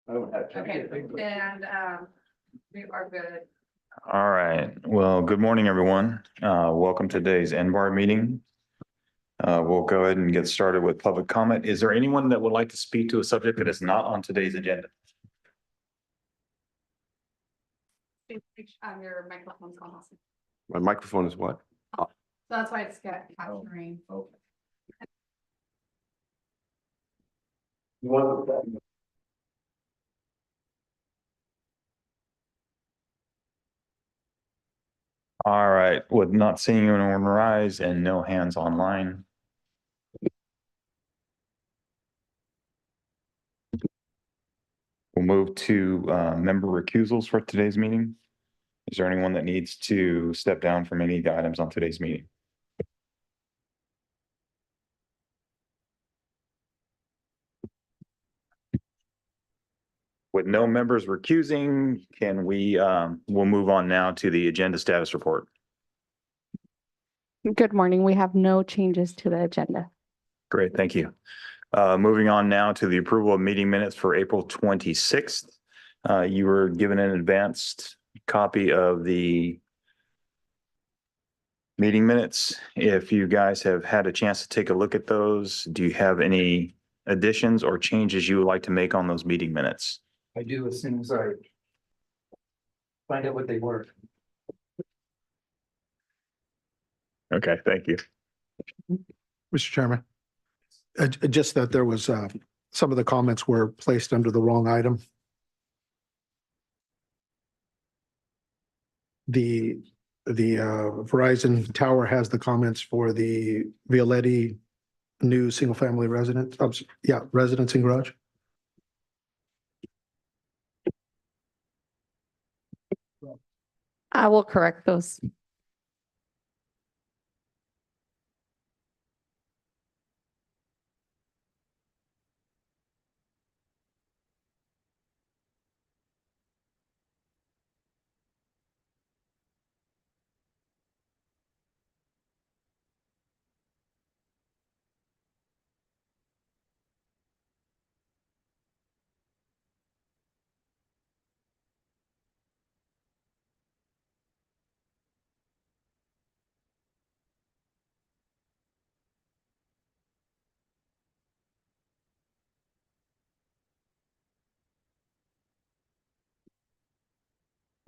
I don't have. Okay, and we are good. All right. Well, good morning, everyone. Welcome to today's NBAR meeting. We'll go ahead and get started with public comment. Is there anyone that would like to speak to a subject that is not on today's agenda? Your microphone's on also. My microphone is what? So that's why it's capturing. Okay. You want to? All right. With not seeing anyone rise and no hands online. We'll move to member recusals for today's meeting. Is there anyone that needs to step down from any of the items on today's meeting? With no members recusing, can we, we'll move on now to the agenda status report. Good morning. We have no changes to the agenda. Great, thank you. Moving on now to the approval of meeting minutes for April 26th. You were given an advanced copy of the meeting minutes. If you guys have had a chance to take a look at those, do you have any additions or changes you would like to make on those meeting minutes? I do as soon as I find out what they were. Okay, thank you. Mr. Chairman, just that there was, some of the comments were placed under the wrong item. The Verizon Tower has the comments for the Violetti new single-family residence, residence and garage. I will correct those.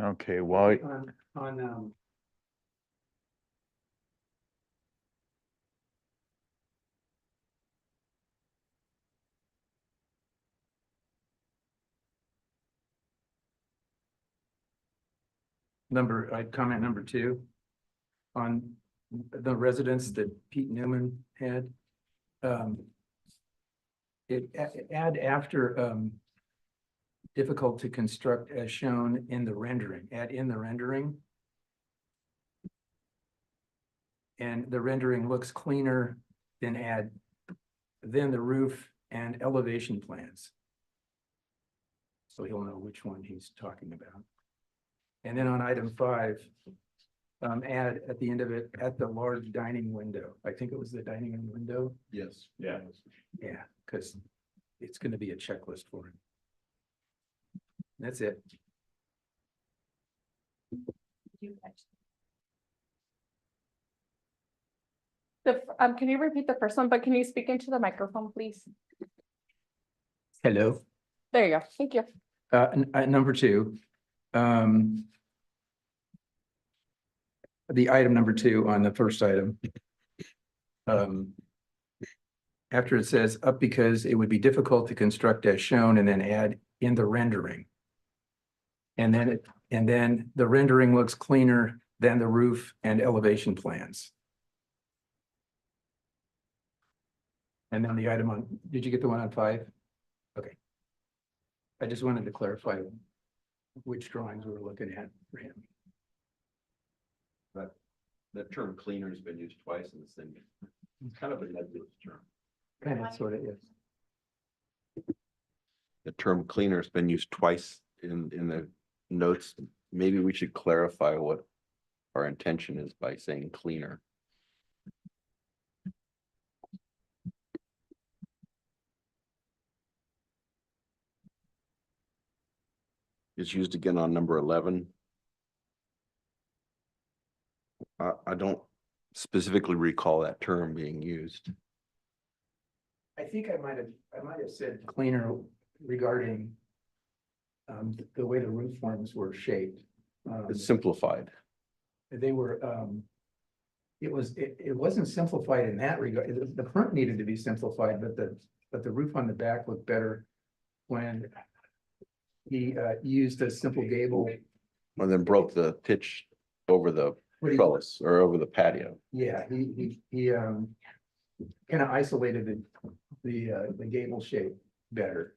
Okay, well, On comment number 2 on the residence that Pete Newman had. Add after difficult to construct as shown in the rendering, add in the rendering. And the rendering looks cleaner, then add the roof and elevation plans. So he'll know which one he's talking about. And then on item 5, add at the end of it, at the large dining window. I think it was the dining room window. Yes. yeah. Yeah, because it's going to be a checklist for him. That's it. Can you repeat the first one, but can you speak into the microphone, please? Hello. There you go. Thank you. Number 2. The item number 2 on the first item. After it says up because it would be difficult to construct as shown, and then add in the rendering. And then the rendering looks cleaner than the roof and elevation plans. And then the item on, did you get the one on 5? Okay. I just wanted to clarify which drawings we were looking at for him. But that term cleaner has been used twice in this thing. It's kind of a nebulous term. Kind of sort of is. The term cleaner has been used twice in the notes. Maybe we should clarify what our intention is by saying cleaner. is used again on number 11. I don't specifically recall that term being used. I think I might have said cleaner regarding the way the roof forms were shaped. It's simplified. They were, it wasn't simplified in that regard. The front needed to be simplified, but the roof on the back looked better when he used a simple gable. And then broke the pitch over the What do you- trellis or over the patio. Yeah, he kind of isolated the gable shape better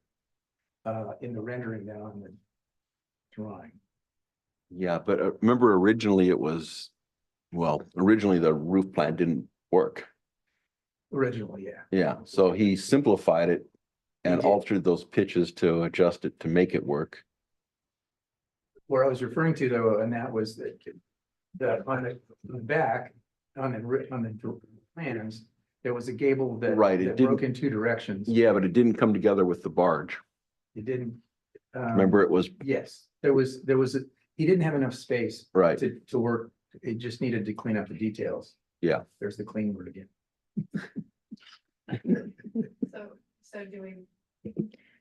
in the rendering now in the drawing. Yeah, but remember originally it was, well, originally the roof plan didn't work. Originally, yeah. Yeah, so he simplified it and did. altered those pitches to adjust it to make it work. Where I was referring to though, and that was that on the back, on the plans, there was a gable that Right, it that didn't- broke in two directions. Yeah, but it didn't come together with the barge. It didn't. Remember, it was, Yes, there was, he didn't have enough space right, to work. It just needed to clean up the details. Yeah. There's the clean word again. So do we,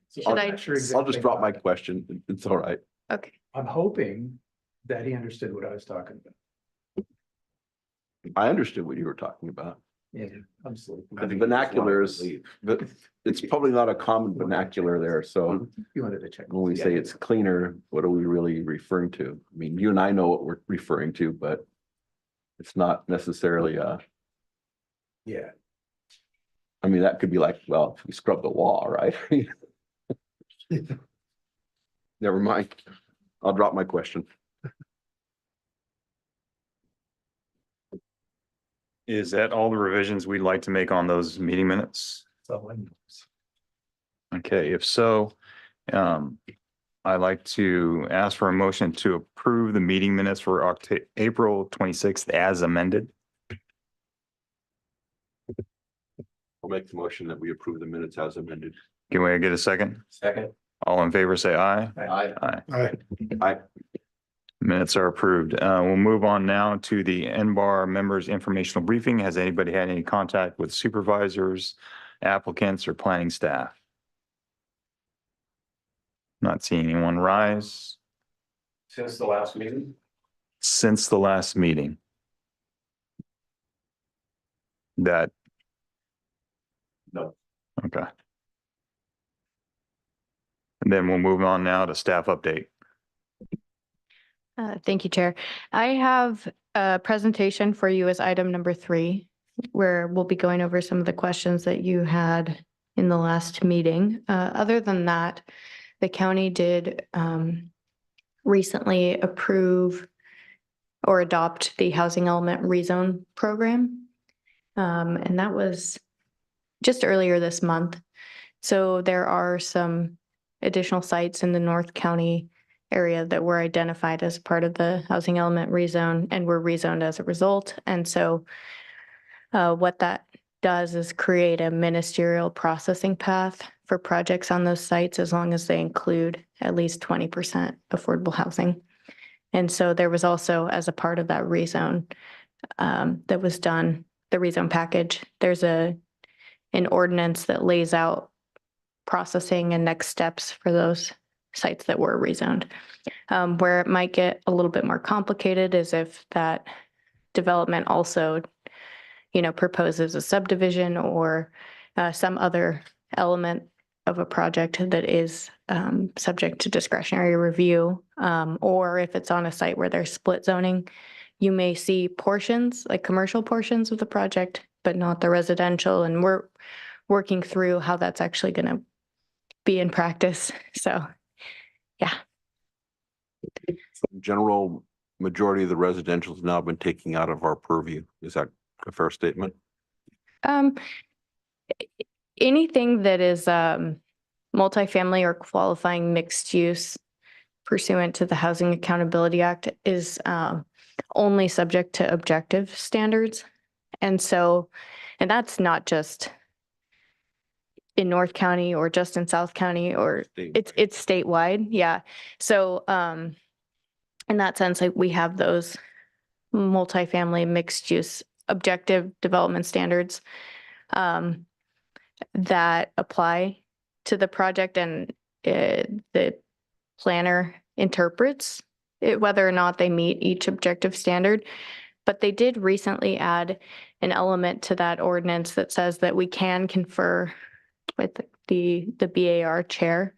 So Should I'm I- not sure I'll exactly just drop how- my question. It's all right. Okay. I'm hoping that he understood what I was talking about. I understood what you were talking about. Yeah, I'm sleeping. The vernacular is, but it's probably not a common vernacular there, so You wanted to check. when we say it's cleaner, what are we really referring to? I mean, you and I know what we're referring to, but it's not necessarily Yeah, I mean, that could be like, well, if we scrub the wall, right? Never mind. I'll drop my question. Is that all the revisions we'd like to make on those meeting minutes? so I'm. Okay, if so, I'd like to ask for a motion to approve the meeting minutes for April 26th as amended. I'll make the motion that we approve the minutes as amended. Can we get a second? Second. All in favor, say aye. Aye. Aye. Minutes are approved. We'll move on now to the NBAR members informational briefing. Has anybody had any contact with supervisors, applicants, or planning staff? Not seeing anyone rise Since the last meeting? since the last meeting. That. No. Okay. And then we'll move on now to staff update. Thank you, Chair. I have a presentation for you as item number 3, where we'll be going over some of the questions that you had in the last meeting. Other than that, the county did recently approve or adopt the housing element rezone program. And that was just earlier this month. So there are some additional sites in the North County area that were identified as part of the housing element rezone and were rezoned as a result. And so what that does is create a ministerial processing path for projects on those sites as long as they include at least 20% affordable housing. And so there was also, as a part of that rezone that was done, the rezone package, there's an ordinance that lays out processing and next steps for those sites that were rezoned. Where it might get a little bit more complicated is if that development also, proposes a subdivision or some other element of a project that is subject to discretionary review. Or if it's on a site where there's split zoning, you may see portions, like commercial portions of the project, but not the residential. And we're working through how that's actually going to be in practice. So, yeah. General majority of the residential has now been taken out of our purview. Is that a fair statement? Anything that is multifamily or qualifying mixed use pursuant to the Housing Accountability Act is only subject to objective standards. And that's not just in North County or just in South County, or Statewide. it's statewide, yeah. So in that sense, like, we have those multifamily mixed use objective development standards that apply to the project, and the planner interprets it, whether or not they meet each objective standard. But they did recently add an element to that ordinance that says that we can confer with the BAR chair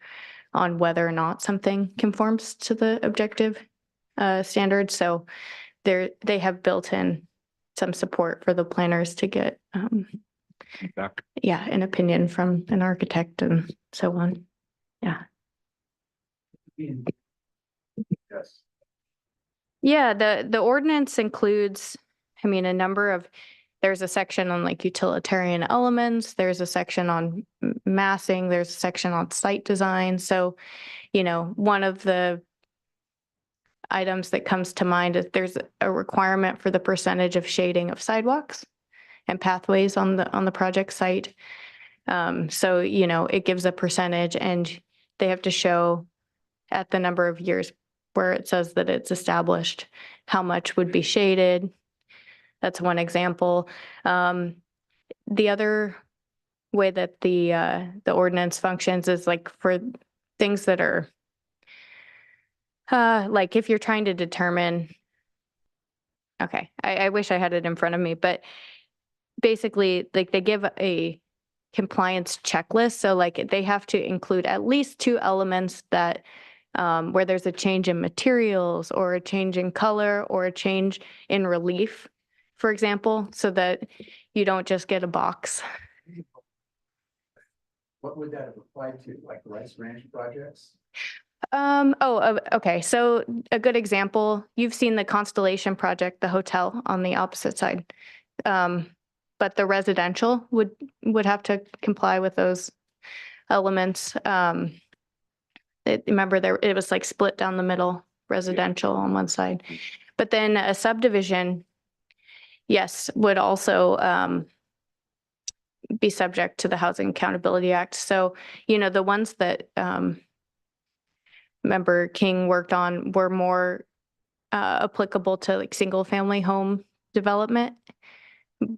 on whether or not something conforms to the objective standards. So they have built in some support for the planners to get Back. yeah, an opinion from an architect and so on. Yeah. Yes. Yeah, the ordinance includes, I mean, a number of, there's a section on like utilitarian elements, there's a section on massing, there's a section on site design. So, you know, one of the items that comes to mind is there's a requirement for the percentage of shading of sidewalks and pathways on the project site. So, you know, it gives a percentage, and they have to show at the number of years where it says that it's established how much would be shaded. That's one example. The other way that the ordinance functions is like for things that are like if you're trying to determine, okay, I wish I had it in front of me, but basically like they give a compliance checklist. So like they have to include at least 2 elements that where there's a change in materials or a change in color or a change in relief, for example, so that you don't just get a box. What would that have applied to, like Rice Ranch projects? Okay. So a good example, you've seen the Constellation project, the hotel on the opposite side. But the residential would have to comply with those elements. Remember there, it was like split down the middle, residential on one side. But then a subdivision, yes, would also be subject to the Housing Accountability Act. So, you know, the ones that Member King worked on were more applicable to like single family home development,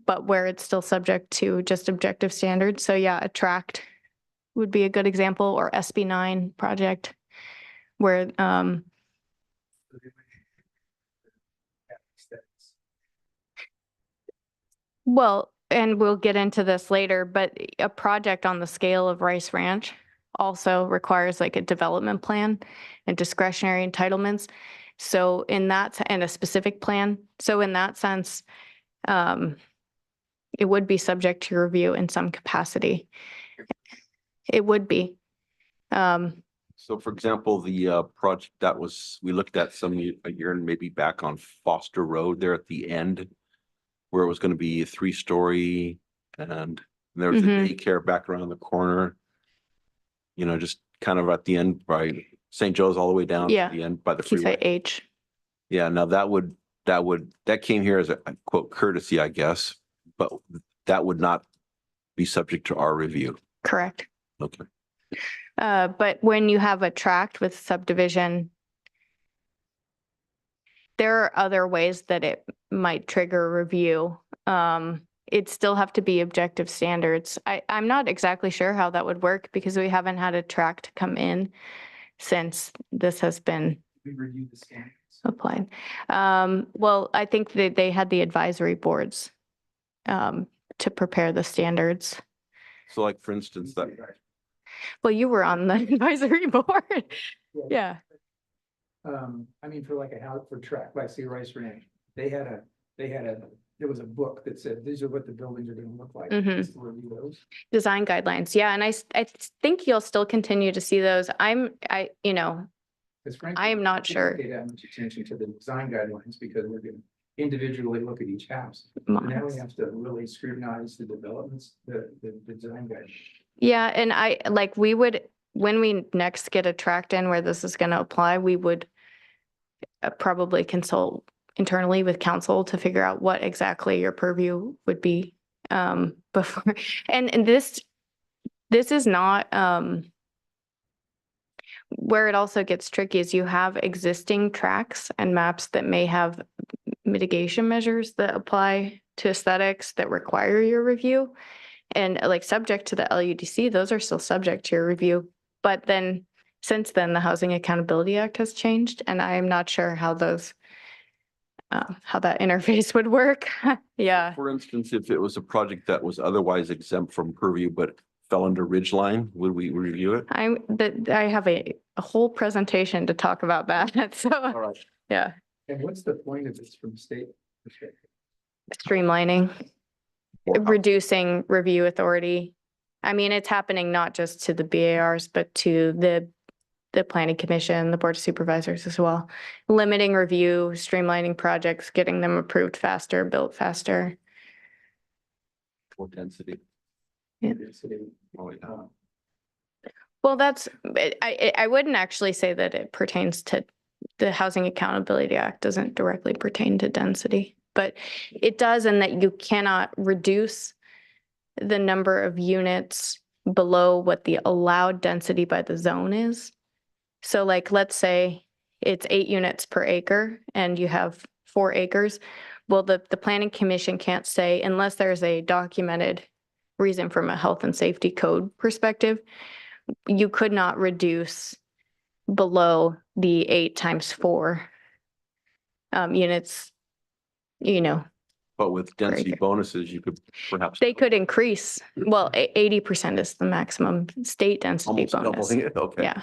but where it's still subject to just objective standards. So yeah, a tract would be a good example, or SB9 project where well, and we'll get into this later, but a project on the scale of Rice Ranch also requires like a development plan and discretionary entitlements. So in that, and a specific plan. So in that sense, it would be subject to review in some capacity. It would be. So for example, the project that we looked at a year and maybe back on Foster Road there at the end, where it was going to be a 3-story and there was a daycare back around the corner. You know, just kind of at the end by St. Joe's all the way down to the end by the Keyside freeway. H. Yeah, now that came here as a quote courtesy, I guess, but that would not be subject to our review. Correct. Okay. But when you have a tract with subdivision, there are other ways that it might trigger review. It'd still have to be objective standards. I'm not exactly sure how that would work because we haven't had a tract come in since this has been We reviewed the standards. applied. Well, I think that they had the advisory boards to prepare the standards. So like, for instance, that, Well, you were on the advisory board. Yeah. I mean, for like a house for track, like say Rice Ranch, there was a book that said, these are what the buildings are gonna look like. Mhm. Just to review those. Design guidelines. Yeah. And I think you'll still continue to see those. You know, 'Cause frankly, I am not we sure. didn't pay that much attention to the design guidelines because we're gonna individually look at each house. Now we models. have to really scrutinize the developments, the design guidelines. Yeah. And when we next get a tract in where this is going to apply, we would probably consult internally with council to figure out what exactly your purview would be before. And this this is not, where it also gets tricky is you have existing tracks and maps that may have mitigation measures that apply to aesthetics that require your review. And like subject to the LUDC, those are still subject to your review. But then since then, the Housing Accountability Act has changed, and I am not sure how those, how that interface would work. Yeah. For instance, if it was a project that was otherwise exempt from purview, but fell under Ridgeline, would we review it? I have a whole presentation to talk about that. So, All right. yeah, And what's the point of this from state perspective? streamlining, reducing review authority. I mean, it's happening not just to the BARs, but to the planning commission, the board of supervisors as well. Limiting review, streamlining projects, getting them approved faster, built faster. More density. Yeah. Oh, yeah. Well, I wouldn't actually say that it pertains to the Housing Accountability Act doesn't directly pertain to density, but it does in that you cannot reduce the number of units below what the allowed density by the zone is. So like, let's say it's 8 units per acre and you have 4 acres. Well, the planning commission can't say, unless there's a documented reason from a health and safety code perspective, you could not reduce below the 8 times 4 units, you know. But with density Great. bonuses, you could perhaps. They could increase, well, 80% is the maximum state density Almost bonus. doubling it, okay. Yeah.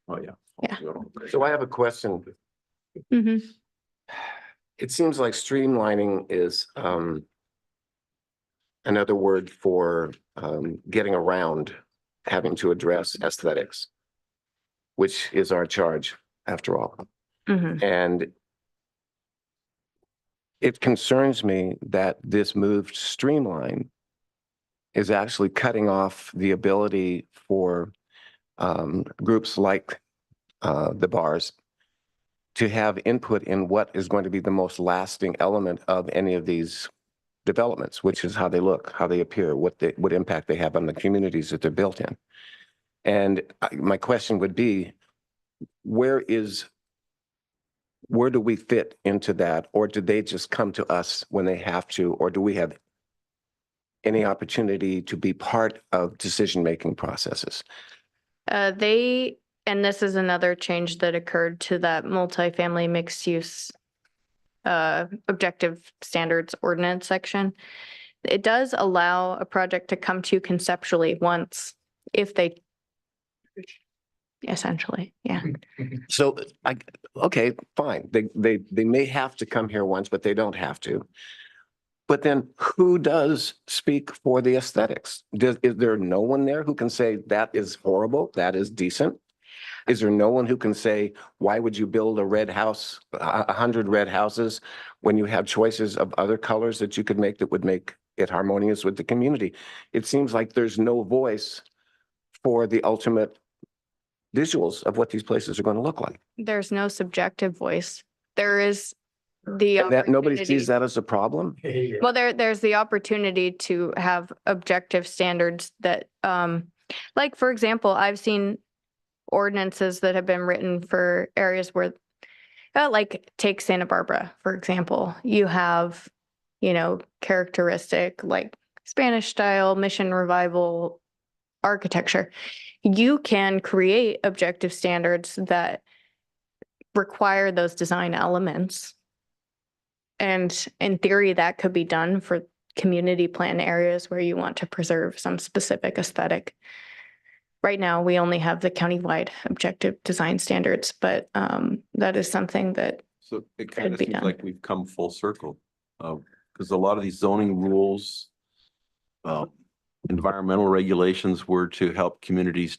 Oh, yeah. Yeah. So I have a question. Mhm. It seems like streamlining is another word for getting around having to address aesthetics, which is our charge after all. Mhm. And it concerns me that this move to streamline is actually cutting off the ability for groups like the bars to have input in what is going to be the most lasting element of any of these developments, which is how they look, how they appear, what impact they have on the communities that they're built in. And my question would be, where do we fit into that? Or do they just come to us when they have to? Or do we have any opportunity to be part of decision-making processes? And this is another change that occurred to that multifamily mixed use objective standards ordinance section. It does allow a project to come to you conceptually once if they essentially, yeah. So okay, fine. They may have to come here once, but they don't have to. But then who does speak for the aesthetics? Is there no one there who can say that is horrible, that is decent? Is there no one who can say, why would you build a red house, 100 red houses, when you have choices of other colors that you could make that would make it harmonious with the community? It seems like there's no voice for the ultimate visuals of what these places are going to look like. There's no subjective voice. There is the And that nobody opportunity- sees that as a problem? Well, there's the opportunity to have objective standards that, like, for example, I've seen ordinances that have been written for areas where, like, take Santa Barbara, for example, you have, characteristic like Spanish style mission revival architecture. You can create objective standards that require those design elements. And in theory, that could be done for community plan areas where you want to preserve some specific aesthetic. Right now, we only have the countywide objective design standards, but that is something that, So it kind of be seems done. like we've come full circle. Because a lot of these zoning rules, environmental regulations were to help communities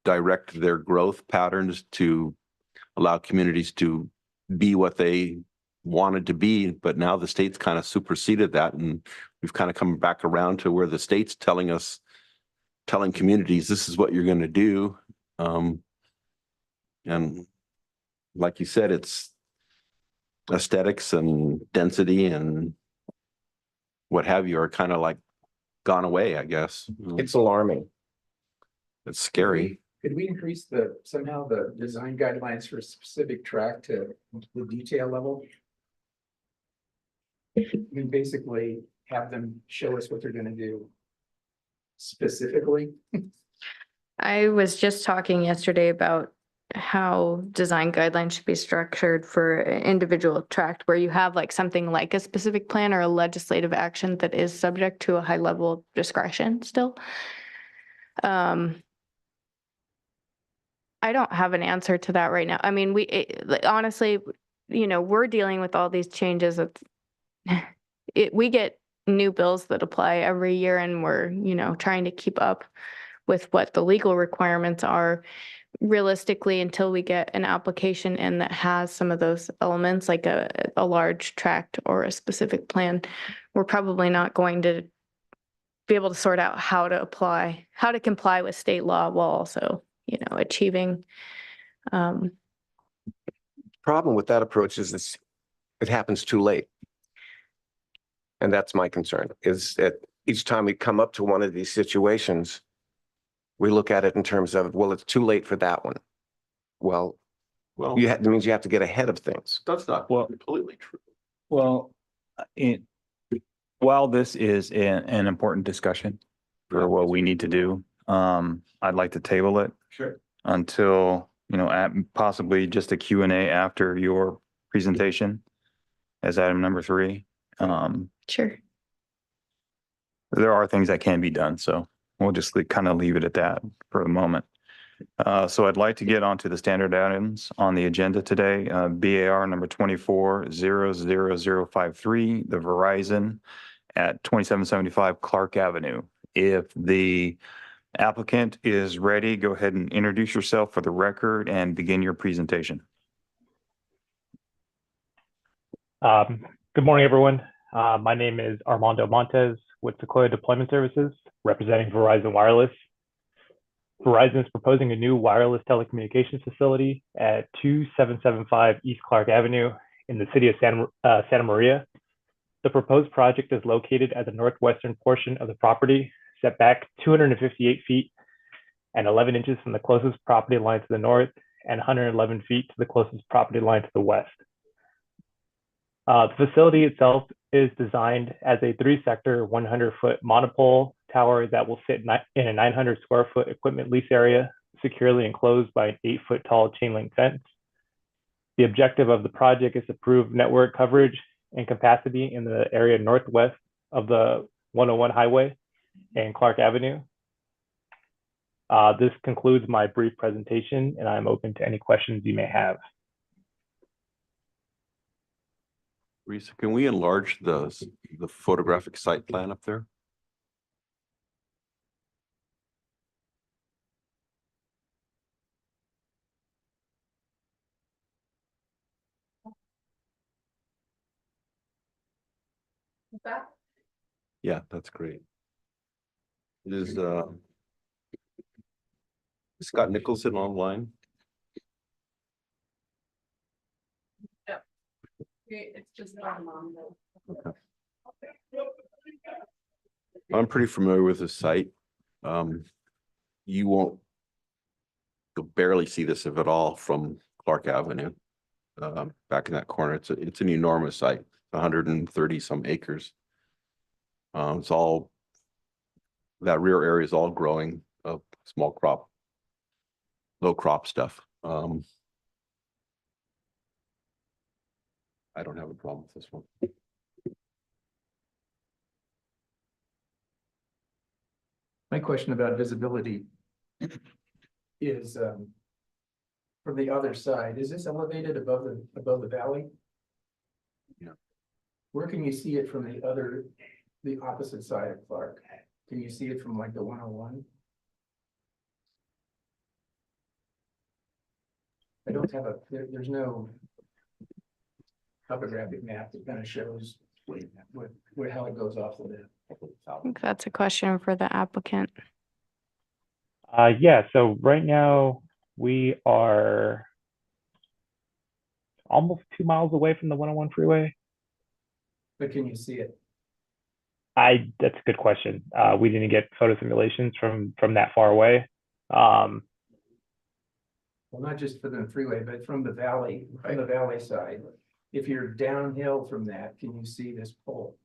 direct their growth patterns to allow communities to be what they wanted to be, but now the state's kind of superseded that, and we've kind of come back around to where the state's telling communities, this is what you're going to do. And like you said, it's aesthetics and density and what have you are kind of like gone away, I guess. It's alarming. It's scary. Could we increase somehow the design guidelines for a specific track to the detail level? I mean, basically have them show us what they're gonna do specifically. I was just talking yesterday about how design guidelines should be structured for an individual tract where you have like something like a specific plan or a legislative action that is subject to a high level of discretion still. I don't have an answer to that right now. I mean, like, honestly, you know, we're dealing with all these changes. We get new bills that apply every year and we're, you know, trying to keep up with what the legal requirements are. Realistically, until we get an application in that has some of those elements, like a large tract or a specific plan, we're probably not going to be able to sort out how to comply with state law while also, you know, achieving. Problem with that approach is it happens too late. And that's my concern, is that each time we come up to one of these situations, we look at it in terms of, well, it's too late for that one. Well, Well, that means you have to get ahead of things. that's not Well- completely true. Well, while this is an important discussion for what we need to do, I'd like to table it Sure. until, you know, at possibly just a Q&A after your presentation as item number 3. Sure. There are things that can be done, so we'll just kind of leave it at that for the moment. So I'd like to get onto the standard items on the agenda today. BAR number 24-00053, the Verizon at 2775 Clark Avenue. If the applicant is ready, go ahead and introduce yourself for the record and begin your presentation. Good morning, everyone. My name is Armando Montes with Sequoia Deployment Services, representing Verizon Wireless. Verizon is proposing a new wireless telecommunications facility at 2775 East Clark Avenue in the city of Santa Maria. The proposed project is located at the northwestern portion of the property, set back 258 feet and 11 inches from the closest property line to the north and 111 feet to the closest property line to the west. The facility itself is designed as a 3-sector, 100-foot monopole tower that will sit in a 900 square foot equipment lease area, securely enclosed by an 8-foot tall chain link fence. The objective of the project is to improve network coverage and capacity in the area northwest of the 101 highway and Clark Avenue. This concludes my brief presentation, and I'm open to any questions you may have. Risa, can we enlarge the photographic site plan up there? Is that? Yeah, that's great. Is Scott Nicholson online? It's just not on the. I'm pretty familiar with this site. You'll barely see this if at all from Clark Avenue. Back in that corner, it's an enormous site, 130 some acres. It's all, that rear area is all growing of small crop, low crop stuff. I don't have a problem with this one. My question about visibility is from the other side, is this elevated above the valley? Yeah. Where can you see it from the opposite side of Clark? Can you see it from like the 101? I don't have there's no topographic map that kind of shows how it goes off of I think that's a question for the applicant. Yeah, so right now we are almost 2 miles away from the 101 freeway. But can you see it? That's a good question. We didn't get photo simulations from that far away. Well, not just for the freeway, but from the valley side. If you're downhill from that, can you see this pole?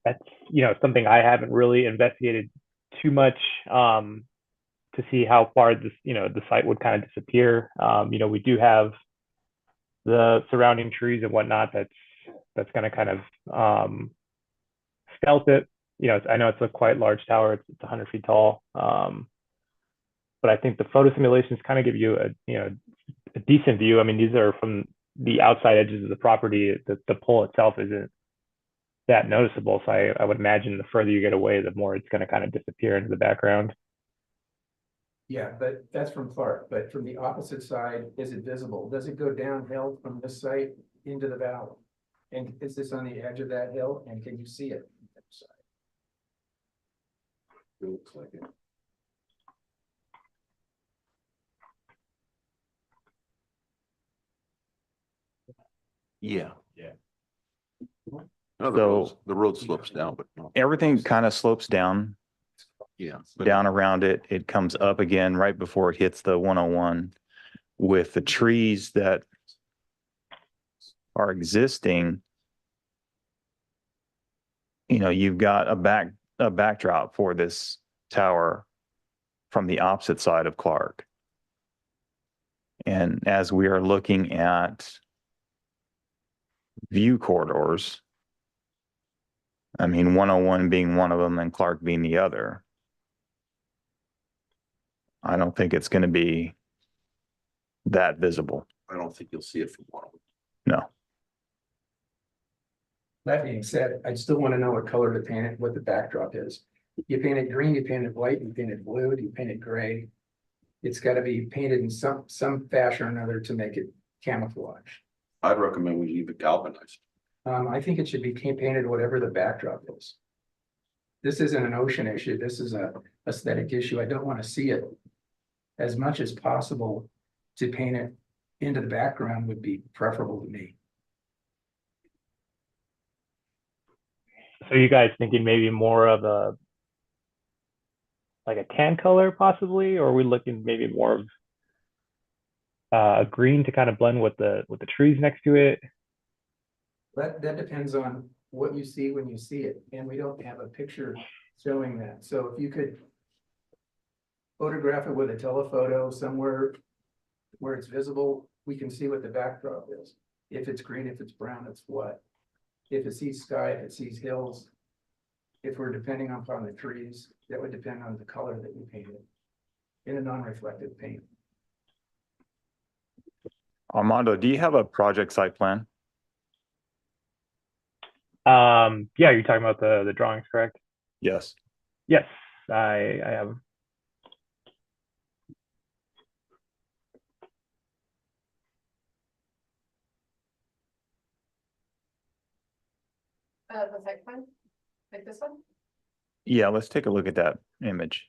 That's, something I haven't really investigated too much, to see how far this, the site would kind of disappear. We do have the surrounding trees and whatnot that's going to kind of stealth it. I know it's a quite large tower. It's 100 feet tall. But I think the photo simulations kind of give you a decent view. I mean, these are from the outside edges of the property. The pole itself isn't that noticeable. So I would imagine the further you get away, the more it's going to kind of disappear into the background. Yeah, but that's from Clark, but from the opposite side, is it visible? Does it go downhill from this site into the valley? And is this on the edge of that hill? And can you see it? from that side? It looks like it. Yeah. Yeah. No, So- the road slopes down, but not, Everything kind of slopes down, yeah. But down around it. It comes up again right before it hits the 101 with the trees that are existing. You've got a backdrop for this tower from the opposite side of Clark. And as we are looking at view corridors, I mean, 101 being one of them and Clark being the other, I don't think it's going to be that visible. I don't think you'll see it from one of them. No. That being said, I still want to know what color to paint it, what the backdrop is. You paint it green, you paint it white, you paint it blue, you paint it gray. It's got to be painted in some fashion or another to make it camouflage. I'd recommend we leave it galvanized. I think it should be painted whatever the backdrop is. This isn't an ocean issue. This is a aesthetic issue. I don't want to see it as much as possible. To paint it into the background would be preferable to me. So you guys thinking maybe more of like a tan color possibly, or are we looking maybe more of a green to kind of blend with the trees next to it? That depends on what you see when you see it, and we don't have a picture showing that. So if you could photograph it with a telephoto somewhere where it's visible, we can see what the backdrop is. If it's green, if it's brown, it's what. If it sees sky, if it sees hills, if we're depending upon the trees, that would depend on the color that you painted in a non-reflective paint. Armando, do you have a project site plan? Yeah, you're talking about the drawings, correct? Yes. Yes, I have. The site plan, like this one? Yeah, let's take a look at that image.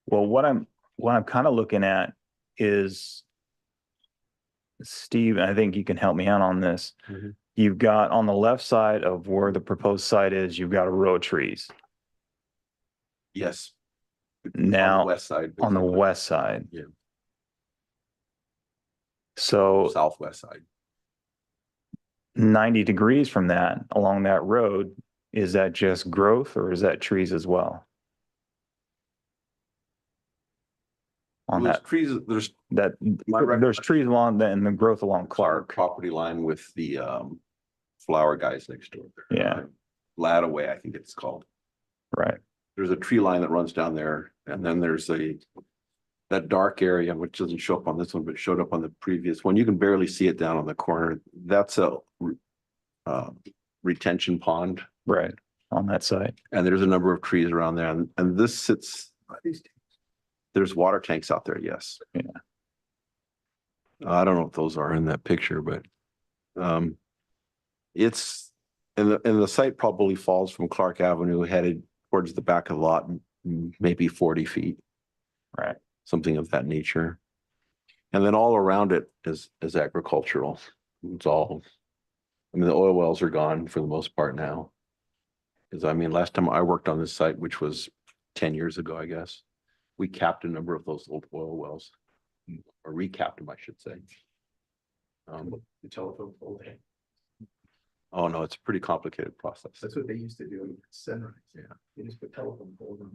Well, what I'm kind of looking at is, Steve, I think you can help me out on this. Mhm. You've got on the left side of where the proposed site is, you've got a row of trees. Yes. Now, West side. on the basically. west side. Yeah. So Southwest side. 90 degrees from that, along that road, is that just growth or is that trees as well? On There's that, trees, there's My there's trees along that and the growth along Clark. property line with the flower guys next door there. Yeah. Ladaway, I think it's called. Right. There's a tree line that runs down there, and then there's that dark area, which doesn't show up on this one, but showed up on the previous one. You can barely see it down on the corner. That's a retention pond, Right. On that side. and there's a number of trees around there, and this sits. There's water tanks out there, yes. Yeah. I don't know if those are in that picture, but it's, and the site probably falls from Clark Avenue headed towards the back of the lot. maybe 40 feet. Right. Something of that nature. And then all around it is agricultural. It's all, I mean, the oil wells are gone for the most part now. Because I mean, last time I worked on this site, which was 10 years ago, I guess, we capped a number of those old oil wells. Or recapped them, I should say. The telephone pole head. Oh, no, it's a pretty complicated process. That's what they used to do in Sunrise. Yeah. They just put telephone poles on.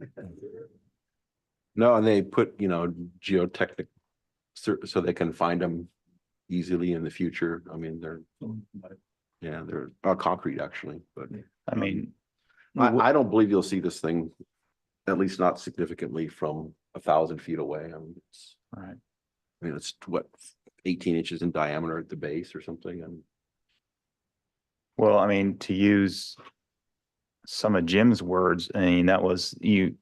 No, and they put, geotechnic, so they can find them easily in the future. I mean, they're concrete actually, but I mean, I don't believe you'll see this thing, at least not significantly from 1,000 feet away. right. I mean, it's what, 18 inches in diameter at the base or something, and Well, I mean, to use some of Jim's words, I mean, that was you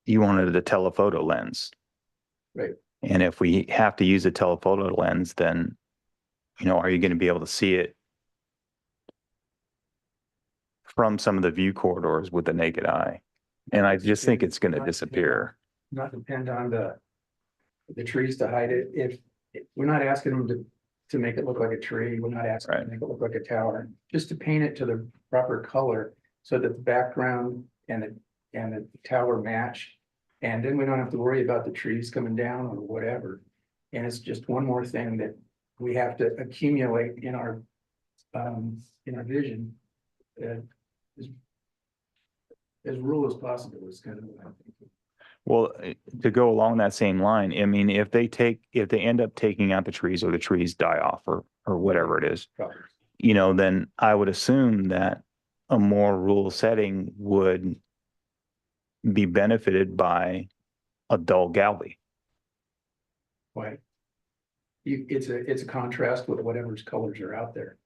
wanted a telephoto lens. Right. And if we have to use a telephoto lens, then, are you going to be able to see it from some of the view corridors with the naked eye? And I just think it's going to disappear. Not depend on the trees to hide it. If we're not asking them to make it look like a tree, we're not asking them to make it look like a tower, just to paint it to the proper color so that the background and the tower match. And then we don't have to worry about the trees coming down or whatever. And it's just one more thing that we have to accumulate in our vision. As rural as possible is kind of what I'm thinking. Well, to go along that same line, I mean, if they end up taking out the trees or the trees die off or whatever it is, then I would assume that a more rural setting would be benefited by a dull gallery. Why? It's a contrast with whatever's colors are out there.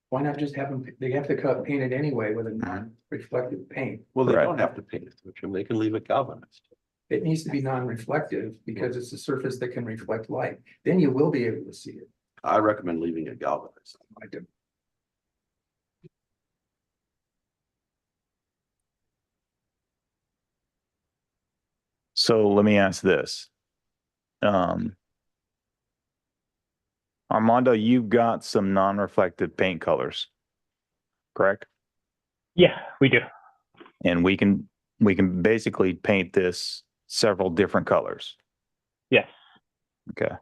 Why not just have them, they have to paint it anyway with a non-reflective paint. well, they Correct. don't have to paint it, Jim. They can leave it galvanized. It needs to be non-reflective because it's a surface that can reflect light. Then you will be able to see it. I recommend leaving it galvanized. I do. So let me ask this. Armando, you've got some non-reflective paint colors, correct? Yeah, we do. And we can basically paint this several different colors. Yes. Okay.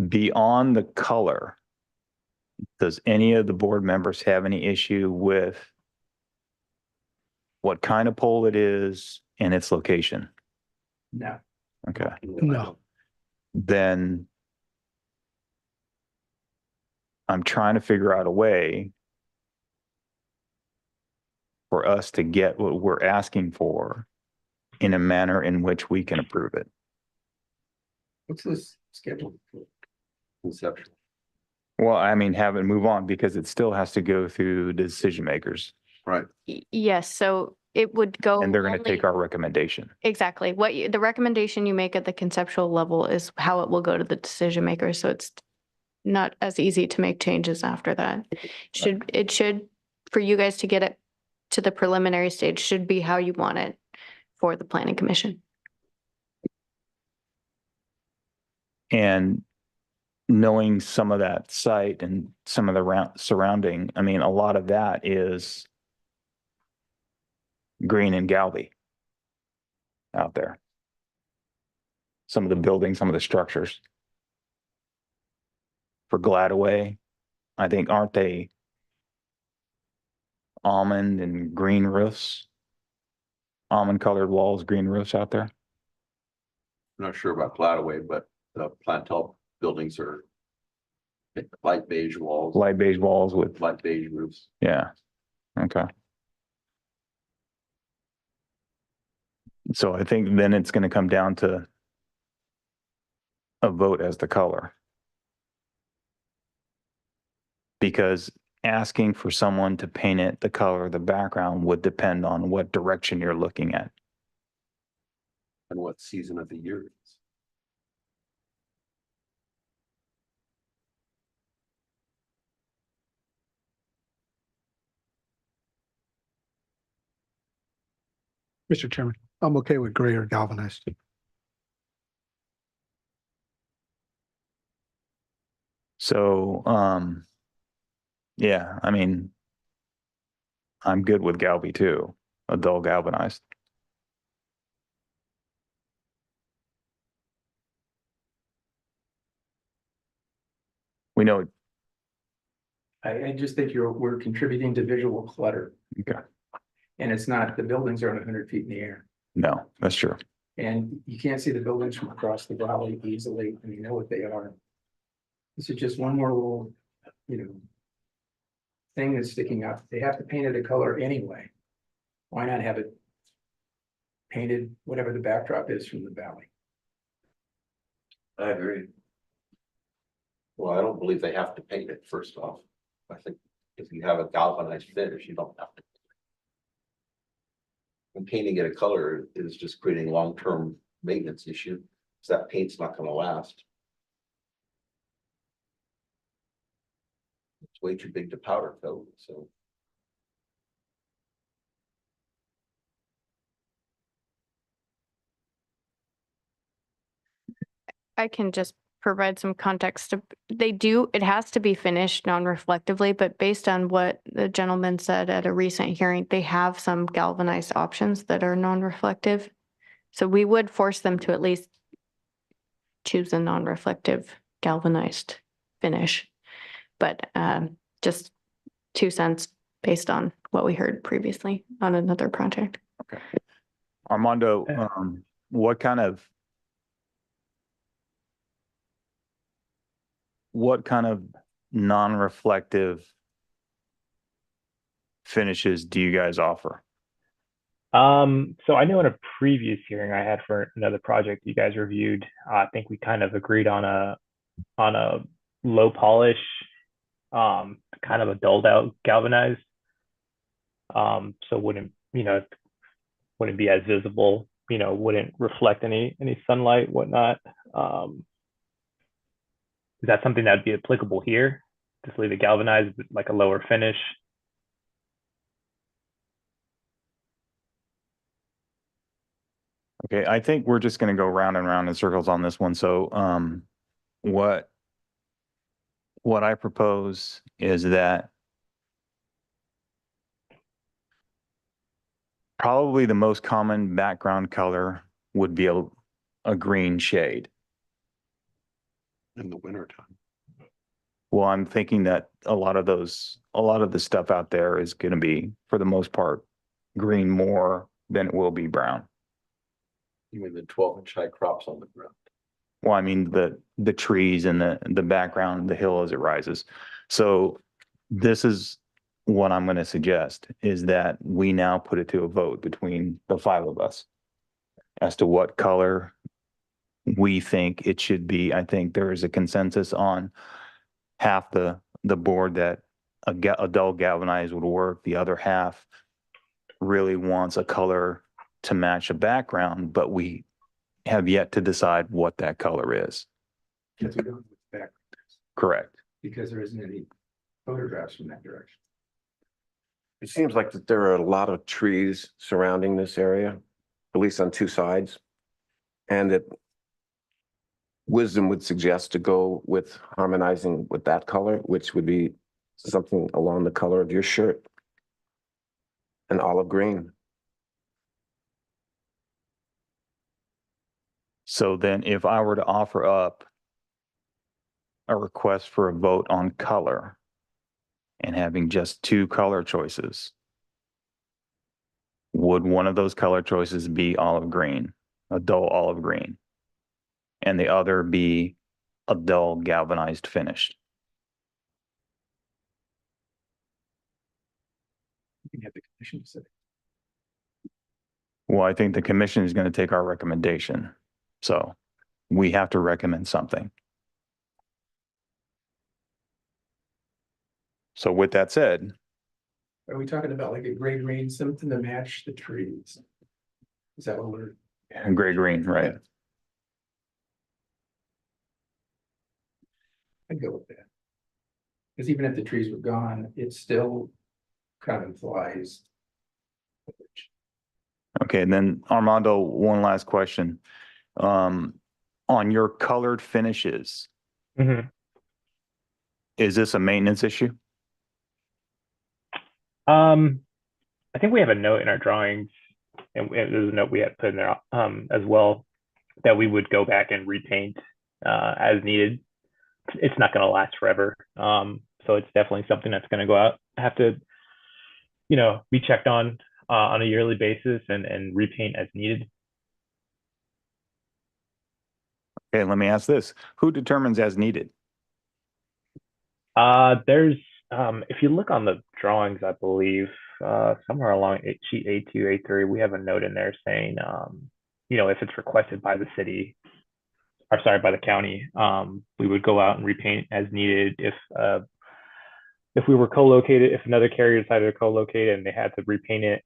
Beyond the color, does any of the board members have any issue with what kind of pole it is and its location? No. Okay. No. Then I'm trying to figure out a way for us to get what we're asking for in a manner in which we can approve it. What's this scheduled for? Conceptual. Well, I mean, have it move on because it still has to go through the decision makers Right. Yes, so it would go. and they're going to only- take our recommendation. Exactly. The recommendation you make at the conceptual level is how it will go to the decision maker. So it's not as easy to make changes after that. It should, for you guys to get it to the preliminary stage, should be how you want it for the planning commission. And knowing some of that site and some of the surrounding, I mean, a lot of that is green and Galvey out there. Some of the buildings, some of the structures. For Gladaway, I think, aren't they almond and green roofs? Almond colored walls, green roofs out there? I'm not sure about Gladaway, but the Plantel buildings are light beige walls, Light beige walls with, light beige roofs. yeah, okay. So I think then it's gonna come down to a vote as the color. Because asking for someone to paint it the color of the background would depend on what direction you're looking at. And what season of the year it is. Mr. Chairman, I'm okay with gray or galvanized. So, yeah, I mean, I'm good with Galby too, a dull galvanized. We know, I just think we're contributing to visual clutter. okay, And it's not, the buildings aren't 100 feet in the air. no, that's true. And you can't see the buildings from across the valley easily, and you know what they are. This is just one more little, thing that's sticking out. They have to paint it a color anyway. Why not have it painted, whatever the backdrop is from the valley? I agree. Well, I don't believe they have to paint it first off. I think if you have a galvanized finish, you don't have to. And painting it a color is just creating long-term maintenance issue, because that paint's not gonna last. It's way too big to powder coat, so. I can just provide some context. It has to be finished non-reflectively, but based on what the gentleman said at a recent hearing, they have some galvanized options that are non-reflective. So we would force them to at least choose a non-reflective galvanized finish. But just 2 cents based on what we heard previously on another project. Armando, what kind of non-reflective finishes do you guys offer? So I know in a previous hearing I had for another project you guys reviewed, I think we kind of agreed on a low polish, kind of a dulled out galvanized. So wouldn't be as visible, wouldn't reflect any sunlight, whatnot. Is that something that'd be applicable here? Just leave it galvanized, but like a lower finish? Okay, I think we're just gonna go round and round in circles on this one. So, what I propose is that probably the most common background color would be a green shade. In the wintertime. Well, I'm thinking that a lot of the stuff out there is gonna be, for the most part, green more than it will be brown. You mean the 12-inch high crops on the ground? Well, I mean, the trees and the background, the hill as it rises. So this is what I'm gonna suggest, is that we now put it to a vote between the 5 of us as to what color we think it should be. I think there is a consensus on half the board that a dull galvanized would work. The other half really wants a color to match a background, but we have yet to decide what that color is. Because we don't know what's back, Correct. because there isn't any photographs from that direction. It seems like that there are a lot of trees surrounding this area, at least on 2 sides. And that wisdom would suggest to go with harmonizing with that color, which would be something along the color of your shirt. An olive green. So then if I were to offer up a request for a vote on color and having just 2 color choices, would one of those color choices be olive green, a dull olive green, and the other be a dull galvanized finish? You can have the commission say. Well, I think the commission is going to take our recommendation. So we have to recommend something. So with that said, Are we talking about like a gray green, something to match the trees? Is that what we're? gray green, right? I'd go with that. Because even if the trees were gone, it still kind of implies. Okay, and then Armando, one last question. On your colored finishes, Mhm. is this a maintenance issue? I think we have a note in our drawings, and there's a note we had put in there as well, that we would go back and repaint as needed. It's not going to last forever, so it's definitely something that's going to go out, have to, be checked on a yearly basis and repaint as needed. Okay, let me ask this. Who determines as needed? There's if you look on the drawings, I believe somewhere along sheet A2, A3, we have a note in there saying, if it's requested by the city, or sorry, by the county, we would go out and repaint as needed. If we were co-located, if another carrier decided to co-locate and they had to repaint it,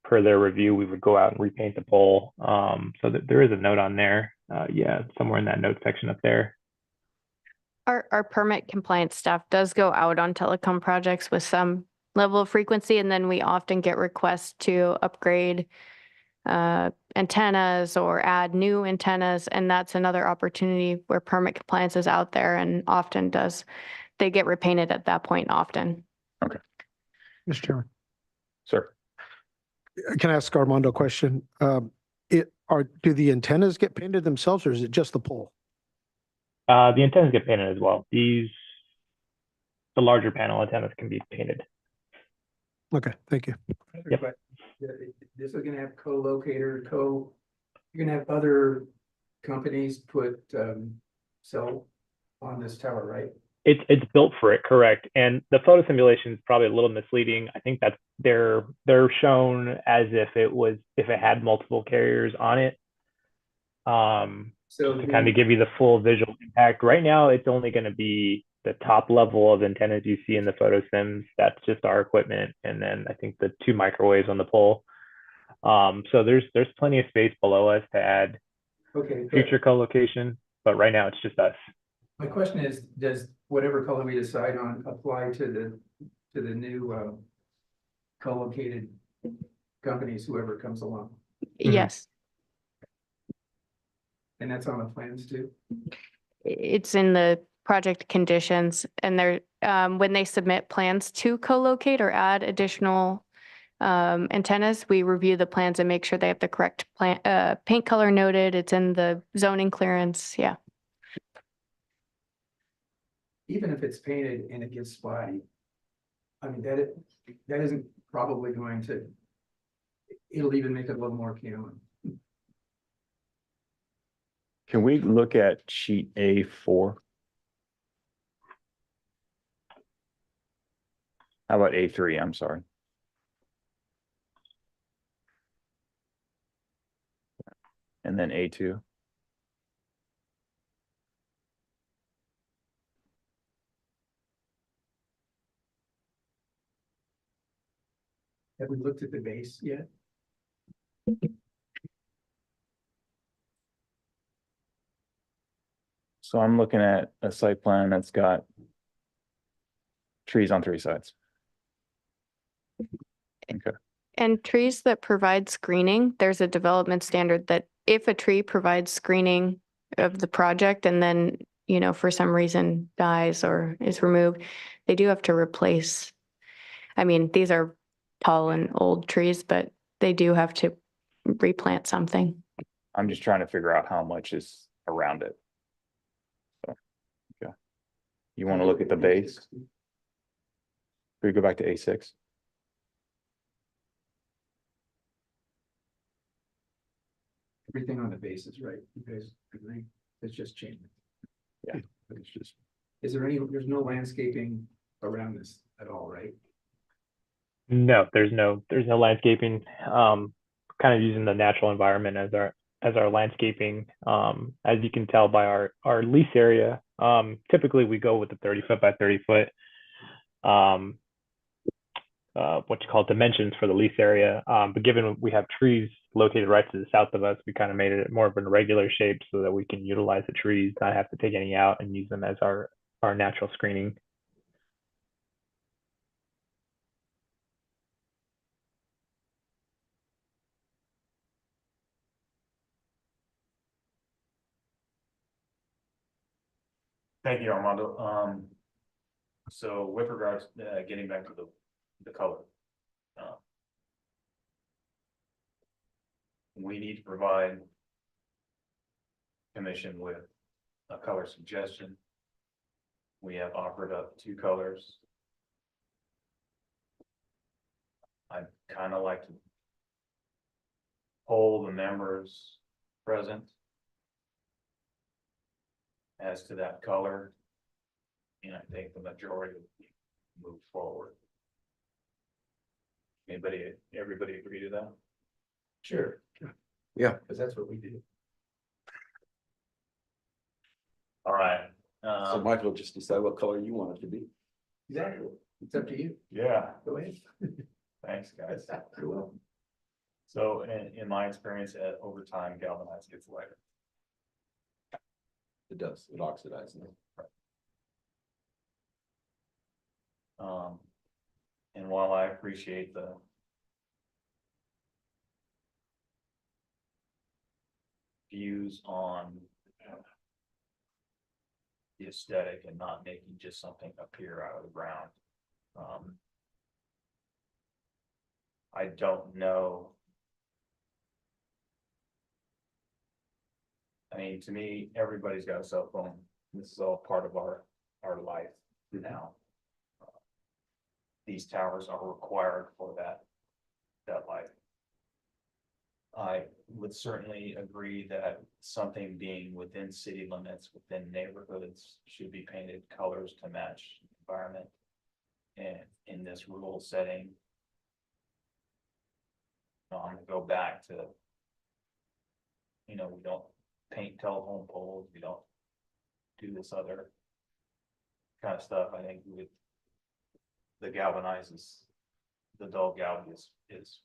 per their review, we would go out and repaint the pole. So that there is a note on there. Yeah, somewhere in that note section up there. Our permit compliance staff does go out on telecom projects with some level of frequency, and then we often get requests to upgrade antennas or add new antennas, and that's another opportunity where permit compliance is out there and often they get repainted at that point often. Mr. Chairman, Sir. can I ask Armando a question? Do the antennas get painted themselves or is it just the pole? The antennas get painted as well. The larger panel antennas can be painted. Okay, thank you. Yep. But this is gonna have you're gonna have other companies sell on this tower, right? It's built for it, correct. And the photo simulation is probably a little misleading. I think that they're shown as if it had multiple carriers on it. So To kind of give you the full visual impact. Right now, it's only going to be the top level of antennas you see in the photo sims. That's just our equipment, and then I think the 2 microwaves on the pole. So there's plenty of space below us to add future co-location, but right now it's just us. My question is, does whatever color we decide on apply to the new co-located companies, whoever comes along? Yes, And that's on the plans too? it's in the project conditions, and when they submit plans to co-locate or add additional antennas, we review the plans and make sure they have the correct paint color noted. It's in the zoning clearance. Yeah. Even if it's painted and it gets spotty, I mean, that isn't probably going to, it'll even make it a little more appealing. Can we look at sheet A4? How about A3? I'm sorry. And then A2. Have we looked at the base yet? So I'm looking at a site plan that's got trees on 3 sides. Okay. And trees that provide screening, there's a development standard that if a tree provides screening of the project and then, for some reason dies or is removed, they do have to replace. I mean, these are tall and old trees, but they do have to replant something. I'm just trying to figure out how much is around it. So, okay. You want to look at the base? Can we go back to A6? Everything on the base is right. You guys agree? It's just changing. Yeah. But it's just, there's no landscaping around this at all, right? No, there's no landscaping. Kind of using the natural environment as our landscaping. As you can tell by our lease area, typically we go with the 30-foot by 30-foot dimensions for the lease area. But given we have trees located right to the south of us, we kind of made it more of a regular shape so that we can utilize the trees, not have to take any out, and use them as our natural screening. Thank you, Armando. So with regards, getting back to the color. We need to provide commission with a color suggestion. We have offered up 2 colors. I'd kind of like to poll the members present as to that color. And I think the majority will move forward. Everybody agree to that? Sure. Yeah. Because that's what we do. All right. So might as well just decide what color you want it to be. Exactly. It's up to you. Yeah, Go ahead. thanks, guys. You're welcome. So in my experience, over time, galvanized gets lighter. It does, it oxidizes. And while I appreciate the views on the aesthetic and not making just something appear out of the ground, I don't know. I mean, to me, everybody's got a cell phone. This is all part of our life now. These towers are required for that life. I would certainly agree that something being within city limits, within neighborhoods, should be painted colors to match the environment. And in this rural setting, I'm gonna go back to, we don't paint telephone poles, we don't do this other kind of stuff. I think with the galvanizes, the dull galvan is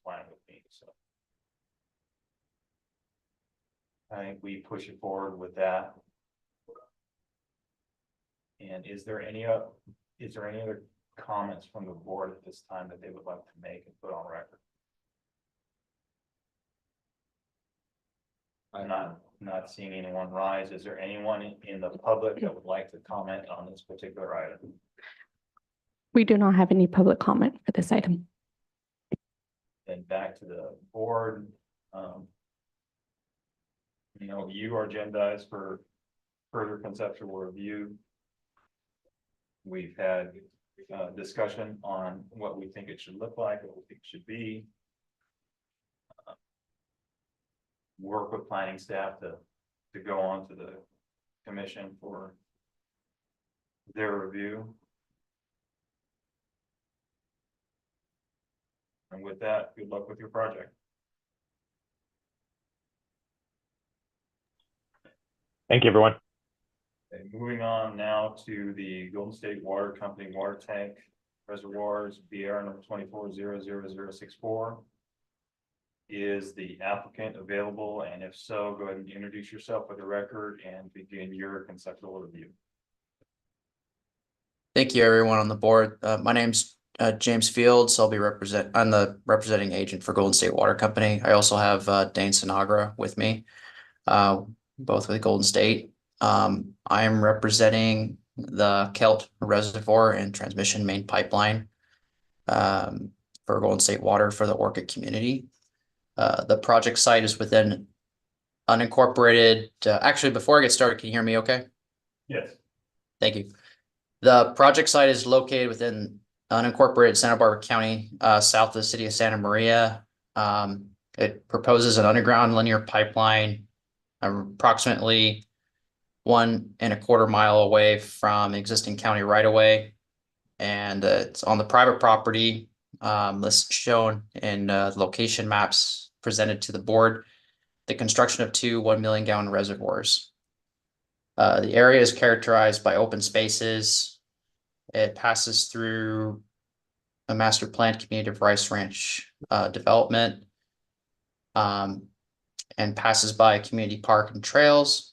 fine with me, so. I think we push it forward with that. And is there any other comments from the board at this time that they would like to make and put on record? I'm not seeing anyone rise. Is there anyone in the public that would like to comment on this particular item? We do not have any public comment for this item. Then back to the board. You are agendized for further conceptual review. We've had discussion on what we think it should look like, what we think it should be. Work with planning staff to go on to the commission for their review. And with that, good luck with your project. Thank you, everyone. Okay, moving on now to the Golden State Water Company water tank reservoirs, BR number 24000064. Is the applicant available? And if so, go ahead and introduce yourself for the record and begin your conceptual review. Thank you, everyone on the board. My name's James Fields. I'm the representing agent for Golden State Water Company. I also have Dane Sinagra with me, both with Golden State. I am representing the Kelt Reservoir and Transmission Main Pipeline for Golden State Water for the Orchid community. The project site is within unincorporated. Actually, before I get started, can you hear me okay? Yes. Thank you. The project site is located within unincorporated Santa Barbara County, south of the city of Santa Maria. It proposes an underground linear pipeline approximately 1.25 miles away from existing county right of way. And it's on the private property, this shown in location maps presented to the board. The construction of 2 1 million gallon reservoirs. The area is characterized by open spaces. It passes through a master planned community of Rice Ranch development, and passes by a community park and trails.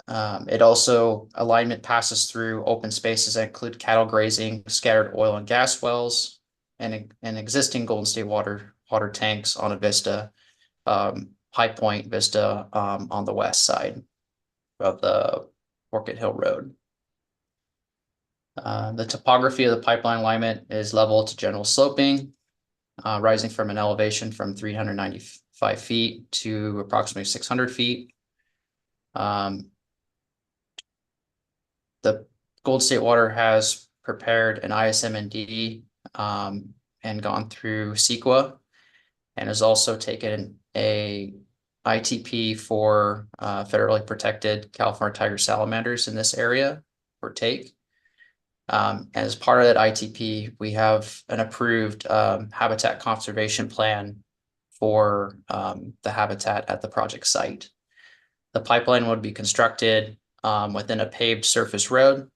It also alignment passes through open spaces that include cattle grazing, scattered oil and gas wells, and existing Golden State water tanks on a vista, High Point Vista on the west side of the Orchid Hill Road. The topography of the pipeline alignment is level to general sloping, rising from an elevation from 395 feet to approximately 600 feet. The Golden State Water has prepared an ISM&D and gone through CEQA, and has also taken a ITP for federally protected California tiger salamanders in this area for take. As part of that ITP, we have an approved habitat conservation plan for the habitat at the project site. The pipeline would be constructed within a paved surface road.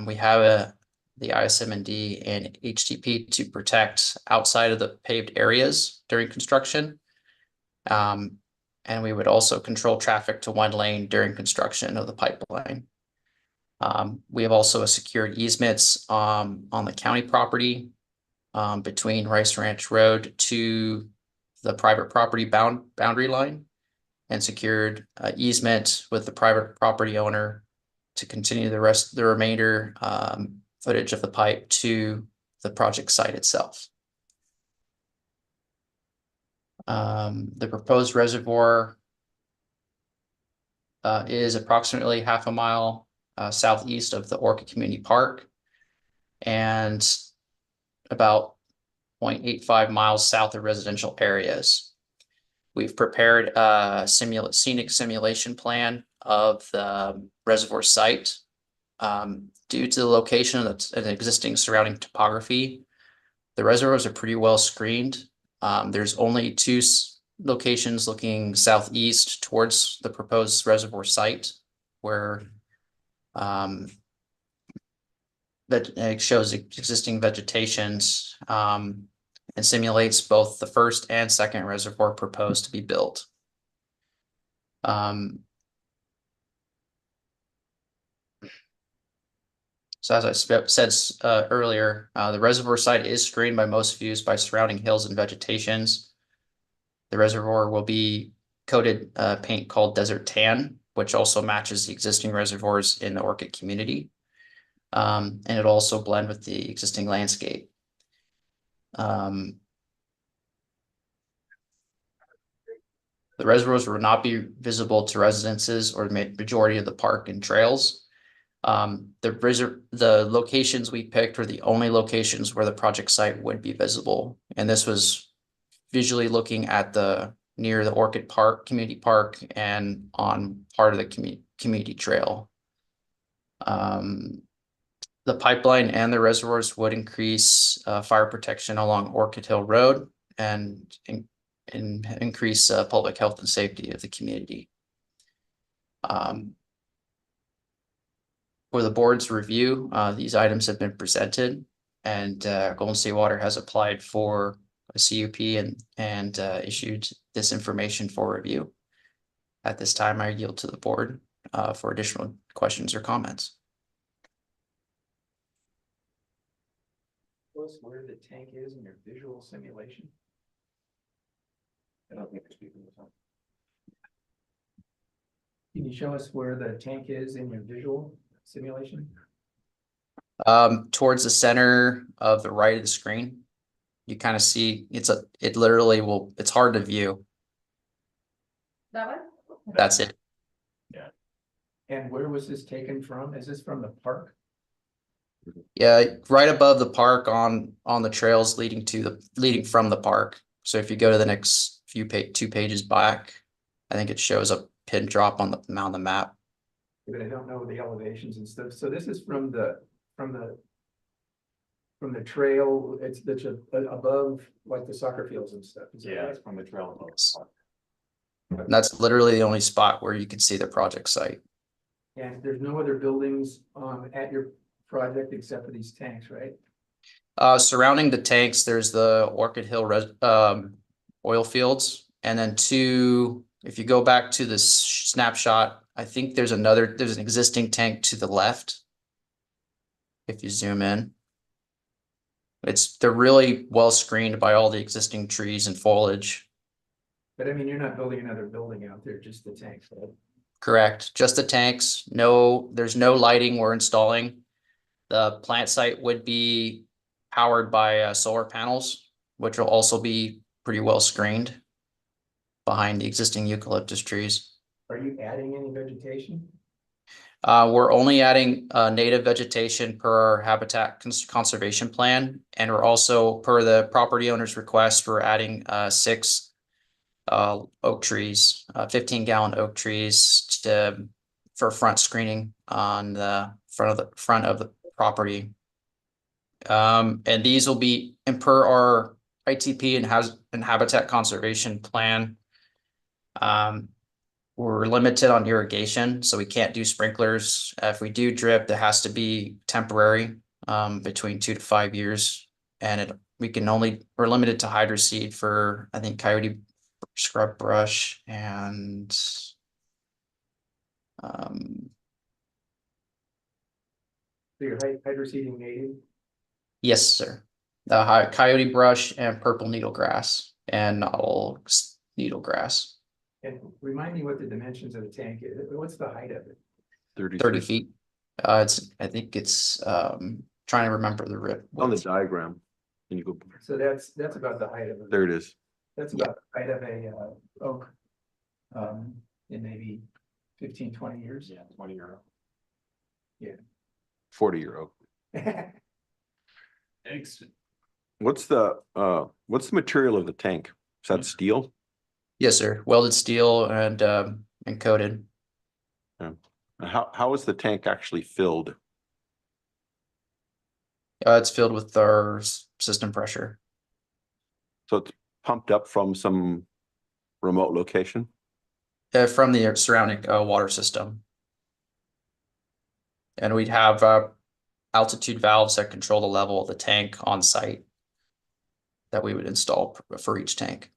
We have the ISM&D and HTP to protect outside of the paved areas during construction. And we would also control traffic to one lane during construction of the pipeline. We have also secured easements on the county property between Rice Ranch Road to the private property boundary line, and secured easement with the private property owner to continue the remainder footage of the pipe to the project site itself. The proposed reservoir is approximately half a mile southeast of the Orchid Community Park and about 0.85 miles south of residential areas. We've prepared a scenic simulation plan of the reservoir site. Due to the location of the existing surrounding topography, the reservoirs are pretty well screened. There's only two locations looking southeast towards the proposed reservoir site where that it shows existing vegetations and simulates both the first and second reservoir proposed to be built. So as I said earlier, the reservoir site is screened by most views by surrounding hills and vegetations. The reservoir will be coated paint called Desert Tan, which also matches the existing reservoirs in the Orchid community. And it'll also blend with the existing landscape. The reservoirs will not be visible to residences or the majority of the park and trails. The locations we picked were the only locations where the project site would be visible. And this was visually looking at near the Orchid Park, Community Park, and on part of the community trail. The pipeline and the reservoirs would increase fire protection along Orchid Hill Road and increase public health and safety of the community. For the board's review, these items have been presented, and Golden State Water has applied for a CUP and issued this information for review. At this time, I yield to the board for additional questions or comments. Tell us where the tank is in your visual simulation. I don't think there's people in the phone. Can you show us where the tank is in your visual simulation? Towards the center of the right of the screen, you kind of see it literally will, it's hard to view. That one? That's it. And where was this taken from? Is this from the park? Yeah, right above the park on the trails leading from the park. So if you go to the next two pages back, I think it shows a pin drop on the map. But I don't know the elevations and stuff. So this is from the trail. It's above like the soccer fields and stuff. Yeah, it's from the trail above. And that's literally the only spot where you can see the project site. And there's no other buildings at your project except for these tanks, right? Surrounding the tanks, there's the Orchid Hill oil fields, and then if you go back to this snapshot, I think there's an existing tank to the left. If you zoom in, they're really well screened by all the existing trees and foliage. But I mean, you're not building another building out there, just the tanks, right? Correct, just the tanks, no, there's no lighting we're installing. The plant site would be powered by solar panels, which will also be pretty well screened behind the existing eucalyptus trees. Are you adding any vegetation? We're only adding native vegetation per our habitat conservation plan, and we're also, per the property owner's request, we're adding 6 oak trees, 15-gallon oak trees for front screening on the front of the property. And these will be, and per our ITP and habitat conservation plan, we're limited on irrigation, so we can't do sprinklers. If we do drip, it has to be temporary, between 2 to 5 years. And we're limited to hydroseed for, I think, coyote scrub brush and So you're hydroseeding native? yes, sir. The coyote brush and purple needle grass and not all needle grass. And remind me what the dimensions of the tank is. What's the height of it? 30 feet. I think it's trying to remember the rip. On the diagram. Can you go, So that's about the height of it. there it is, That's about the height of a oak. In maybe 15, 20 years. Yeah, 20-year-old. 40-year oak. Thanks. What's the material of the tank? Is that steel? Yes, sir. Welded steel and coated. How is the tank actually filled? It's filled with our system pressure. So it's pumped up from some remote location? From the surrounding water system. And we'd have altitude valves that control the level of the tank on site that we would install for each tank.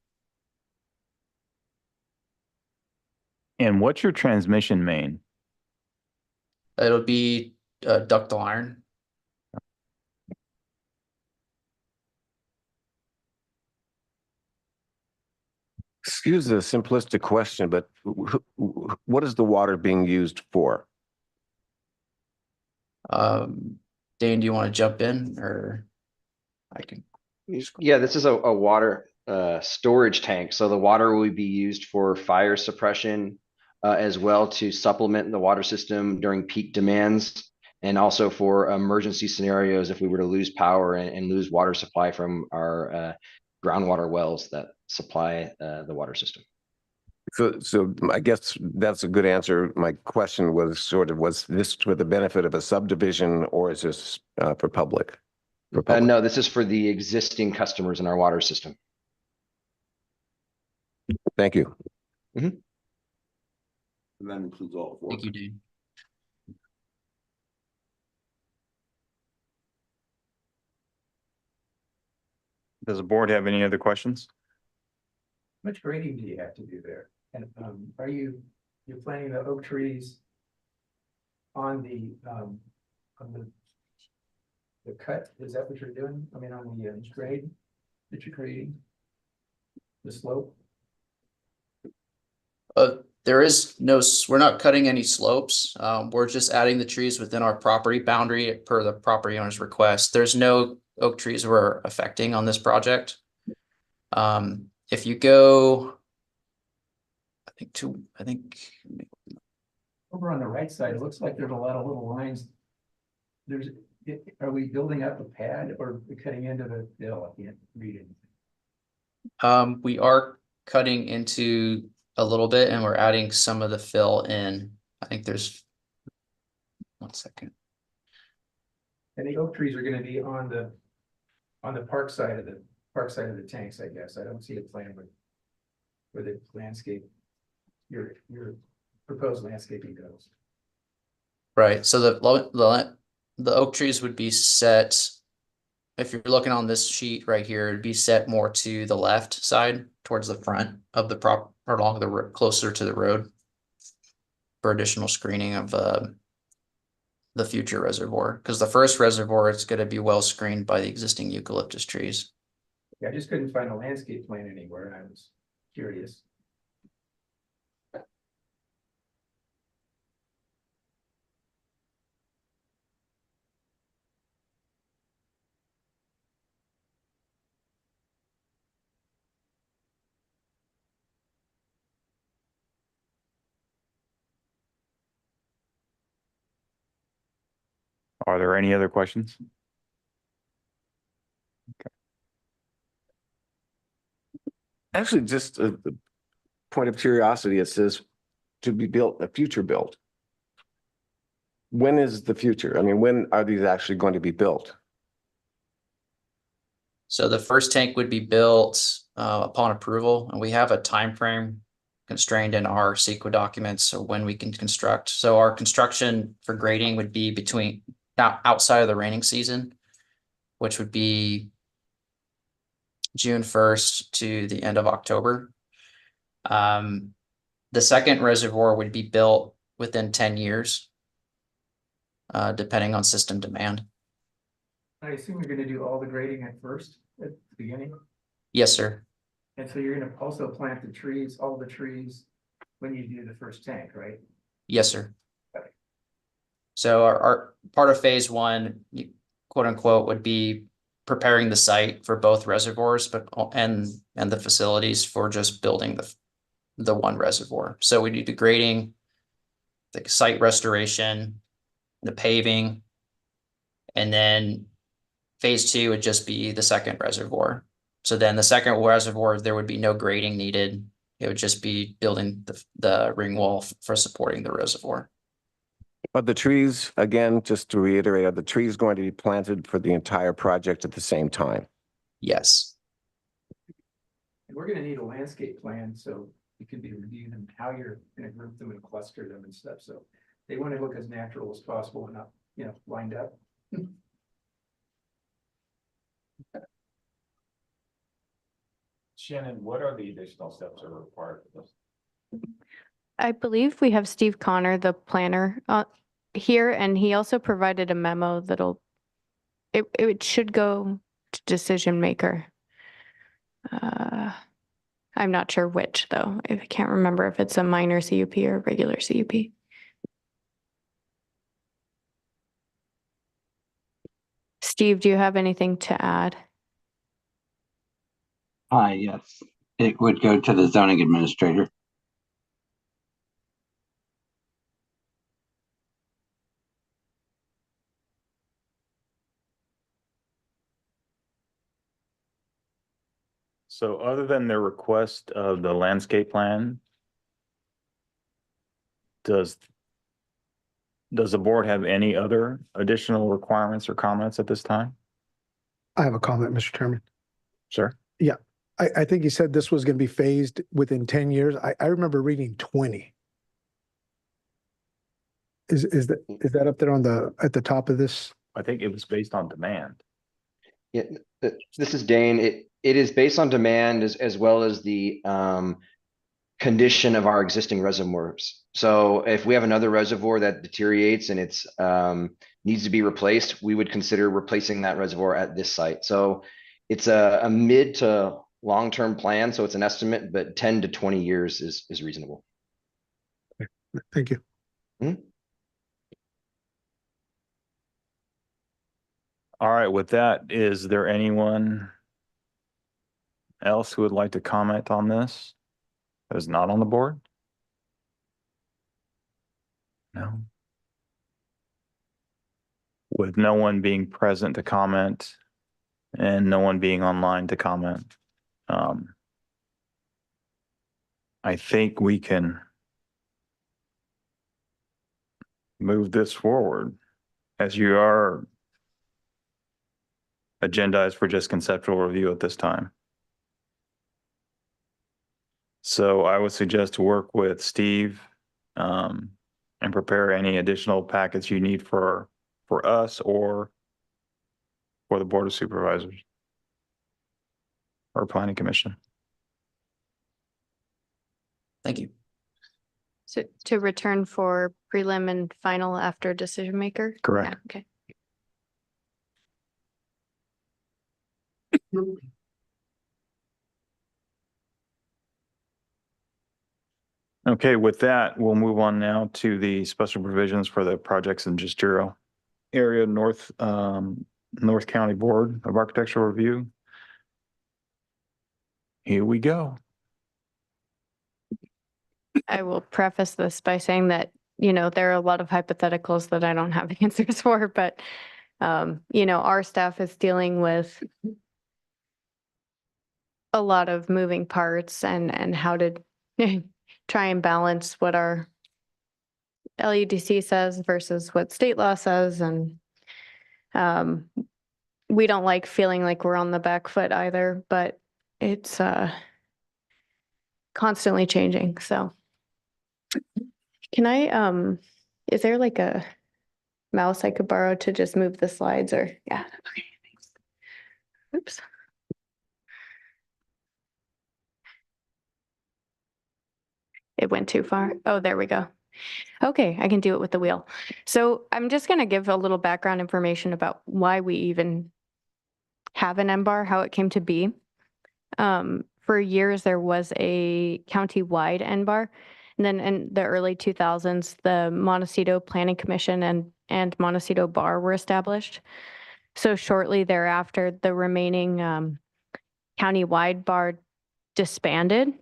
And what's your transmission main? It'll be ductile iron. Excuse the simplistic question, but what is the water being used for? Dane, do you want to jump in or I can? Yeah, this is a water storage tank. So the water will be used for fire suppression as well to supplement the water system during peak demands, and also for emergency scenarios if we were to lose power and lose water supply from our groundwater wells that supply the water system. So I guess that's a good answer. My question was was this for the benefit of a subdivision, or is this for public? No, this is for the existing customers in our water system. Thank you. And that includes all of Thank you, Dane. Does the board have any other questions? How much grading do you have to do there? And you're planting the oak trees on the cut? Is that what you're doing? I mean, on the grade that you're creating? The slope? We're not cutting any slopes. We're just adding the trees within our property boundary per the property owner's request. There's no oak trees we're affecting on this project. If you go, I think Over on the right side, it looks like there's a lot of little lines. Are we building up a pad or cutting into the hill? I can't read anything. we are cutting into a little bit and we're adding some of the fill in. I think there's 1 second. And the oak trees are gonna be on the park side of the tanks, I guess. I don't see a plan where the landscape, your proposed landscaping goes. Right, so the oak trees would be set, if you're looking on this sheet right here, it'd be set more to the left side towards the front of the or along the closer to the road for additional screening of the future reservoir, because the first reservoir is going to be well screened by the existing eucalyptus trees. Yeah, I just couldn't find a landscape plan anywhere and I was curious. Are there any other questions? Actually, just a point of curiosity, it says to be built, a future built. When is the future? I mean, when are these actually going to be built? So the first tank would be built upon approval, and we have a time frame constrained in our CEQA documents, so when we can construct. So our construction for grading would be between outside of the raining season, which would be June 1st to the end of October. The second reservoir would be built within 10 years, depending on system demand. I assume you're gonna do all the grading at first, at the beginning, Yes, sir. and so you're gonna also plant the trees, all the trees, when you do the first tank, right? Yes, sir. Okay. So our part of phase one, quote unquote, would be preparing the site for both reservoirs, but and the facilities for just building the one reservoir. So we do the grading, the site restoration, the paving, and then phase two would just be the second reservoir. So then the second reservoir, there would be no grading needed. It would just be building the ring wall for supporting the reservoir. Are the trees, again, just to reiterate, are the trees going to be planted for the entire project at the same time? Yes. And we're gonna need a landscape plan, so it can be reviewed and how you're gonna group them and cluster them and stuff, so they wanna look as natural as possible and not, lined up. Shannon, what are the additional steps that are required for this? I believe we have Steve Connor, the planner, here, and he also provided a memo it should go to decision maker. I'm not sure which, though. I can't remember if it's a minor CUP or a regular CUP. Steve, do you have anything to add? Hi, yes, it would go to the zoning administrator. So other than the request of the landscape plan, does the board have any other additional requirements or comments at this time? I have a comment, Mr. Chairman. Sure. I think you said this was going to be phased within 10 years. I remember reading 20. Is that up there at the top of this? I think it was based on demand. Yeah, this is Dane. It is based on demand as well as the condition of our existing reservoirs. So if we have another reservoir that deteriorates and it's needs to be replaced, we would consider replacing that reservoir at this site. So it's a mid to long-term plan, so it's an estimate, but 10 to 20 years is reasonable. Thank you. All right, with that, is there anyone else who would like to comment on this that is not on the board? No. With no one being present to comment and no one being online to comment, I think we can move this forward as you are agendized for just conceptual review at this time. So I would suggest to work with Steve and prepare any additional packets you need for us or for the Board of Supervisors or Planning Commission. Thank you. So to return for prelim and final after decision maker? Correct. Yeah, okay. Okay, with that, we'll move on now to the special provisions for the projects in Justero area, North County Board of Architectural Review. Here we go. I will preface this by saying that there are a lot of hypotheticals that I don't have answers for, but our staff is dealing with a lot of moving parts and how to try and balance what our LUDC says versus what state law says. And we don't like feeling like we're on the back foot either, but it's constantly changing. So can I, is there like a mouse I could borrow to just move the slides or, yeah, okay, thanks. Oops. It went too far. Oh, there we go. Okay, I can do it with the wheel. So I'm just going to give a little background information about why we even have an MBAR, how it came to be. For years, there was a county-wide NBAR. And then in the early 2000s, the Montecito Planning Commission and Montecito Bar were established. So shortly thereafter, the remaining county-wide bar disbanded.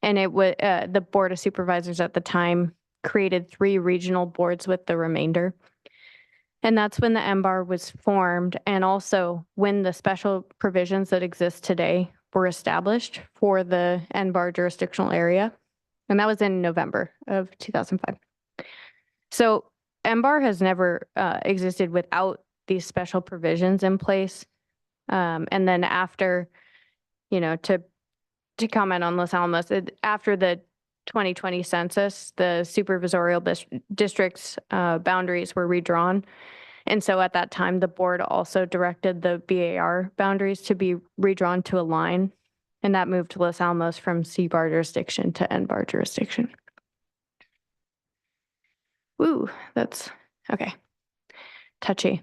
And it was the Board of Supervisors at the time created 3 regional boards with the remainder. And that's when the MBAR was formed, and also when the special provisions that exist today were established for the NBAR jurisdictional area. And that was in November of 2005. So MBAR has never existed without these special provisions in place. And then after, to comment on Los Alamos, after the 2020 census, the supervisorial districts boundaries were redrawn. And so at that time, the board also directed the BAR boundaries to be redrawn to align. And that moved Los Alamos from CBAR jurisdiction to NBAR jurisdiction. Ooh, that's okay. Touchy.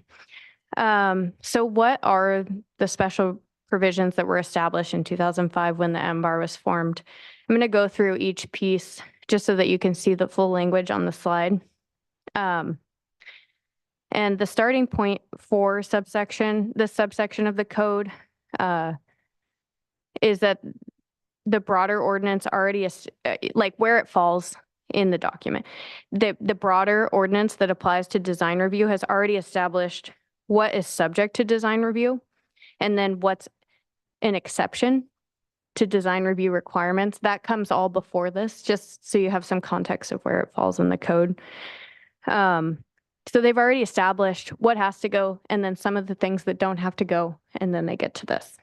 So what are the special provisions that were established in 2005 when the MBAR was formed? I'm going to go through each piece just so that you can see the full language on the slide. And the starting point for this subsection of the code is that the broader ordinance already, like where it falls in the document. The broader ordinance that applies to design review has already established what is subject to design review, and then what's an exception to design review requirements. That comes all before this, just so you have some context of where it falls in the code. So they've already established what has to go, and then some of the things that don't have to go, and then they get to this.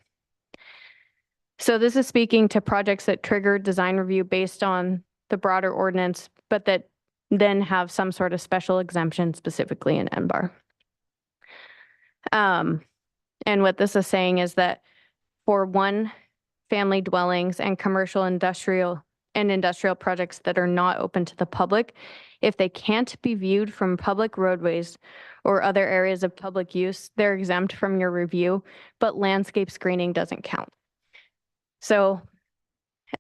So this is speaking to projects that trigger design review based on the broader ordinance, but that then have some sort of special exemption specifically in NBAR. And what this is saying is that for family dwellings and commercial industrial projects that are not open to the public, if they can't be viewed from public roadways or other areas of public use, they're exempt from your review, but landscape screening doesn't count. So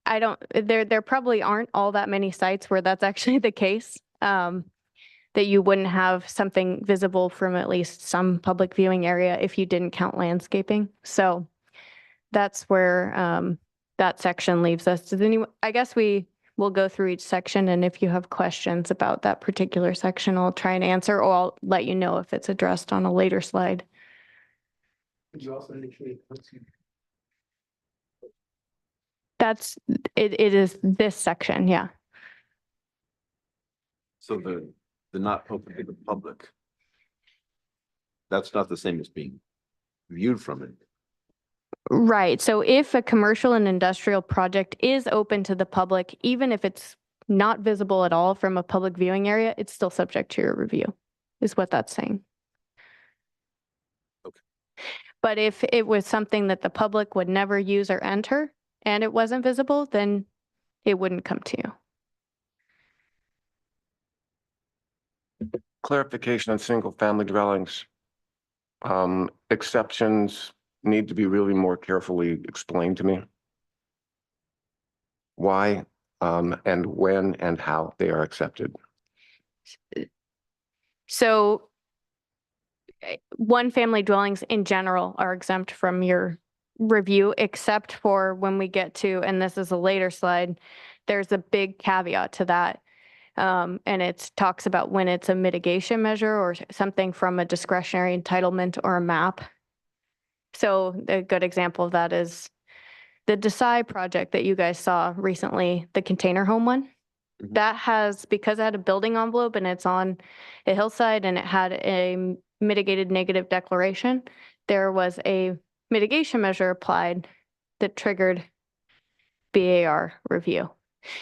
there probably aren't all that many sites where that's actually the case, that you wouldn't have something visible from at least some public viewing area if you didn't count landscaping. So that's where that section leaves us. I guess we will go through each section, and if you have questions about that particular section, I'll try and answer, or I'll let you know if it's addressed on a later slide. Could you also indicate It is this section, yeah. So the not open to the public, that's not the same as being viewed from it. Right. So if a commercial and industrial project is open to the public, even if it's not visible at all from a public viewing area, it's still subject to your review, is what that's saying. Okay. But if it was something that the public would never use or enter and it wasn't visible, then it wouldn't come to you. Clarification on single family dwellings. Exceptions need to be really more carefully explained to me. Why, and when and how they are accepted. So family dwellings in general are exempt from your review, except for when we get to, and this is a later slide, there's a big caveat to that. And it talks about when it's a mitigation measure or something from a discretionary entitlement or a map. So a good example of that is the Desai project that you guys saw recently, the container home one. Mhm. That has, because it had a building envelope and it's on a hillside and it had a mitigated negative declaration, there was a mitigation measure applied that triggered BAR review.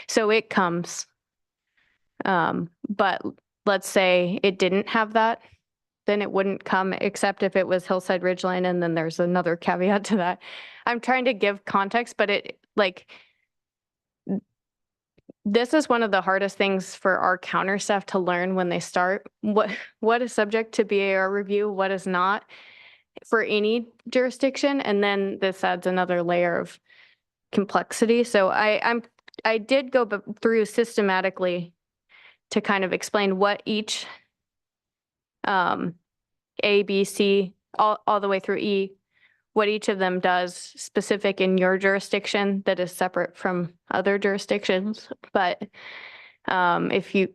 So it comes. But let's say it didn't have that, then it wouldn't come except if it was hillside ridgeline, and then there's another caveat to that. I'm trying to give context, but this is one of the hardest things for our counter staff to learn when they start. What is subject to BAR review, what is not for any jurisdiction, and then this adds another layer of complexity. So I did go through systematically to kind of explain what each A, B, C, all the way through E, what each of them does specific in your jurisdiction that is separate from other jurisdictions. But if you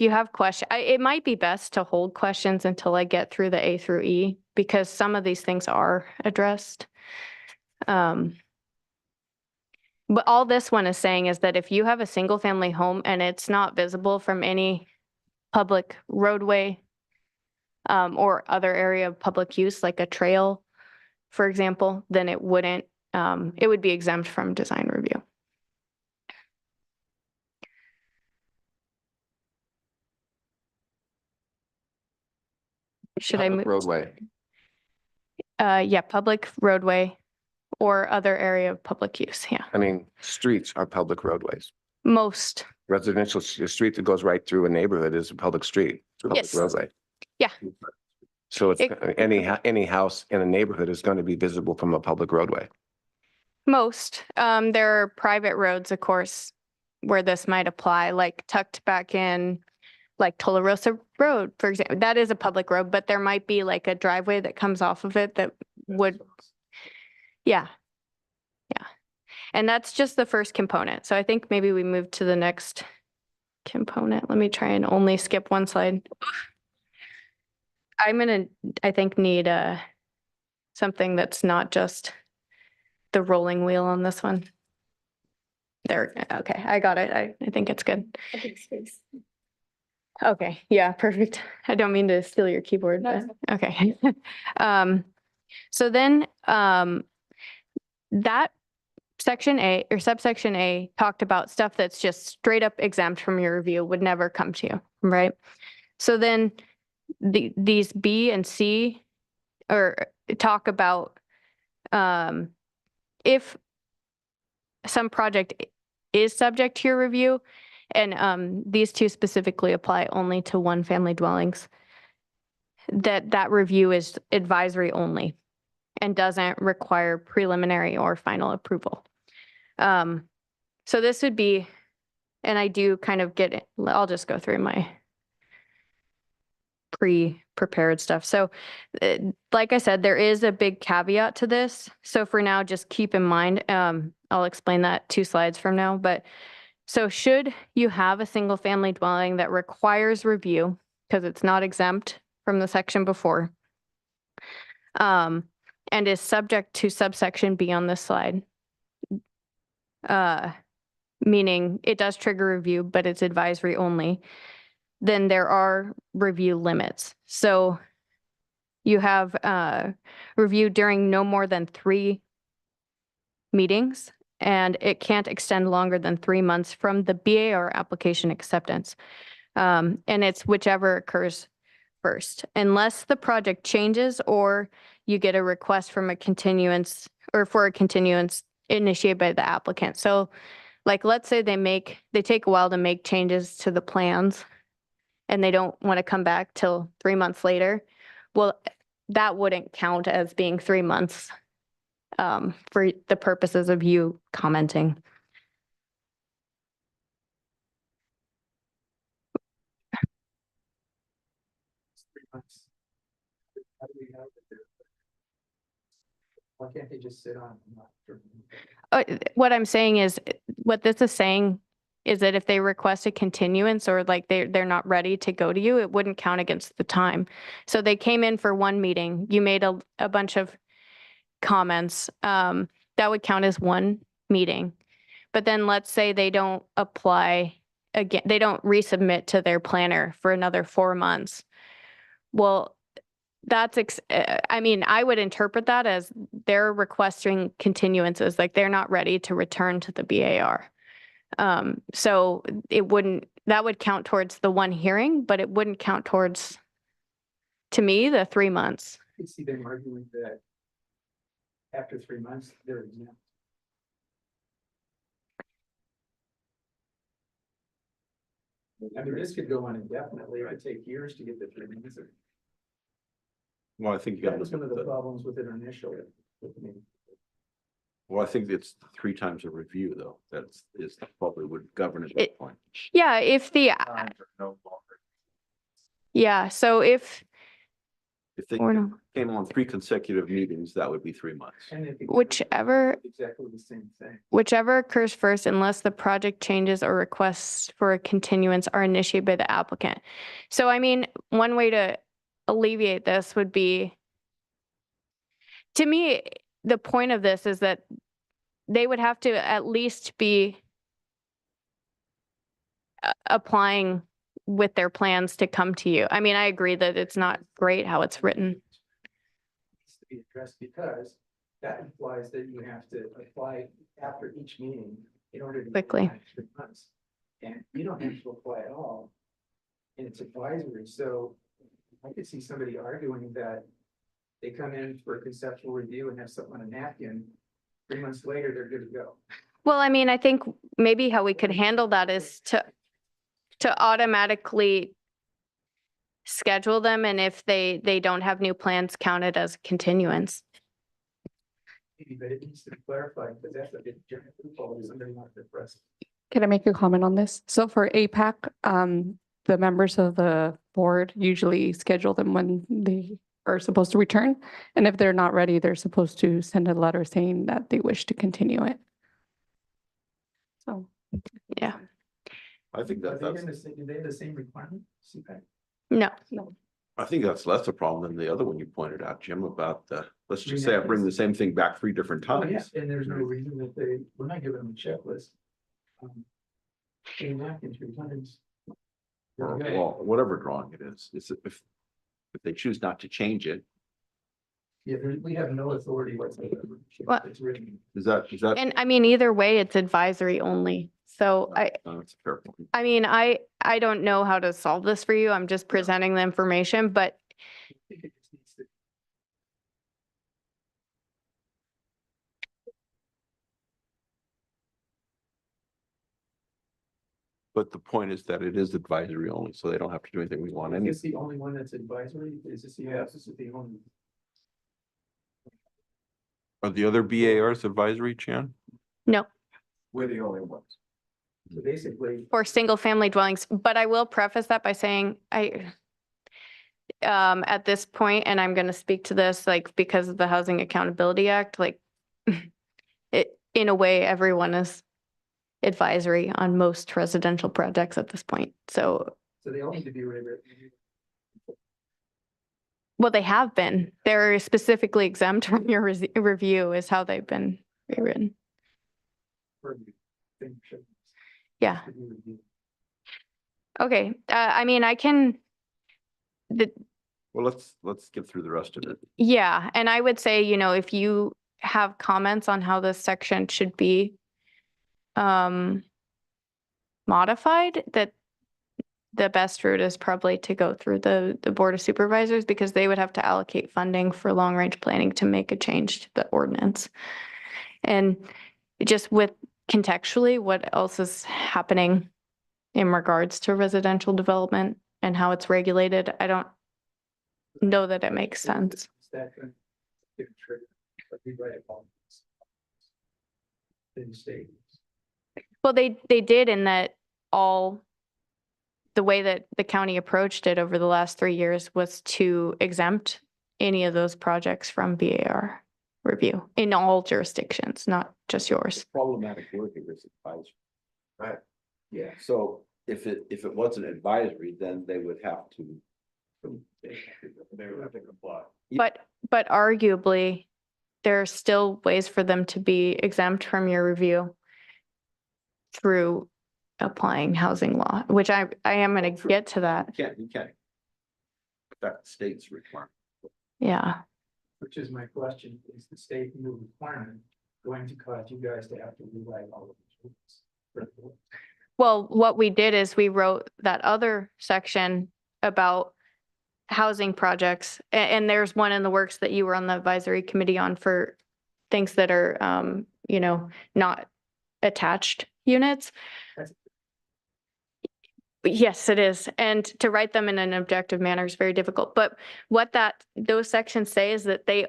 have questions, it might be best to hold questions until I get through the A through E, because some of these things are addressed. But all this one is saying is that if you have a single family home and it's not visible from any public roadway or other area of public use, like a trail, for example, then it wouldn't, it would be exempt from design review. Should I Public move? roadway. Yeah, public roadway or other area of public use, yeah. I mean, streets are public roadways. Most, Residential street that goes right through a neighborhood is a public street, public Yes. roadway. Yeah. So it's It- any house in a neighborhood is going to be visible from a public roadway. most, there are private roads, of course, where this might apply, like tucked back in, like Tularosa Road, for example. That is a public road, but there might be like a driveway that comes off of it that would, yeah. Yeah. And that's just the first component. So I think maybe we move to the next component. Let me try and only skip one slide. I'm gonna, I think, need something that's not just the rolling wheel on this one. There, okay, I got it. I think it's good. Okay, yeah, perfect. I don't mean to steal your keyboard, No, but, okay. So then, that section A or subsection A talked about stuff that's just straight up exempt from your review, would never come to you, right? So then these B and C or talk about if some project is subject to your review, and these two specifically apply only to one family dwellings, that review is advisory only and doesn't require preliminary or final approval. So this would be, and I do kind of get it, I'll just go through my pre-prepared stuff. So like I said, there is a big caveat to this. So for now, just keep in mind, I'll explain that 2 slides from now, but so should you have a single family dwelling that requires review, because it's not exempt from the section before, and is subject to subsection B on this slide, meaning it does trigger review, but it's advisory only, then there are review limits. So you have review during no more than 3 meetings, and it can't extend longer than 3 months from the BAR application acceptance. And it's whichever occurs first, unless the project changes or you get a request from a continuance or for a continuance initiated by the applicant. So like, let's say they take a while to make changes to the plans and they don't want to come back till 3 months later. Well, that wouldn't count as being 3 months for the purposes of you commenting. How do we know that they're- Why can't they just sit on? What I'm saying is, what this is saying is that if they request a continuance or like they're not ready to go to you, it wouldn't count against the time. So they came in for one meeting, you made a bunch of comments, that would count as one meeting. But then let's say they don't apply again, they don't resubmit to their planner for another 4 months. Well, I mean, I would interpret that as they're requesting continuances, like they're not ready to return to the BAR. So that would count towards the one hearing, but it wouldn't count towards, to me, the 3 months. I could see them arguing that after 3 months, they're exempt. I mean, this could go on indefinitely. It would take years to get the 3 months. Well, I think you That got, was one of the problems with it initially. well, I think it's 3 times a review though. Is probably would govern at It- that point. Yeah, if the, yeah, so if, If they or no, came on 3 consecutive meetings, that would be 3 months. And if it- whichever Exactly the same thing. whichever occurs first, unless the project changes or requests for a continuance are initiated by the applicant. So I mean, one way to alleviate this would be, to me, the point of this is that they would have to at least be applying with their plans to come to you. I mean, I agree that it's not great how it's written. Needs to be addressed because that implies that you have to apply after each meeting in order to. get Quickly. 3 months. And you don't have to apply at all. And it's advisory, so I could see somebody arguing that they come in for a conceptual review and have something on a napkin. 3 months later, they're good to go. Well, I mean, I think maybe how we could handle that is to automatically schedule them, and if they don't have new plans, count it as continuance. Maybe, but it needs to be clarified because that's a big giant loophole. Somebody not the press. Can I make a comment on this? So for APAC, the members of the board usually schedule them when they are supposed to return. And if they're not ready, they're supposed to send a letter saying that they wish to continue it. So. Yeah, I think Are they that's, in the same, do they have the same requirement? CPAC? no, I think that's less a problem than the other one you pointed out, Jim, about let's just say I bring the same thing back 3 different Oh, yeah, times. and there's no reason that we're not giving them a checklist. Getting napkins 3 times. Or, Okay. well, whatever drawing it is, it's if they choose not to change it, Yeah, we have no authority whatsoever. What? It's written. is that? and I mean, either way, it's advisory only. So That's a fair point. I mean, I don't know how to solve this for you. I'm just presenting the information, but I think it just needs to. But the point is that it is advisory only, so they don't have to do anything we want. Is Any, this the only one that's advisory? Is this, yes, this is the only. are the other BARs advisory, Chan? no, We're the only ones. So basically, for single family dwellings. But I will preface that by saying at this point, and I'm going to speak to this, like, because of the Housing Accountability Act, like in a way, everyone is advisory on most residential projects at this point. So, they all need to be rewritten. well, they have been. They're specifically exempt from your review is how they've been rewritten. for the thing should- Yeah. to be reviewed. Okay. I mean, I can, Well, let's get through the rest of it. yeah, and I would say, you know, if you have comments on how this section should be modified, that the best route is probably to go through the Board of Supervisors, because they would have to allocate funding for long-range planning to make a change to the ordinance. And just with contextually, what else is happening in regards to residential development and how it's regulated, I don't know that it makes sense. Is that gonna give a trigger? But we write it all. In the state. Well, they did in that the way that the county approached it over the last 3 years was to exempt any of those projects from BAR review in all jurisdictions, not just yours. Problematic word here is advisory. Right. Yeah, so if it wasn't advisory, then they would have to. They would have to comply. But arguably, there are still ways for them to be exempt from your review through applying housing law, which I am gonna get to that. You can't. That state's requirement. Yeah. Which is my question, is the state new requirement going to cause you guys to have to rewrite all of these rules? Well, what we did is we wrote that other section about housing projects, and there's one in the works that you were on the advisory committee on for things that are, not attached units. Yes, it is. And to write them in an objective manner is very difficult. But what those sections say is that they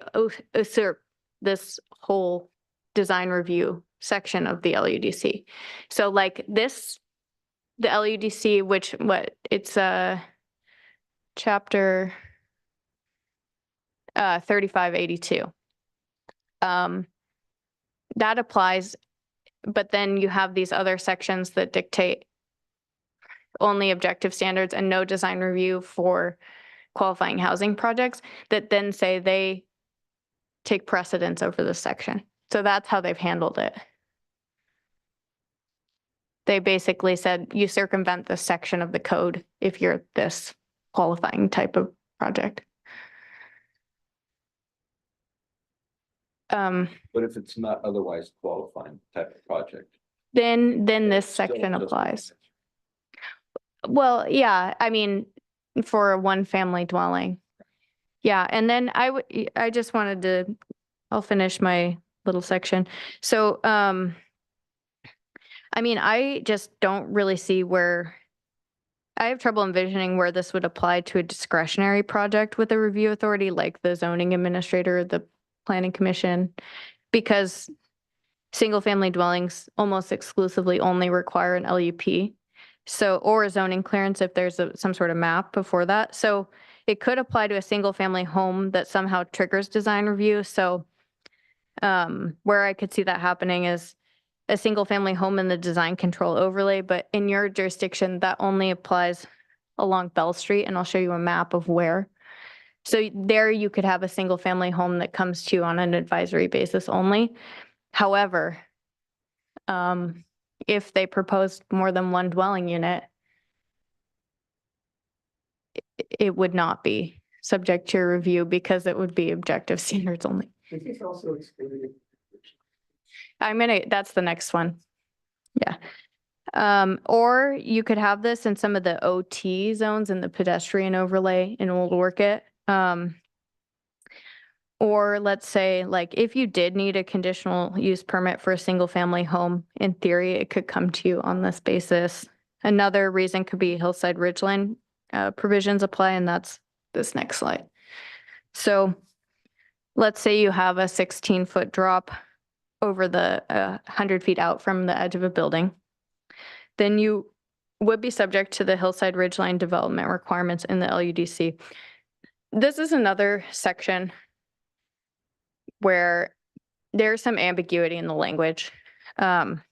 usurp this whole design review section of the LUDC. So like the LUDC, it's chapter 3582. That applies, but then you have these other sections that dictate only objective standards and no design review for qualifying housing projects that then say they take precedence over this section. So that's how they've handled it. They basically said you circumvent this section of the code if you're this qualifying type of project. But if it's not otherwise qualifying type of project. Then this still section doesn't applies. matter. Well, yeah, I mean, for a one-family dwelling. Yeah, and then I just wanted to, I'll finish my little section. So, I mean, I just don't really see where, I have trouble envisioning where this would apply to a discretionary project with a review authority like the zoning administrator, the planning commission, because single-family dwellings almost exclusively only require an LUP. So, or a zoning clearance if there's some sort of map before that. So it could apply to a single family home that somehow triggers design review. So where I could see that happening is a single family home in the design control overlay, but in your jurisdiction, that only applies along Bell Street. And I'll show you a map of where. So there you could have a single family home that comes to you on an advisory basis only. However, if they proposed more than one dwelling unit, it would not be subject to review because it would be objective standards only. Is this also excluded? That's the next one. Yeah. Or you could have this in some of the OT zones in the pedestrian overlay in Old Orchid. Or let's say, like, if you did need a conditional use permit for a single family home, in theory, it could come to you on this basis. Another reason could be hillside ridgeline provisions apply, and that's this next slide. So let's say you have a 16-foot drop over the 100 feet out from the edge of a building. Then you would be subject to the hillside ridgeline development requirements in the LUDC. This is another section where there's some ambiguity in the language. But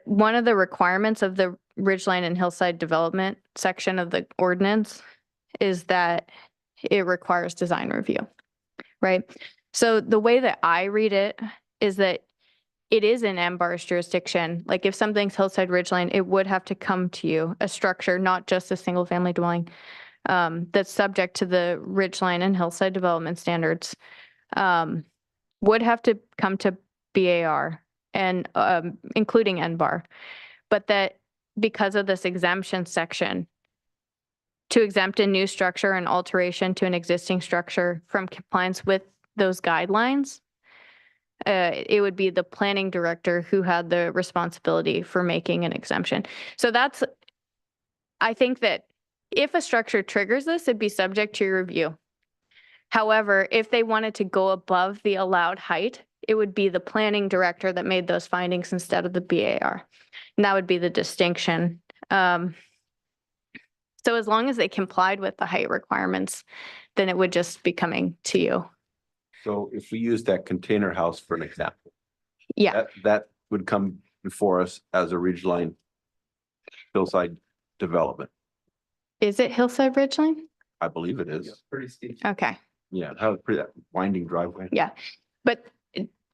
one of the requirements of the ridgeline and hillside development section of the ordinance is that it requires design review, right? So the way that I read it is that it is in MBAR's jurisdiction. Like if something's hillside ridgeline, it would have to come to you, a structure, not just a single family dwelling, that's subject to the ridgeline and hillside development standards. Would have to come to BAR and including NBAR, but that because of this exemption section, to exempt a new structure and alteration to an existing structure from compliance with those guidelines, it would be the planning director who had the responsibility for making an exemption. So I think that if a structure triggers this, it'd be subject to your review. However, if they wanted to go above the allowed height, it would be the planning director that made those findings instead of the BAR. And that would be the distinction. So as long as they complied with the height requirements, then it would just be coming to you. So if we use that container house for an example. Yeah. That would come before us as a ridgeline hillside development. Is it Hillside Ridgeline? I believe it is. Pretty steep. Okay, Yeah, it has a pretty winding driveway. yeah. But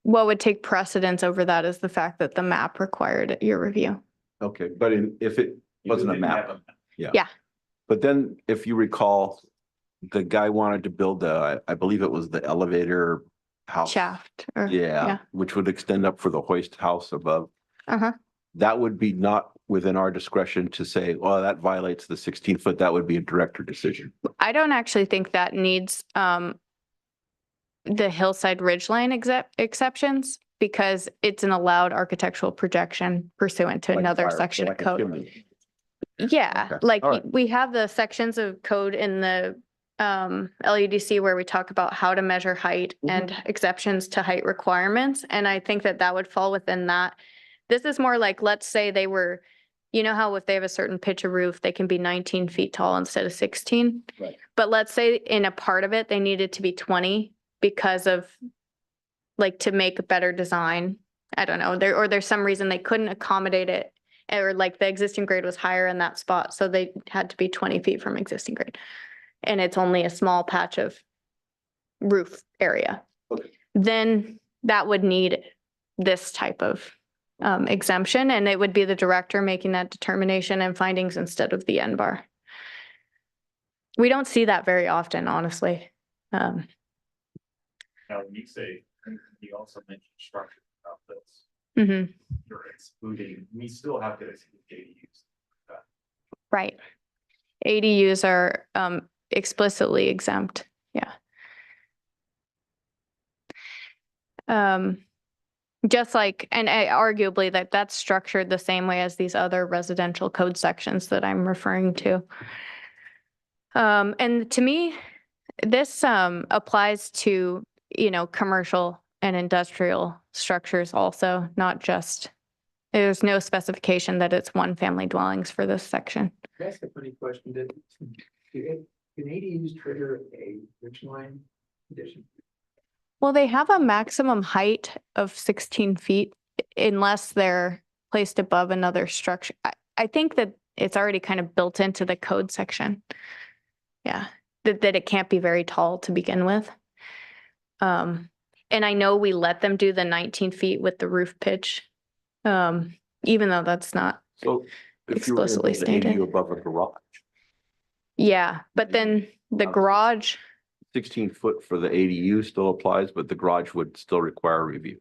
what would take precedence over that is the fact that the map required your review. Okay, but if it wasn't a map, yeah. Yeah. But then if you recall, the guy wanted to build I believe it was the elevator house. Shaft or. Yeah, which would extend up for the hoist house above. Uh-huh. That would be not within our discretion to say, well, that violates the 16-foot. That would be a director decision. I don't actually think that needs the Hillside Ridgeline exceptions because it's an allowed architectural projection pursuant to Like another fire- section of like a code. chimney. Yeah, Okay, like all right. we have the sections of code in the LUDC where we talk about how to measure height and exceptions to height requirements. And I think that that would fall within that. This is more like, let's say they were, you know how if they have a certain pitch of roof, they can be 19 feet tall instead of 16. Right. But let's say in a part of it, they needed to be 20 because of like to make a better design. I don't know, there's some reason they couldn't accommodate it. Or like the existing grade was higher in that spot, so they had to be 20 feet from existing grade. And it's only a small patch of roof area. Okay. Then that would need this type of exemption, and it would be the director making that determination and findings instead of the NBAR. We don't see that very often, honestly. Now, when you say, you also mentioned structure about this, Mhm, you're excluding, we still have to exclude ADUs. right. ADUs are explicitly exempt, yeah. Just like, and arguably that's structured the same way as these other residential code sections that I'm referring to. And to me, this applies to, you know, commercial and industrial structures also, not just, there's no specification that it's one family dwellings for this section. Can I ask a funny question? Can ADUs trigger a ridgeline condition? Well, they have a maximum height of 16 feet unless they're placed above another structure. I think that it's already kind of built into the code section. Yeah, that it can't be very tall to begin with. And I know we let them do the 19 feet with the roof pitch, even though that's not, So if you were Explicitly to build an stated. ADU above a garage, yeah, but then the garage, 16-foot for the ADU still applies, but the garage would still require a review.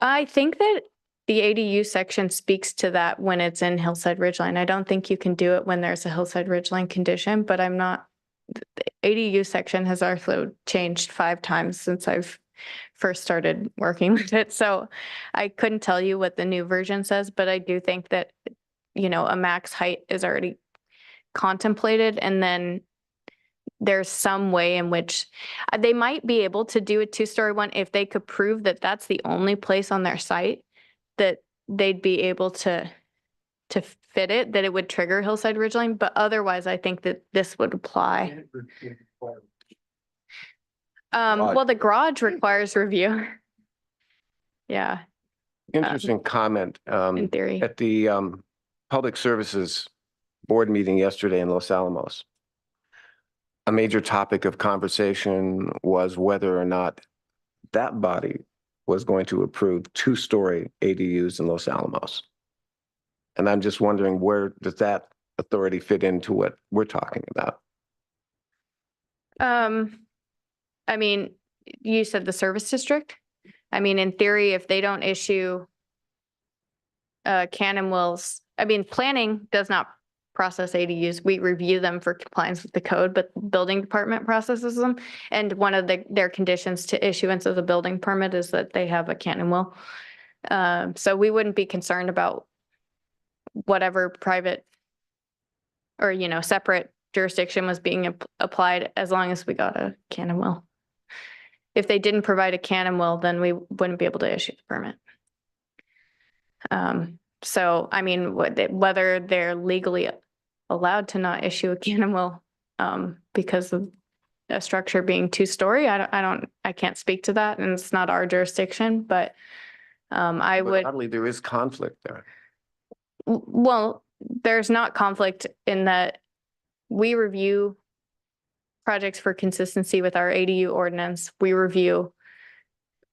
I think that the ADU section speaks to that when it's in Hillside Ridgeline. I don't think you can do it when there's a Hillside Ridgeline condition, but I'm not, the ADU section has also changed 5 times since I've first started working with it. So I couldn't tell you what the new version says, but I do think that, you know, a max height is already contemplated. And then there's some way in which they might be able to do a 2-story one if they could prove that that's the only place on their site that they'd be able to fit it, that it would trigger Hillside Ridgeline. But otherwise, I think that this would apply. Well, the garage requires review. Yeah, Interesting comment. in theory. At the Public Services Board meeting yesterday in Los Alamos, a major topic of conversation was whether or not that body was going to approve 2-story ADUs in Los Alamos. And I'm just wondering, where does that authority fit into what we're talking about? I mean, you said the service district. I mean, in theory, if they don't issue Cannon Wills, I mean, planning does not process ADUs. We review them for compliance with the code, but the building department processes them. And one of their conditions to issuance of the building permit is that they have a Cannon Will. So we wouldn't be concerned about whatever private or, you know, separate jurisdiction was being applied as long as we got a Cannon Will. If they didn't provide a Cannon Will, then we wouldn't be able to issue the permit. So, I mean, whether they're legally allowed to not issue a Cannon Will because of a structure being 2-story, I can't speak to that, and it's not our jurisdiction, but I But would, oddly, there is conflict there. well, there's not conflict in that we review projects for consistency with our ADU ordinance. We review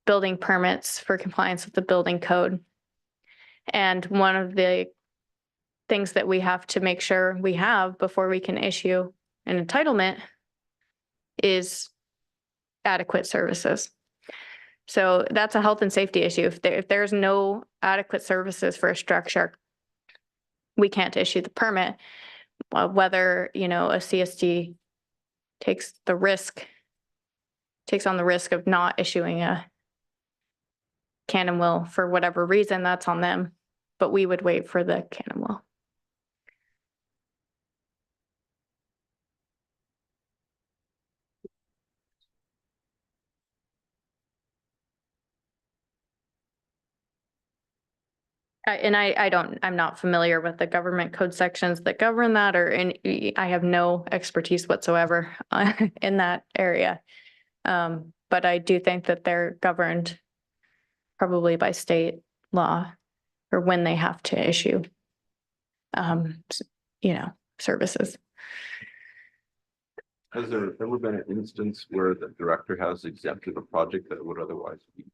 building permits for compliance with the building code. And one of the things that we have to make sure we have before we can issue an entitlement is adequate services. So that's a health and safety issue. If there's no adequate services for a structure, we can't issue the permit. Whether, a CSD takes on the risk of not issuing a can and will for whatever reason, that's on them. But we would wait for the can and will. I'm not familiar with the government code sections that govern that, I have no expertise whatsoever in that area. But I do think that they're governed probably by state law or when they have to issue, services. Has there ever been an instance where the director has exempted a project that would otherwise be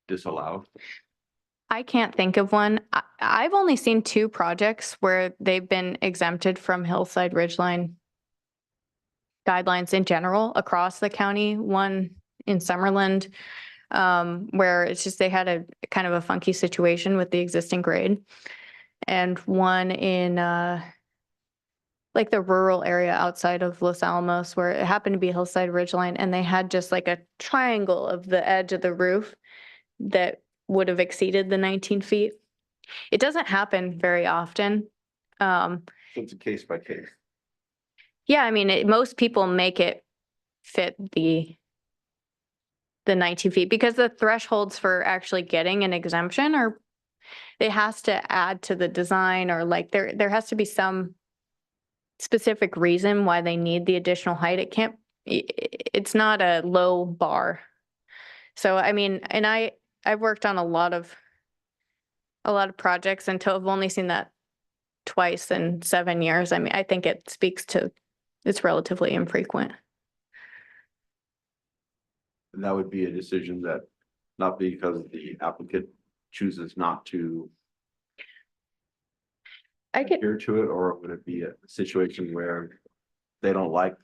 disallowed? I can't think of one. I've only seen 2 projects where they've been exempted from Hillside Ridgeline guidelines in general across the county. One in Summerland, where it's just they had a kind of a funky situation with the existing grade. And one in like the rural area outside of Los Alamos, where it happened to be Hillside Ridgeline, and they had just like a triangle of the edge of the roof that would have exceeded the 19 feet. It doesn't happen very often. It's a case by case. Yeah, I mean, most people make it fit the 19 feet because the thresholds for actually getting an exemption it has to add to the design, or like there has to be some specific reason why they need the additional height. It's not a low bar. So, I mean, and I've worked on a lot of projects until I've only seen that twice in 7 years. I mean, I think it speaks to it's relatively infrequent. And that would be a decision that not because the applicant chooses not to adhere to it, or would it be a situation where they don't like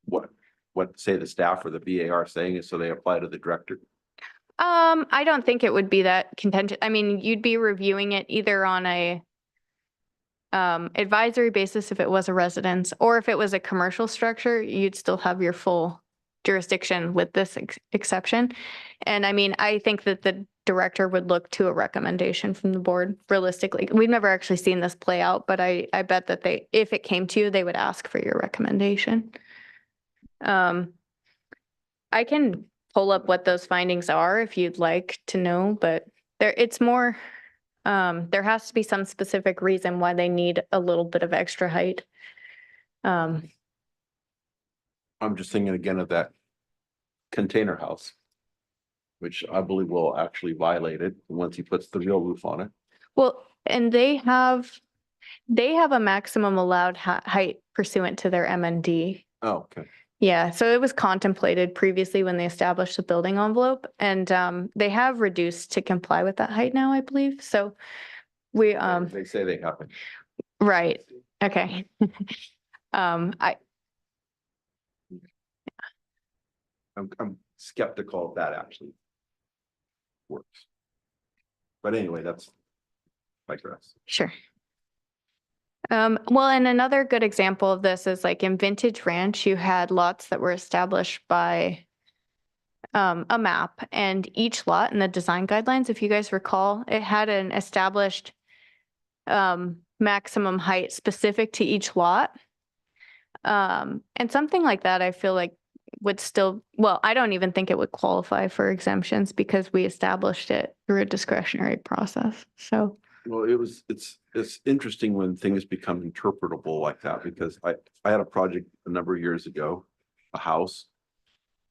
what say the staff or the BAR are saying, so they apply to the director? I don't think it would be that contentious. I mean, you'd be reviewing it either on a advisory basis if it was a residence, or if it was a commercial structure, you'd still have your full jurisdiction with this exception. And I mean, I think that the director would look to a recommendation from the board realistically. We've never actually seen this play out, but I bet that if it came to you, they would ask for your recommendation. I can pull up what those findings are if you'd like to know, but it's more, there has to be some specific reason why they need a little bit of extra height. I'm just thinking again of that container house, which I believe will actually violate it once he puts the real roof on it. Well, and they have a maximum allowed height pursuant to their MND. Oh, okay. Yeah, so it was contemplated previously when they established the building envelope, and they have reduced to comply with that height now, I believe. So we They say they haven't. right. Okay. I'm skeptical if that actually works. But anyway, that's my guess. Sure. Well, and another good example of this is like in Vintage Ranch, you had lots that were established by a map, and each lot in the design guidelines, if you guys recall, it had an established maximum height specific to each lot. And something like that, I feel like would still, well, I don't even think it would qualify for exemptions because we established it through a discretionary process. So. Well, it's interesting when things become interpretable like that, because I had a project a number of years ago, a house,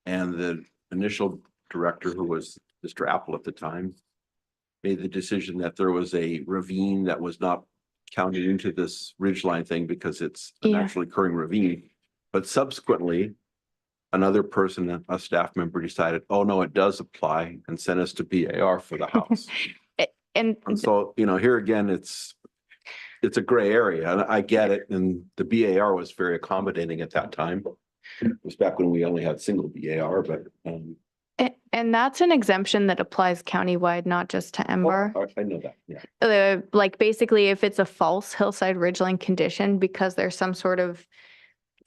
and the initial director, who was Mr. Apple at the time, made the decision that there was a ravine that was not counted into this ridgeline thing because it's a Yeah. naturally occurring ravine. But subsequently, another person, a staff member decided, oh, no, it does apply and sent us to BAR for the house. And And so, here again, it's a gray area and I get it. And the BAR was very accommodating at that time. It was back when we only had single BAR, but and that's an exemption that applies countywide, not just to MBAR. I know that, yeah. Like basically if it's a false hillside ridgeline condition because there's some sort of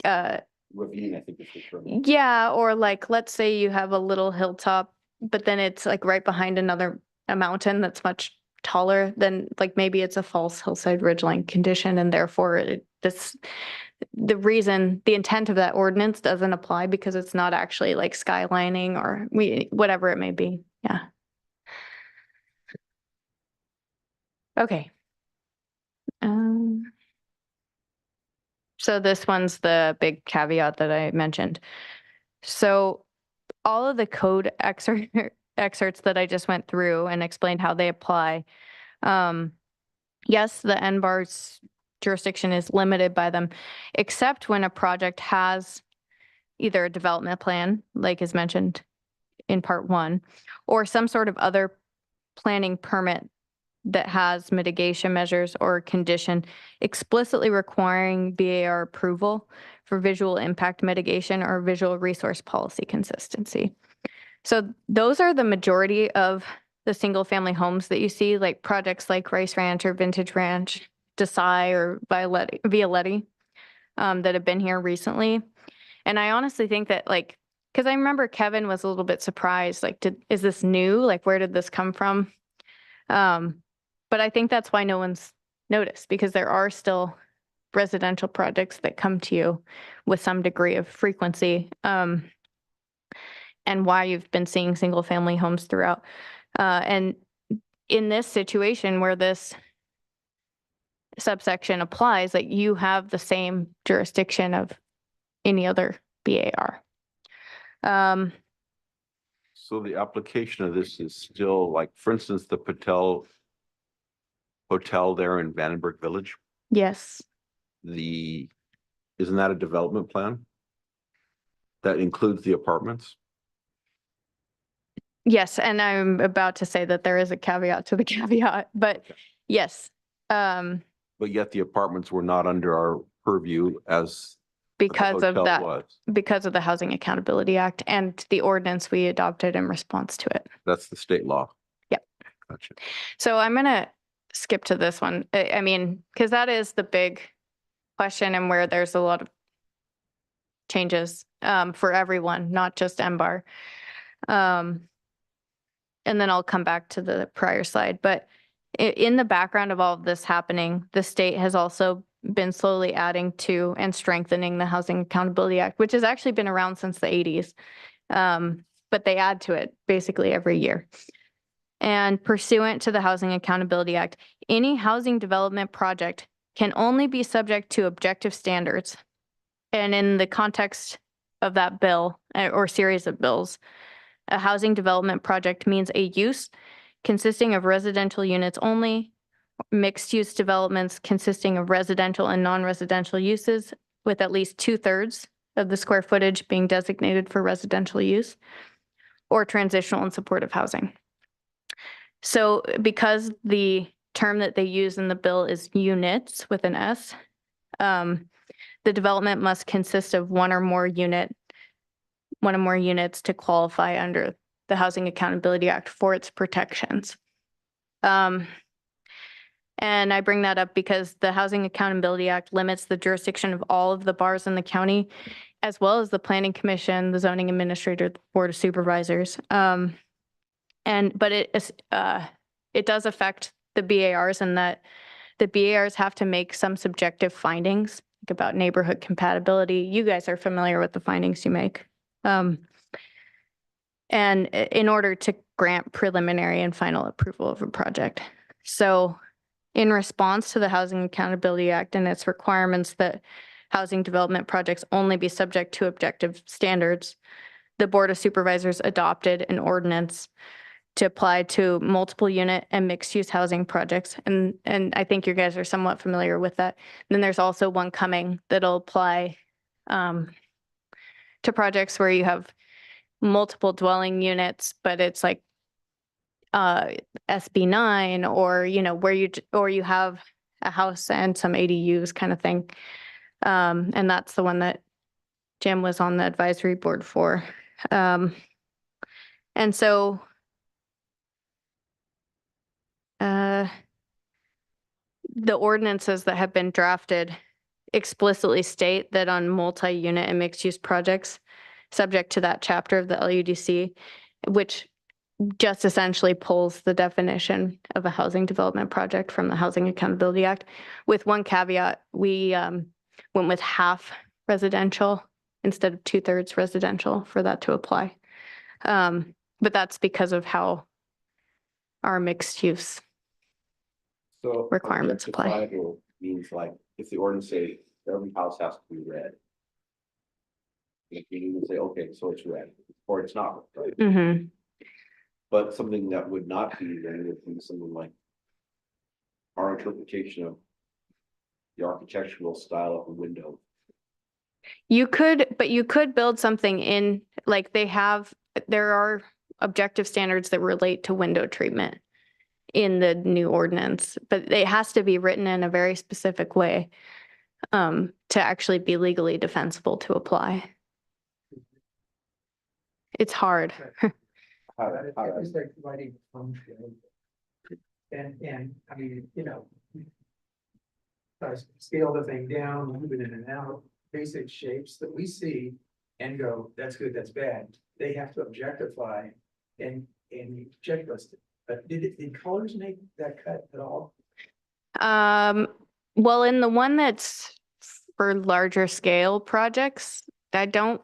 Ravine, I think is the term. yeah, or like let's say you have a little hilltop, but then it's like right behind a mountain that's much taller, then like maybe it's a false hillside ridgeline condition and therefore the intent of that ordinance doesn't apply because it's not actually like skylining or whatever it may be. Yeah. Okay. So this one's the big caveat that I mentioned. So all of the code excerpts that I just went through and explained how they apply. Yes, the NBAR's jurisdiction is limited by them, except when a project has either a development plan, like is mentioned in part 1, or some sort of other planning permit that has mitigation measures or condition explicitly requiring BAR approval for visual impact mitigation or visual resource policy consistency. So those are the majority of the single family homes that you see, like projects like Rice Ranch or Vintage Ranch, Desai or Violetti that have been here recently. And I honestly think that because I remember Kevin was a little bit surprised, is this new? Like, where did this come from? But I think that's why no one's noticed, because there are still residential projects that come to you with some degree of frequency, and why you've been seeing single family homes throughout. And in this situation where this subsection applies, like you have the same jurisdiction of any other BAR. So the application of this is still like, for instance, the Patel Hotel there in Vandenberg Village. Yes. Isn't that a development plan? That includes the apartments? Yes, and I'm about to say that there is a caveat to the caveat, but yes. But yet the apartments were not under our purview as the Because of hotel that, was. because of the Housing Accountability Act and the ordinance we adopted in response to it. That's the state law. Yep. Gotcha. So I'm gonna skip to this one. I mean, because that is the big question and where there's a lot of changes for everyone, not just MBAR. And then I'll come back to the prior slide. But in the background of all of this happening, the state has also been slowly adding to and strengthening the Housing Accountability Act, which has actually been around since the 80s. But they add to it basically every year. And pursuant to the Housing Accountability Act, any housing development project can only be subject to objective standards. And in the context of that bill or series of bills, a housing development project means a use consisting of residential units only, mixed-use developments consisting of residential and non-residential uses with at least 2/3 of the square footage being designated for residential use, or transitional and supportive housing. So because the term that they use in the bill is units with an S, the development must consist of one or more units to qualify under the Housing Accountability Act for its protections. And I bring that up because the Housing Accountability Act limits the jurisdiction of all of the BARs in the county, as well as the Planning Commission, the Zoning Administrator, the Board of Supervisors. But it does affect the BARs in that the BARs have to make some subjective findings about neighborhood compatibility. You guys are familiar with the findings you make. And in order to grant preliminary and final approval of a project. So in response to the Housing Accountability Act and its requirements that housing development projects only be subject to objective standards, the Board of Supervisors adopted an ordinance to apply to multiple unit and mixed use housing projects. And I think you guys are somewhat familiar with that. Then there's also one coming that'll apply to projects where you have multiple dwelling units, but it's like SB9 or, where you have a house and some ADUs kind of thing. And that's the one that Jim was on the advisory board for. And so the ordinances that have been drafted explicitly state that on multi-unit and mixed-use projects, subject to that chapter of the LUDC, which just essentially pulls the definition of a housing development project from the Housing Accountability Act. With one caveat, we went with half residential instead of 2/3 residential for that to apply. But that's because of how our mixed use So. requirements apply. objectified Means like, if the ordinance say every house has to be red. You can even say, okay, so it's red, or it's not, right? Mm-hmm. But something that would not be then would be something like our interpretation of the architectural style of a window. But you could build something in, like there are objective standards that relate to window treatment in the new ordinance, but it has to be written in a very specific way to actually be legally defensible to apply. It's hard. It's like lighting function. And I mean, scale the thing down, move it in and out, basic shapes that we see and go, that's good, that's bad. They have to objectify and checklist it. But did colors make that cut at all? Well, in the one that's for larger scale projects, I don't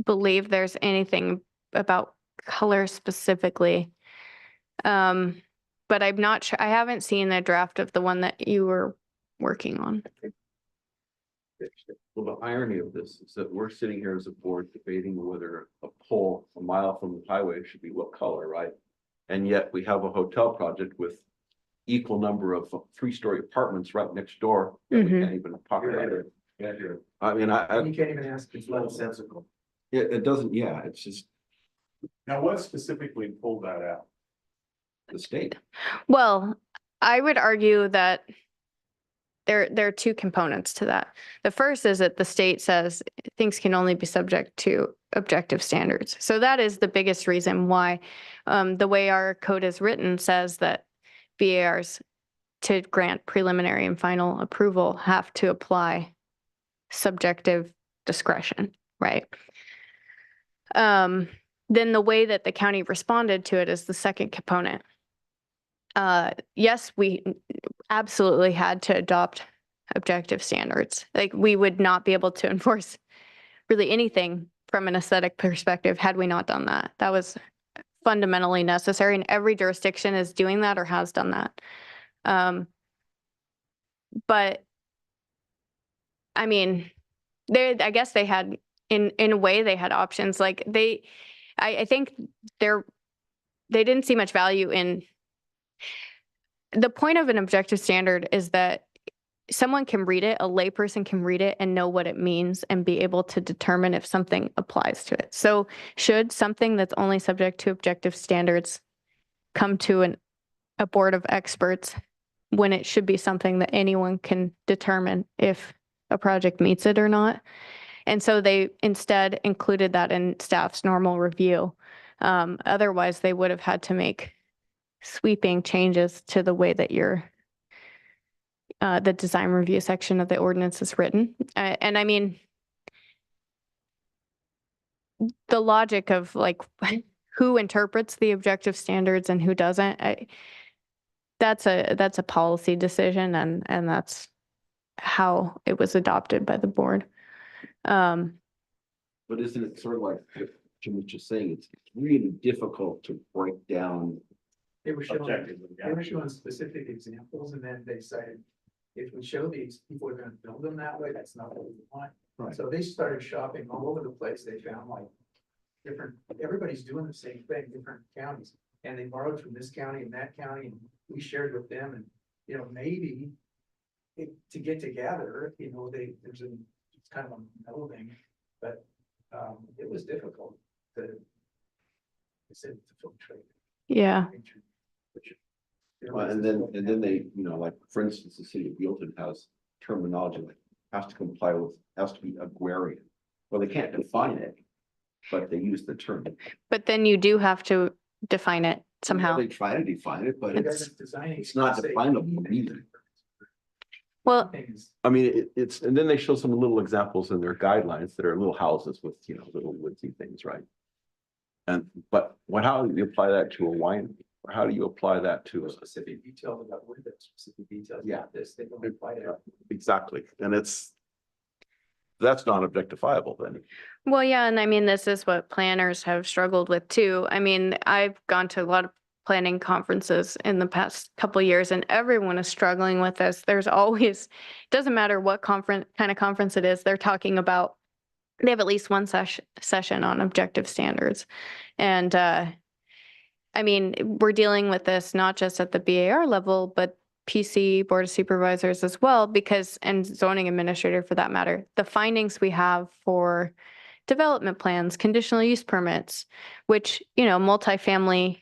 believe there's anything about color specifically. But I'm not sure, I haven't seen the draft of the one that you were working on. Well, the irony of this is that we're sitting here as a board debating whether a pole a mile from the highway should be what color, right? And yet we have a hotel project with equal number of 3-story apartments right next door. That we can't even talk about it. I mean, You can't even ask, it's nonsensical. it doesn't, yeah, it's just Now, what specifically pulled that out? the state. Well, I would argue that there are two components to that. The first is that the state says things can only be subject to objective standards. So that is the biggest reason why the way our code is written says that BARs to grant preliminary and final approval have to apply subjective discretion, right? Then the way that the county responded to it is the second component. Yes, we absolutely had to adopt objective standards. Like, we would not be able to enforce really anything from an aesthetic perspective had we not done that. That was fundamentally necessary, and every jurisdiction is doing that or has done that. But I mean, I guess they had, in a way, they had options. Like I think they didn't see much value in. The point of an objective standard is that someone can read it, a layperson can read it and know what it means and be able to determine if something applies to it. So should something that's only subject to objective standards come to a board of experts when it should be something that anyone can determine if a project meets it or not? And so they instead included that in staff's normal review. Otherwise, they would have had to make sweeping changes to the way that the design review section of the ordinance is written. And I mean, the logic of like who interprets the objective standards and who doesn't, that's a policy decision, and that's how it was adopted by the board. But isn't it sort of like Jim was just saying, it's really difficult to break down. They were showing specific examples, and then they cited, if we show these, people are gonna build them that way, that's not what we want. Right. So they started shopping all over the place. They found like everybody's doing the same thing, different counties. and they borrowed from this county and that county, and we shared with them, and, you know, maybe to get together, you know, it's kind of a melding, but, it was difficult to, I said, to filtrate. Yeah. Well, and then they, you know, like, for instance, the city of Bealton has terminology like has to comply with, has to be agrarian. Well, they can't define it, but they use the term. But then you do have to define it somehow. They try to define it, but It's it's, designing. it's not definable either. Well, Things. I mean, it's, and then they show some little examples in their guidelines that are little houses with, you know, little woodsy things, right? And, but how do you apply that to a winery? Or how do you apply that to a Specific details about windows, specific details. Yeah. about this, they don't apply to. exactly, and that's not objectifiable then. well, yeah, and I mean, this is what planners have struggled with too. I mean, I've gone to a lot of planning conferences in the past couple of years, and everyone is struggling with this. There's always, doesn't matter what kind of conference it is, they're talking about, they have at least one session on objective standards. And I mean, we're dealing with this not just at the BAR level, but PC, Board of Supervisors as well, because, and zoning administrator for that matter, the findings we have for development plans, conditional use permits, which, you know, multifamily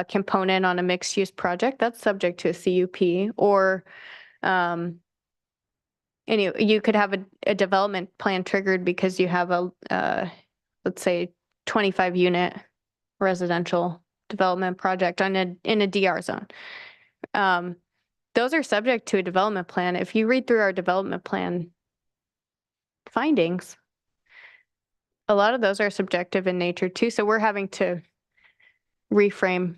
component on a mixed use project, that's subject to a CUP, or you could have a development plan triggered because you have a, let's say, 25 unit residential development project in a DR zone. Those are subject to a development plan. If you read through our development plan findings, a lot of those are subjective in nature too. So we're having to reframe,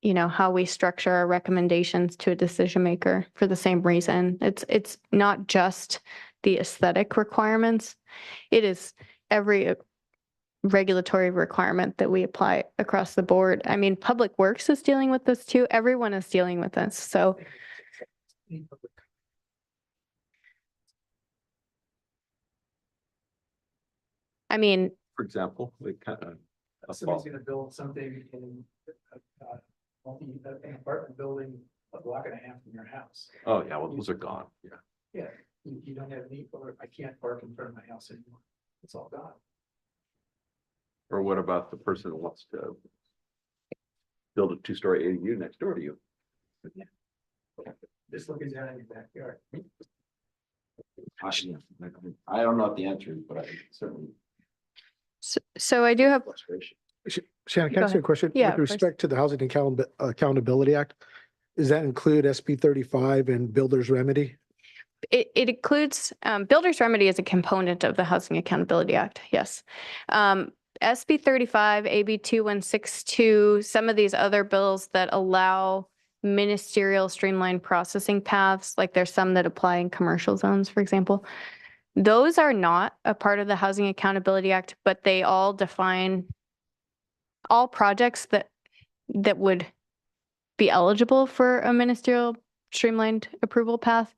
you know, how we structure our recommendations to a decision maker for the same reason. It's not just the aesthetic requirements. It is every regulatory requirement that we apply across the board. I mean, Public Works is dealing with this too. Everyone is dealing with this. So I mean, For example, they kind of. Somebody's gonna build something in an apartment building a block and a half from your house. Oh, yeah, well, those are gone, yeah. Yeah, you don't have any, or I can't park in front of my house anymore. It's all gone. Or what about the person who wants to build a 2-story ADU next door to you? Just looking down in your backyard. I don't know what the answer is, but I certainly. so I do have, Frustration. Shannon, can Go I ask you a ahead. question? Yeah, With of course. respect to the Housing Accountability Act, does that include SB 35 and Builder's Remedy? it includes, Builder's Remedy is a component of the Housing Accountability Act, yes. SB 35, AB 2162, some of these other bills that allow ministerial streamlined processing paths, like there's some that apply in commercial zones, for example. Those are not a part of the Housing Accountability Act, but they all define all projects that would be eligible for a ministerial streamlined approval path,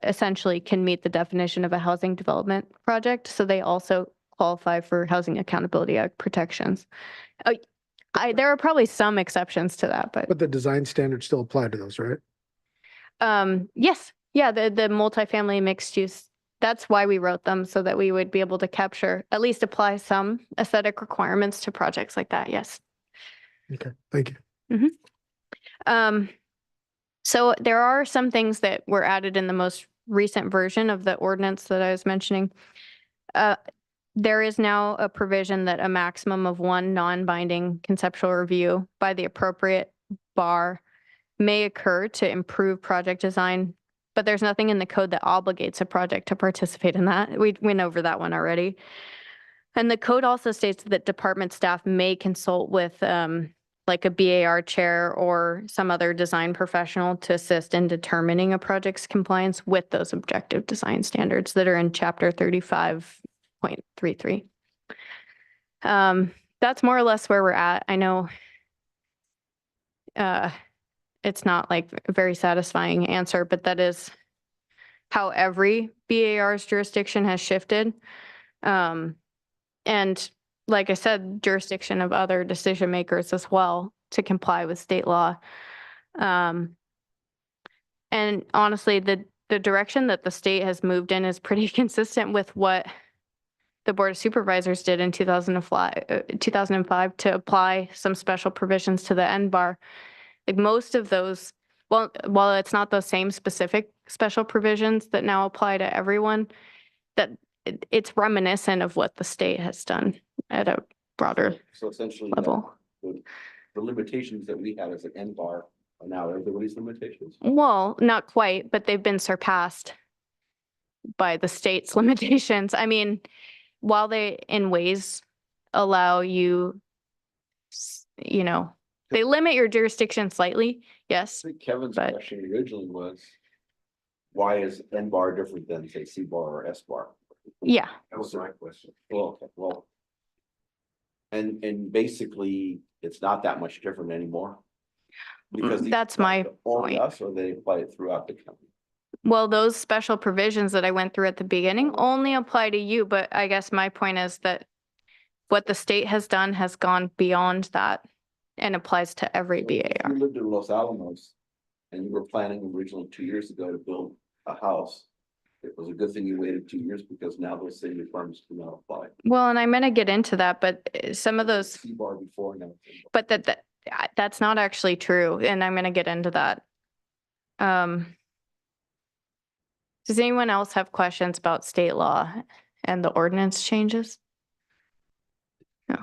essentially can meet the definition of a housing development project. So they also qualify for Housing Accountability Act protections. There are probably some exceptions to that, but But the design standards still apply to those, right? yes, yeah, the multifamily mixed use, that's why we wrote them, so that we would be able to capture, at least apply some aesthetic requirements to projects like that, yes. Okay, thank you. So there are some things that were added in the most recent version of the ordinance that I was mentioning. There is now a provision that a maximum of one non-binding conceptual review by the appropriate bar may occur to improve project design, but there's nothing in the code that obligates a project to participate in that. We went over that one already. And the code also states that department staff may consult with like a BAR chair or some other design professional to assist in determining a project's compliance with those objective design standards that are in chapter 35.33. That's more or less where we're at. I know it's not like a very satisfying answer, but that is how every BAR's jurisdiction has shifted. And like I said, jurisdiction of other decision makers as well to comply with state law. And honestly, the direction that the state has moved in is pretty consistent with what the Board of Supervisors did in 2005 to apply some special provisions to the NBAR. Like most of those, well, while it's not the same specific special provisions that now apply to everyone, that it's reminiscent of what the state has done at a broader So essentially. level. The limitations that we had as an NBAR are now everybody's limitations. Well, not quite, but they've been surpassed by the state's limitations. I mean, while they in ways allow you, they limit your jurisdiction slightly, yes. I think Kevin's But- question originally was, why is NBAR different than say CBAR or SBAR? Yeah, That was my question. Well, okay, well. And basically, it's not that much different anymore. Because these That's my apply to only point. us, or they apply it throughout the county. well, those special provisions that I went through at the beginning only apply to you, but I guess my point is that what the state has done has gone beyond that and applies to every So if BAR. you lived in Los Alamos and you were planning originally 2 years ago to build a house, it was a good thing you waited 2 years because now those city requirements do not apply. Well, and I'm gonna get into that, but some of those, CBAR before now. but that's not actually true, and I'm gonna get into that. Does anyone else have questions about state law and the ordinance changes? No.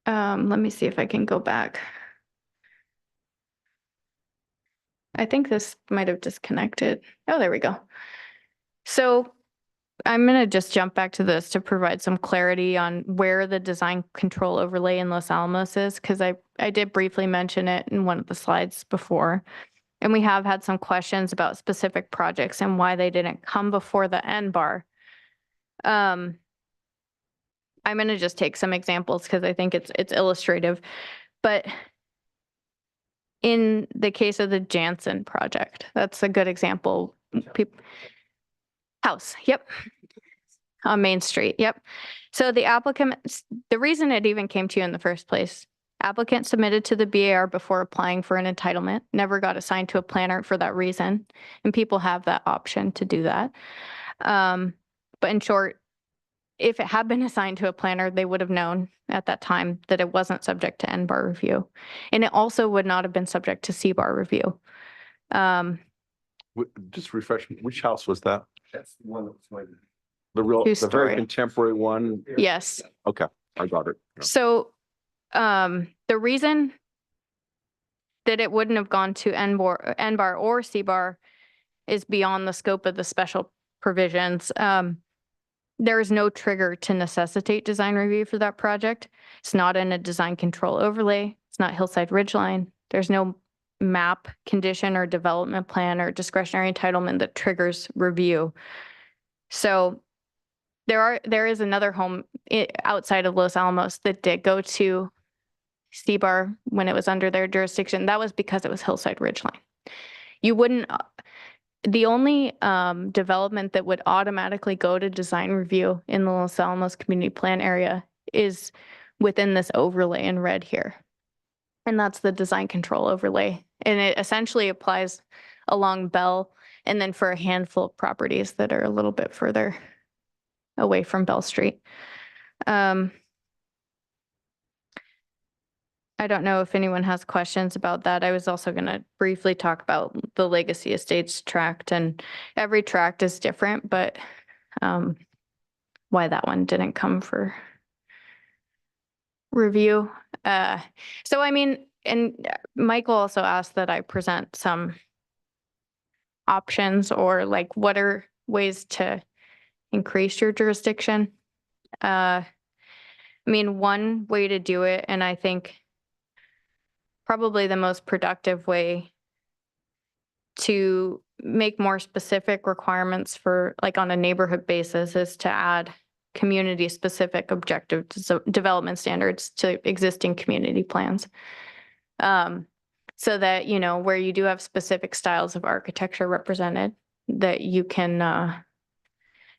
Let me see if I can go back. I think this might have disconnected. Oh, there we go. So I'm gonna just jump back to this to provide some clarity on where the design control overlay in Los Alamos is, because I did briefly mention it in one of the slides before. And we have had some questions about specific projects and why they didn't come before the NBAR. I'm gonna just take some examples because I think it's illustrative. But in the case of the Jansen project, that's a good example. House, yep. On Main Street, yep. So the applicant, the reason it even came to you in the first place, applicant submitted to the BAR before applying for an entitlement, never got assigned to a planner for that reason. And people have that option to do that. But in short, if it had been assigned to a planner, they would have known at that time that it wasn't subject to NBAR review. And it also would not have been subject to CBAR review. Just refresh, me, which house was that? That's the one that was like. The real, the Two-story. very contemporary one? Yes. Okay, I got it. So, the reason that it wouldn't have gone to NBAR or CBAR is beyond the scope of the special provisions. There is no trigger to necessitate design review for that project. It's not in a design control overlay. It's not Hillside Ridgeline. There's no map, condition, or development plan or discretionary entitlement that triggers review. So there is another home outside of Los Alamos that did go to CBAR when it was under their jurisdiction. That was because it was Hillside Ridgeline. You wouldn't, the only development that would automatically go to design review in the Los Alamos Community Plan area is within this overlay in red here. And that's the design control overlay. And it essentially applies along Bell and then for a handful of properties that are a little bit further away from Bell Street. I don't know if anyone has questions about that. I was also going to briefly talk about the Legacy Estates tract, and every tract is different, but why that one didn't come for review. So, I mean, and Michael also asked that I present some options or like what are ways to increase your jurisdiction. I mean, one way to do it, and I think probably the most productive way to make more specific requirements for like on a neighborhood basis is to add community specific objective development standards to existing community plans. So that, you know, where you do have specific styles of architecture represented, that you can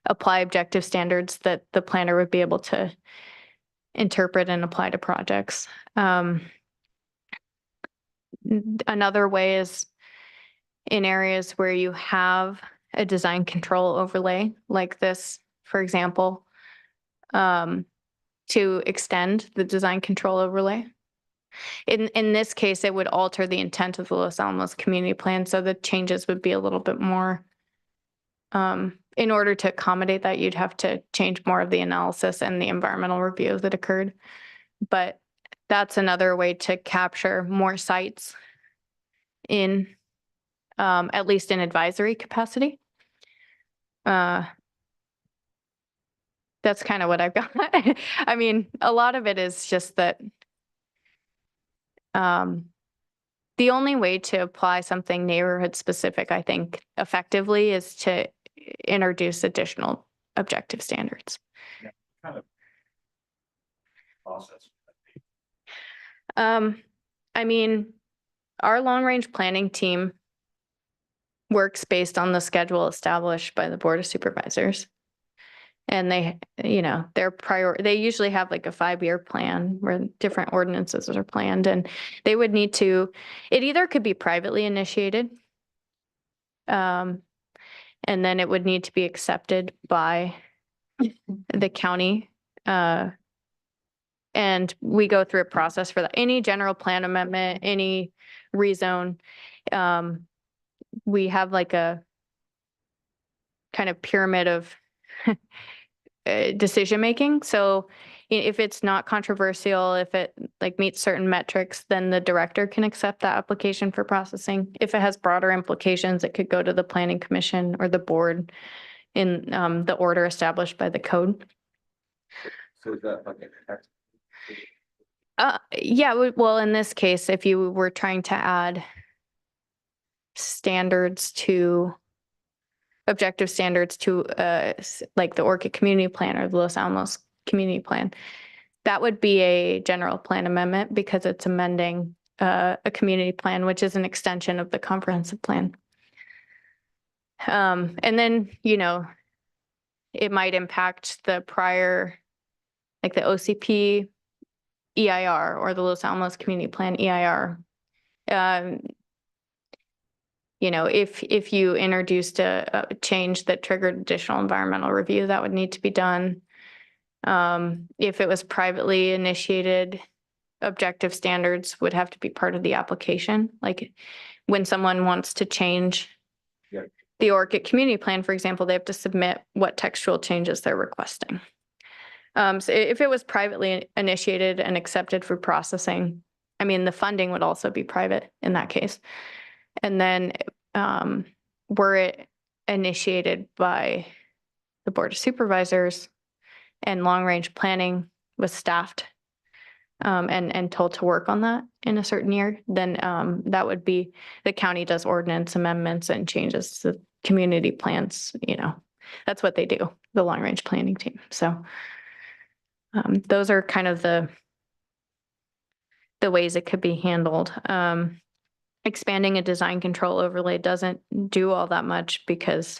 apply objective standards that the planner would be able to interpret and apply to projects. Another way is in areas where you have a design control overlay like this, for example, to extend the design control overlay. In this case, it would alter the intent of the Los Alamos community plan, so the changes would be a little bit more. In order to accommodate that, you'd have to change more of the analysis and the environmental review that occurred. But that's another way to capture more sites in, at least in advisory capacity. That's kind of what I've got. I mean, a lot of it is just that the only way to apply something neighborhood specific, I think, effectively is to introduce additional objective standards. Yeah, kind of process. I mean, our long-range planning team works based on the schedule established by the Board of Supervisors. And they, you know, they usually have like a 5-year plan where different ordinances are planned, and they would need to, it either could be privately initiated, and then it would need to be accepted by the county. And we go through a process for that. Any general plan amendment, any rezone, we have like a kind of pyramid of decision making. So if it's not controversial, if it like meets certain metrics, then the director can accept that application for processing. If it has broader implications, it could go to the planning commission or the board in the order established by the code. So is that like Yeah, well, in this case, if you were trying to add standards to objective standards to like the Orchid Community Plan or the Los Alamos Community Plan, that would be a general plan amendment because it's amending a community plan, which is an extension of the comprehensive plan. And then, you know, it might impact the prior, like the OCP EIR or the Los Alamos Community Plan EIR. You know, if you introduced a change that triggered additional environmental review, that would need to be done. If it was privately initiated, objective standards would have to be part of the application. Like when someone wants to change the Orchid Community Plan, for example, they have to submit what textual changes they're requesting. So if it was privately initiated and accepted for processing, I mean, the funding would also be private in that case. And then were it initiated by the Board of Supervisors and long-range planning was staffed and told to work on that in a certain year, then that would be, the county does ordinance amendments and changes to community plans, you know, that's what they do, the long-range planning team. So those are kind of the ways it could be handled. Expanding a design control overlay doesn't do all that much because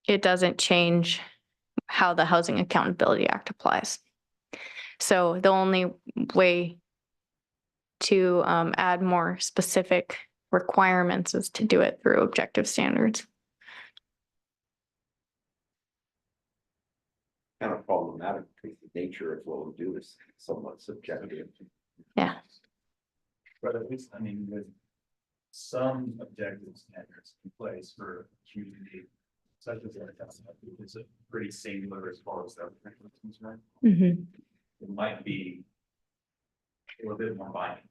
it doesn't change how the Housing Accountability Act applies. So the only way to add more specific requirements is to do it through objective standards. kind of problematic because the nature of what we do is somewhat subjective. Yeah. But at least, I mean, with some objective standards in place for community, such as that, it's a pretty singular as far as that is concerned. Mm-hmm. It might be a little bit more binding.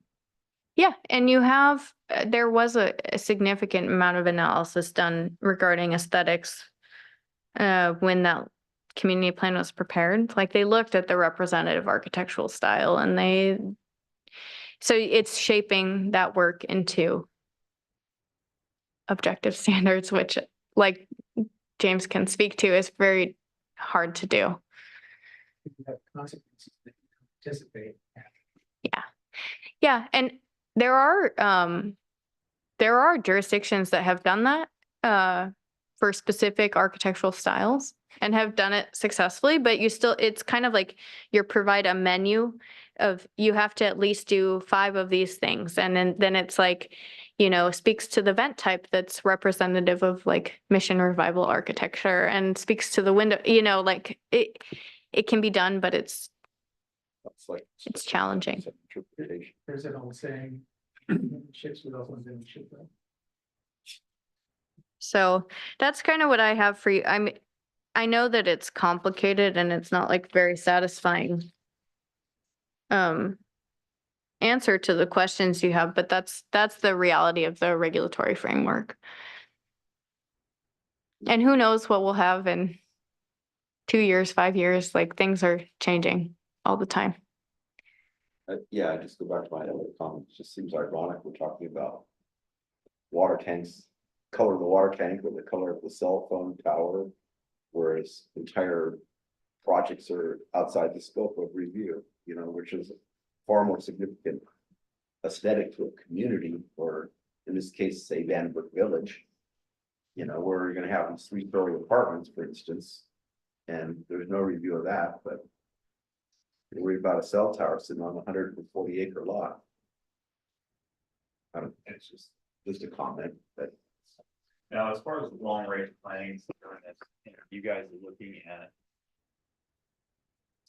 Yeah, and you have, there was a significant amount of analysis done regarding aesthetics when that community plan was prepared. Like they looked at the representative architectural style and so it's shaping that work into objective standards, which like James can speak to is very hard to do. Consequences that you anticipate. Yeah. Yeah, and there are jurisdictions that have done that. for specific architectural styles and have done it successfully, but you still, it's kind of like you provide a menu of, you have to at least do 5 of these things. And then it's like, you know, speaks to the vent type that's representative of like Mission Revival architecture and speaks to the window, you know, like it can be done, but it's challenging. There's an old saying, ships with also in shipwreck. So that's kind of what I have for you. I know that it's complicated and it's not like very satisfying answer to the questions you have, but that's the reality of the regulatory framework. And who knows what we'll have in 2 years, 5 years, like things are changing all the time. Yeah, just go back to my other comment. It just seems ironic. We're talking about water tanks, color of the water tank with the color of the cell phone tower, whereas entire projects are outside the scope of review, you know, which is far more significant aesthetic to a community, or in this case, say Vandenberg Village, you know, where you're gonna have these 3-story apartments, for instance, and there's no review of that, but you're worried about a cell tower sitting on a 140-acre lot. I don't, it's just a comment, but Now, as far as long range planning, you guys are looking at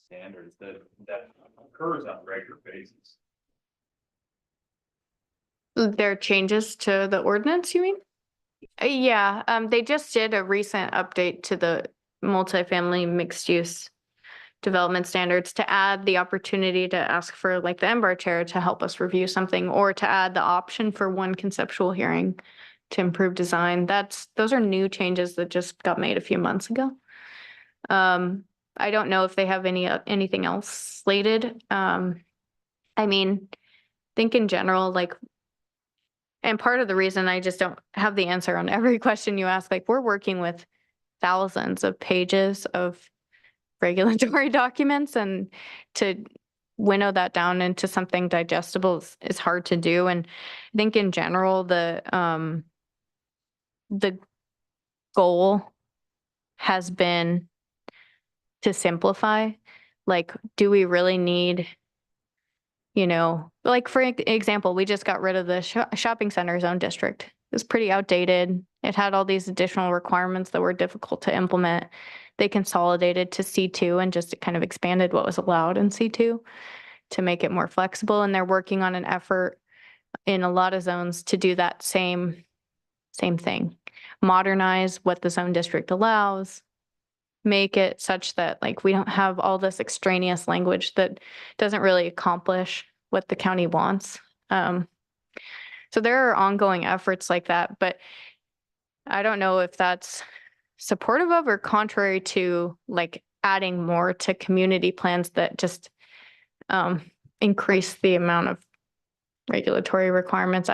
standards that occurs on a regular basis. There are changes to the ordinance, you mean? Yeah, they just did a recent update to the multifamily mixed use development standards to add the opportunity to ask for like the MBAR chair to help us review something, or to add the option for one conceptual hearing to improve design. Those are new changes that just got made a few months ago. I don't know if they have anything else slated. I mean, I think in general, like, and part of the reason I just don't have the answer on every question you ask, like we're working with thousands of pages of regulatory documents, and to winnow that down into something digestible is hard to do. And I think in general, the goal has been to simplify. Like, do we really need, you know, like for example, we just got rid of the shopping center zone district. It was pretty outdated. It had all these additional requirements that were difficult to implement. They consolidated to C2 and just kind of expanded what was allowed in C2 to make it more flexible. And they're working on an effort in a lot of zones to do that same thing. Modernize what the zone district allows, make it such that like we don't have all this extraneous language that doesn't really accomplish what the county wants. So there are ongoing efforts like that, but I don't know if that's supportive of or contrary to like adding more to community plans that just increase the amount of regulatory requirements.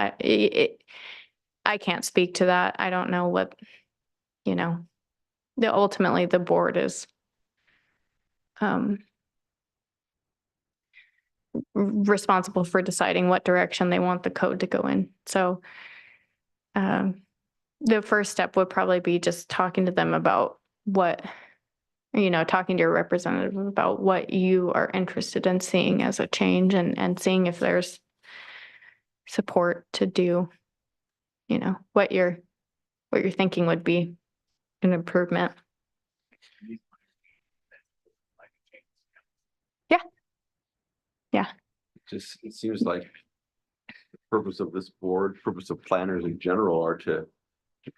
I can't speak to that. I don't know what, you know, ultimately the board is responsible for deciding what direction they want the code to go in. So the first step would probably be just talking to them about what, you know, talking to your representative about what you are interested in seeing as a change, and seeing if there's support to do, you know, what you're thinking would be an improvement. Yeah. just, it seems like the purpose of this board, purpose of planners in general are to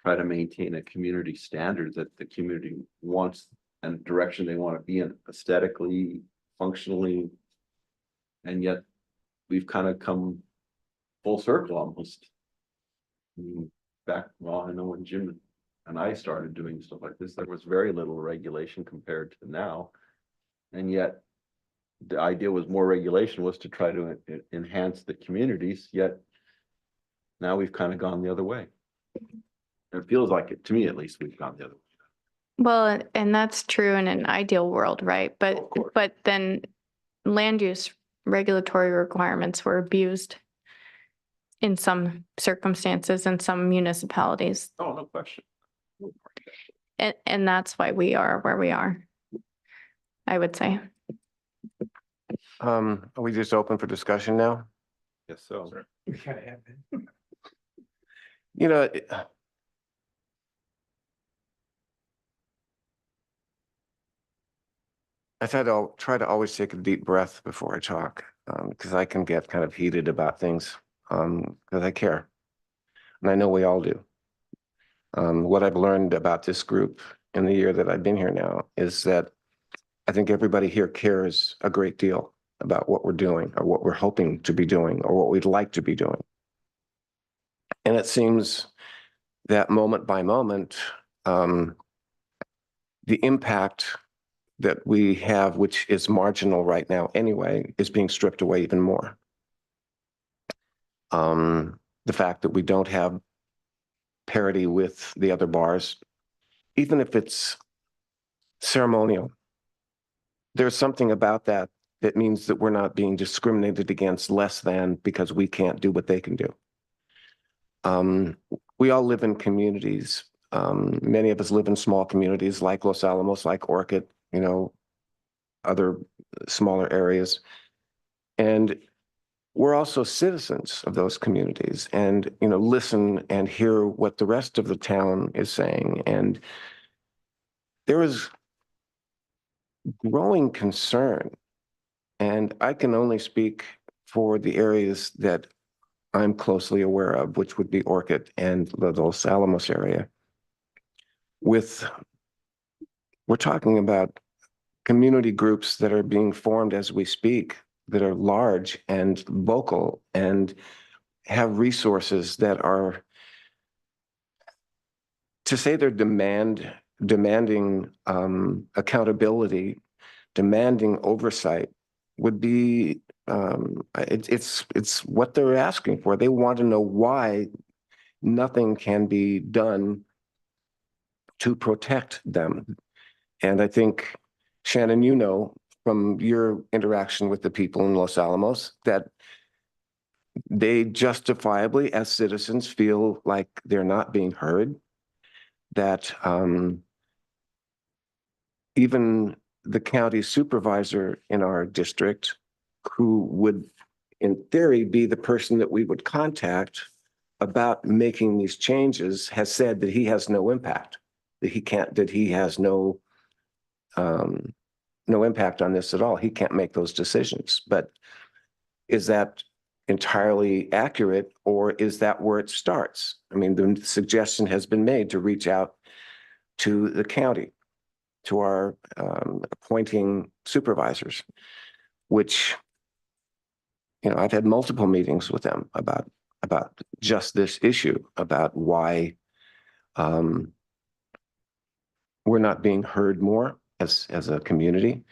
try to maintain a community standard that the community wants and direction they want to be in aesthetically, functionally. And yet we've kind of come full circle almost. I mean, back, well, I know when Jim and I started doing stuff like this, there was very little regulation compared to now. And yet the idea was more regulation was to try to enhance the communities, yet now we've kind of gone the other way. It feels like it, to me at least, we've gone the other way. Well, and that's true in an ideal world, right? Of course. But then land use regulatory requirements were abused in some circumstances in some municipalities. Oh, no question. And that's why we are where we are, I would say. Are we just open for discussion now? Yes, so. We gotta have it. You know, I try to always take a deep breath before I talk, because I can get kind of heated about things, because I care. And I know we all do. What I've learned about this group in the year that I've been here now is that I think everybody here cares a great deal about what we're doing or what we're hoping to be doing or what we'd like to be doing. And it seems that moment by moment, the impact that we have, which is marginal right now anyway, is being stripped away even more. The fact that we don't have parity with the other bars, even if it's ceremonial, there's something about that that means that we're not being discriminated against less than because we can't do what they can do. We all live in communities. Many of us live in small communities like Los Alamos, like Orchid, other smaller areas. And we're also citizens of those communities and, listen and hear what the rest of the town is saying. And there is growing concern, and I can only speak for the areas that I'm closely aware of, which would be Orchid and the Los Alamos area. We're talking about community groups that are being formed as we speak, that are large and vocal and have resources that are, to say they're demanding accountability, demanding oversight would be, it's what they're asking for. They want to know why nothing can be done to protect them. And I think, Shannon, from your interaction with the people in Los Alamos, that they justifiably, as citizens, feel like they're not being heard, that even the county supervisor in our district, who would, in theory, be the person that we would contact about making these changes, has said that he has no impact, that he has no impact on this at all. He can't make those decisions. But is that entirely accurate, or is that where it starts? I mean, the suggestion has been made to reach out to the county, to our appointing supervisors, which, I've had multiple meetings with them about just this issue, about why we're not being heard more as a community.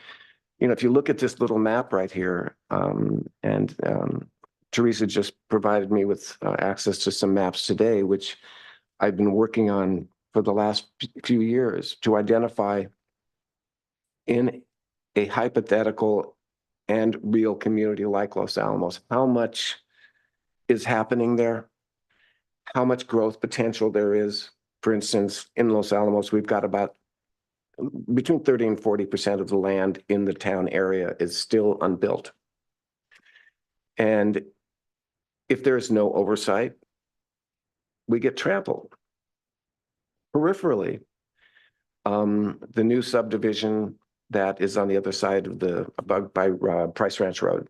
If you look at this little map right here, and Teresa just provided me with access to some maps today, which I've been working on for the last few years to identify in a hypothetical and real community like Los Alamos, how much is happening there, how much growth potential there is. For instance, in Los Alamos, we've got about between 30 and 40% of the land in the town area is still unbuilt. And if there's no oversight, we get trampled. Peripherally, the new subdivision that is on the other side of by Price Ranch Road,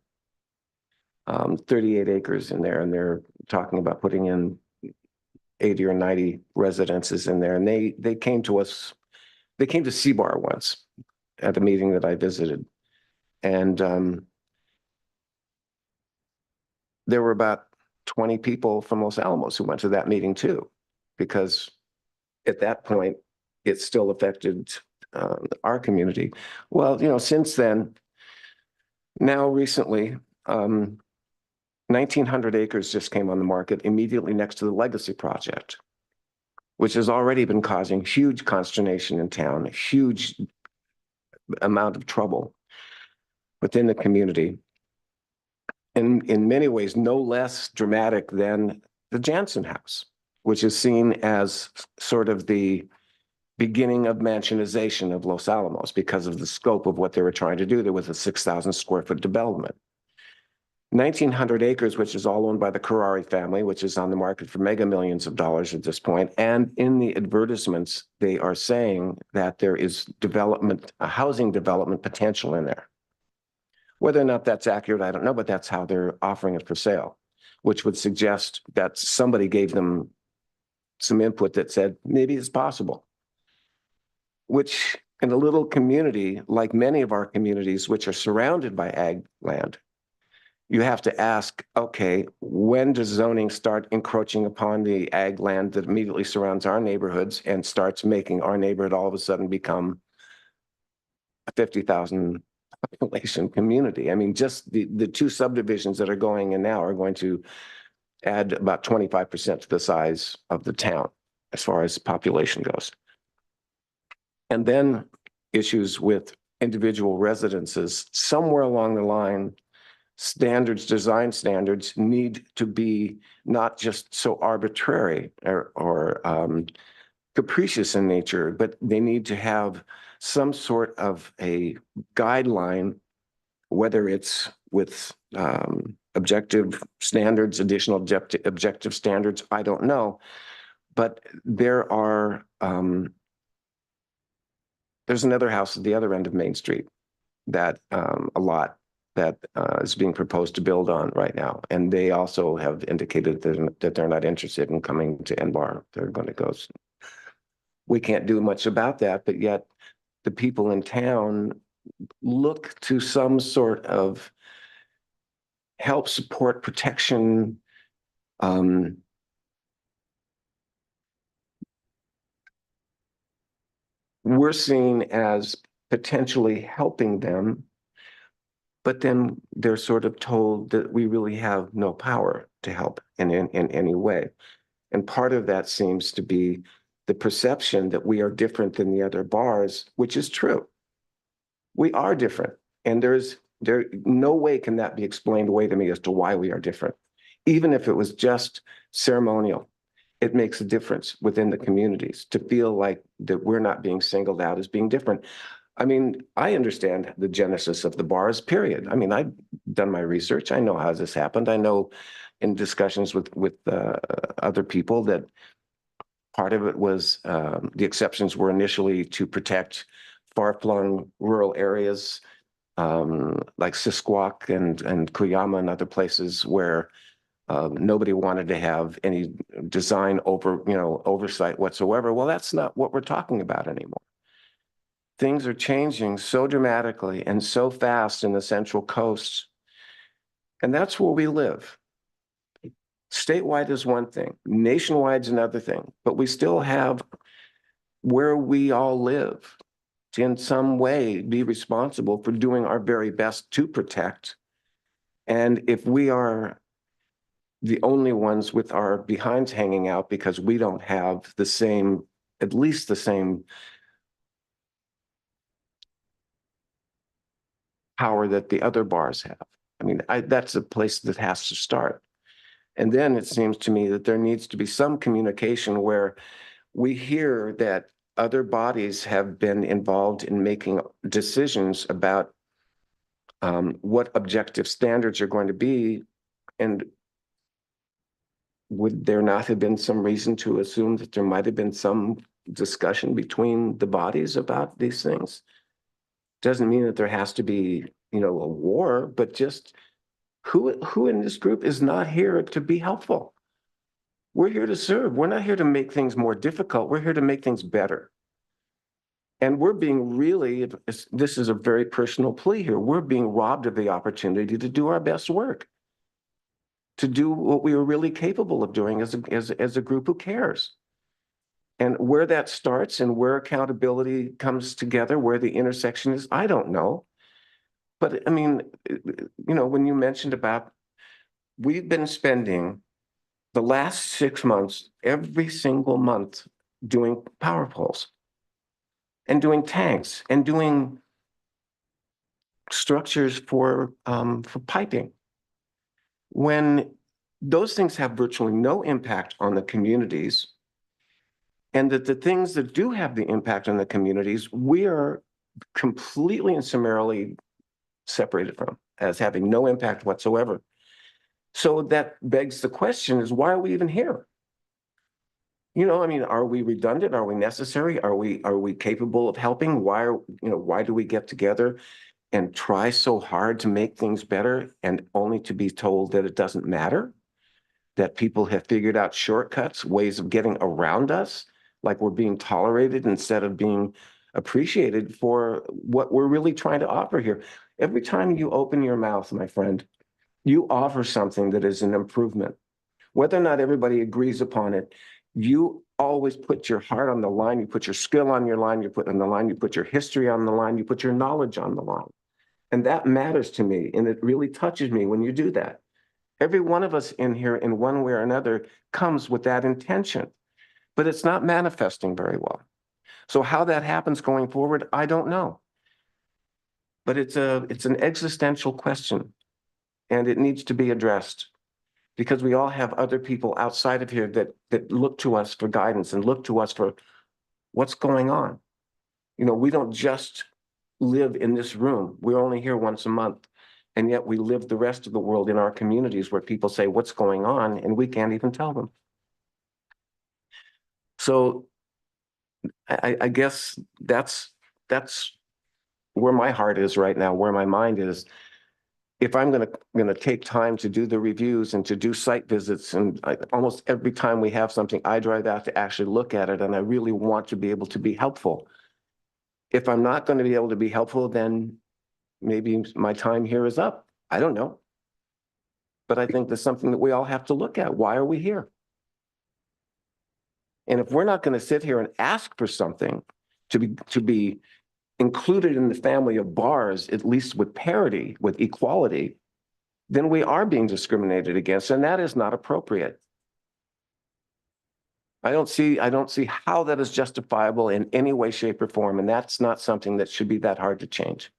38 acres in there, and they're talking about putting in 80 or 90 residences in there. And they came to us. They came to CBAR once at a meeting that I visited, and there were about 20 people from Los Alamos who went to that meeting too, because at that point, it still affected our community. Well, since then, now recently, 1,900 acres just came on the market immediately next to the Legacy project, which has already been causing huge consternation in town, a huge amount of trouble within the community. And in many ways, no less dramatic than the Jansen House, which is seen as sort of the beginning of mansionization of Los Alamos because of the scope of what they were trying to do. There was a 6,000 square foot development. 1,900 acres, which is all owned by the Carrari family, which is on the market for mega millions of dollars at this point. And in the advertisements, they are saying that there is development, a housing development potential in there. Whether or not that's accurate, I don't know, but that's how they're offering it for sale, which would suggest that somebody gave them some input that said, maybe it's possible. Which in a little community, like many of our communities, which are surrounded by ag land, you have to ask, okay, when does zoning start encroaching upon the ag land that immediately surrounds our neighborhoods and starts making our neighborhood all of a sudden become a 50,000 population community? I mean, just the two subdivisions that are going in now are going to add about 25% to the size of the town as far as population goes. And then issues with individual residences. Somewhere along the line, standards, design standards need to be not just so arbitrary or capricious in nature, but they need to have some sort of a guideline, whether it's with objective standards, additional objective standards, I don't know. But there are, there's another house at the other end of Main Street that a lot that is being proposed to build on right now. And they also have indicated that they're not interested in coming to NBAR. They're going to go. We can't do much about that, but yet the people in town look to some sort of help, support, protection, we're seen as potentially helping them, but then they're sort of told that we really have no power to help in any way. And part of that seems to be the perception that we are different than the other bars, which is true. We are different. And no way can that be explained away to me as to why we are different. Even if it was just ceremonial, it makes a difference within the communities to feel like that we're not being singled out as being different. I mean, I understand the genesis of the bars, period. I mean, I've done my research. I know how this happened. I know in discussions with other people that part of it was the exceptions were initially to protect far-flung rural areas like Sisquoc and Cuyama and other places where nobody wanted to have any design oversight whatsoever. Well, that's not what we're talking about anymore. Things are changing so dramatically and so fast in the Central Coast. And that's where we live. Statewide is one thing, nationwide is another thing, but we still have where we all live to in some way be responsible for doing our very best to protect. And if we are the only ones with our behinds hanging out because we don't have the same, at least the same power that the other bars have. I mean, that's a place that has to start. And then it seems to me that there needs to be some communication where we hear that other bodies have been involved in making decisions about what objective standards are going to be. And would there not have been some reason to assume that there might have been some discussion between the bodies about these things? Doesn't mean that there has to be, a war, but just who in this group is not here to be helpful? We're here to serve. We're not here to make things more difficult. We're here to make things better. And we're being really, this is a very personal plea here, we're being robbed of the opportunity to do our best work, to do what we are really capable of doing as a group who cares. And where that starts and where accountability comes together, where the intersection is, I don't know. But I mean, when you mentioned about, we've been spending the last 6 months, every single month, doing power poles and doing tanks and doing structures for piping. When those things have virtually no impact on the communities, And that the things that do have the impact on the communities, we are completely and summarily separated from as having no impact whatsoever. So that begs the question is, why are we even here? You know, I mean, are we redundant? Are we necessary? Are we capable of helping? Why do we get together and try so hard to make things better and only to be told that it doesn't matter? That people have figured out shortcuts, ways of getting around us, like we're being tolerated instead of being appreciated for what we're really trying to offer here. Every time you open your mouth, my friend, you offer something that is an improvement. Whether or not everybody agrees upon it, you always put your heart on the line, you put your skill on your line, you put on the line, you put your history on the line, you put your knowledge on the line. And that matters to me, and it really touches me when you do that. Every one of us in here, in one way or another, comes with that intention, but it's not manifesting very well. So how that happens going forward, I don't know. But it's an existential question, and it needs to be addressed because we all have other people outside of here that look to us for guidance and look to us for what's going on. You know, we don't just live in this room. We're only here once a month. And yet we live the rest of the world in our communities where people say, what's going on? And we can't even tell them. So I guess that's where my heart is right now, where my mind is. If I'm gonna take time to do the reviews and to do site visits, and almost every time we have something, I drive out to actually look at it, and I really want to be able to be helpful. If I'm not going to be able to be helpful, then maybe my time here is up. I don't know. But I think there's something that we all have to look at. Why are we here? And if we're not going to sit here and ask for something to be included in the family of bars, at least with parity, with equality, then we are being discriminated against, and that is not appropriate. I don't see how that is justifiable in any way, shape, or form, and that's not something that should be that hard to change.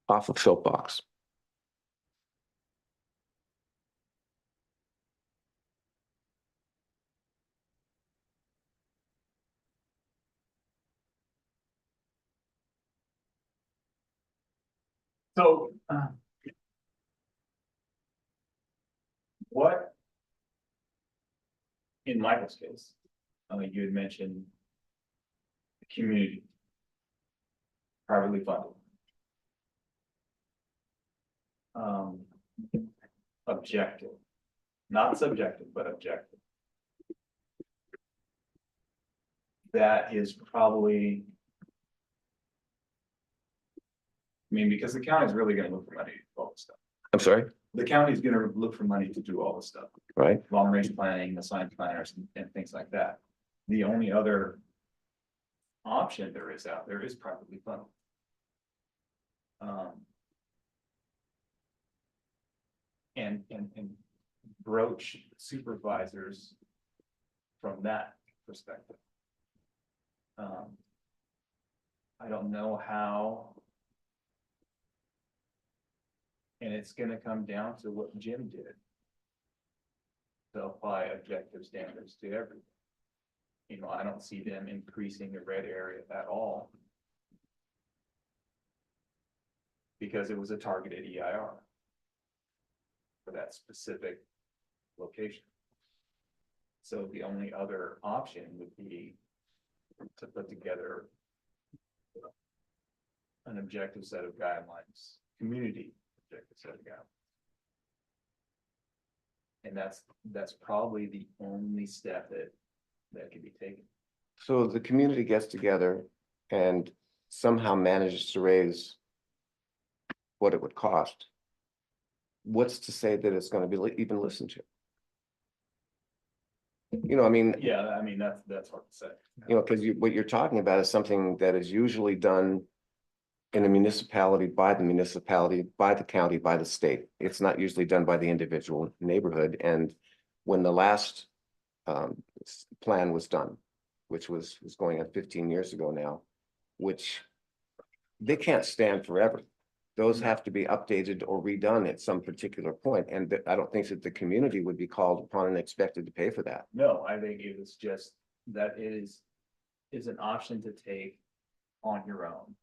Off of soapbox. So, what, in Michael's case, you had mentioned the community, privately funded. Objective, not subjective, but objective. That is probably, I mean, because the county's really gonna look for money to do all this stuff. I'm sorry? The county's gonna look for money to do all this stuff, Right? long range planning, the science planners and things like that. The only other option there is out there is privately funded. And broach supervisors from that perspective. I don't know how. And it's gonna come down to what Jim did. To apply objective standards to everything. You know, I don't see them increasing the red area at all. Because it was a targeted EIR. For that specific location. So the only other option would be to put together an objective set of guidelines, community objective set of guidelines. And that's probably the only step that can be taken. So the community gets together and somehow manages to raise what it would cost. What's to say that it's going to be even listened to? You know, I mean. Yeah, I mean, that's hard to say. You know, because what you're talking about is something that is usually done in a municipality, by the county, by the state. It's not usually done by the individual neighborhood. And when the last plan was done, which was going on 15 years ago now, which they can't stand forever. those have to be updated or redone at some particular point, and I don't think that the community would be called upon and expected to pay for that. No, I think it was just that it is an option to take on your own,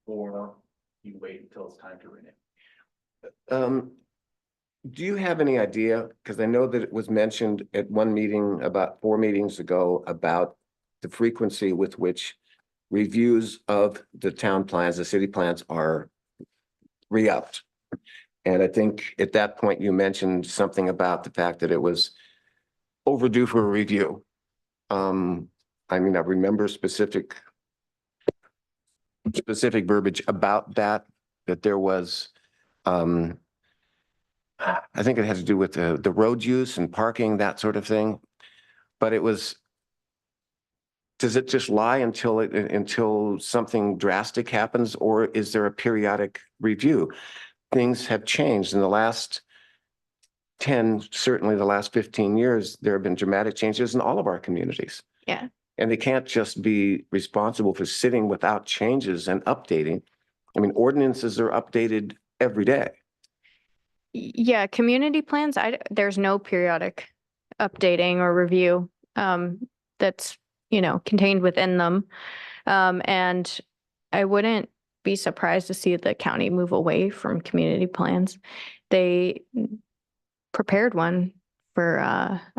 or you wait until it's time to renew. Do you have any idea? Because I know that it was mentioned at one meeting about 4 meetings ago about the frequency with which reviews of the town plans, the city plans are re-upped. And I think at that point you mentioned something about the fact that it was overdue for a review. I mean, I remember specific verbiage about that there was, I think it had to do with the road use and parking, that sort of thing. But it was, does it just lie until something drastic happens, or is there a periodic review? Things have changed in the last 10, certainly the last 15 years. There have been dramatic changes in all of our communities. Yeah. And they can't just be responsible for sitting without changes and updating. I mean, ordinances are updated every day. Yeah, community plans, there's no periodic updating or review that's, contained within them. And I wouldn't be surprised to see the county move away from community plans. They prepared one for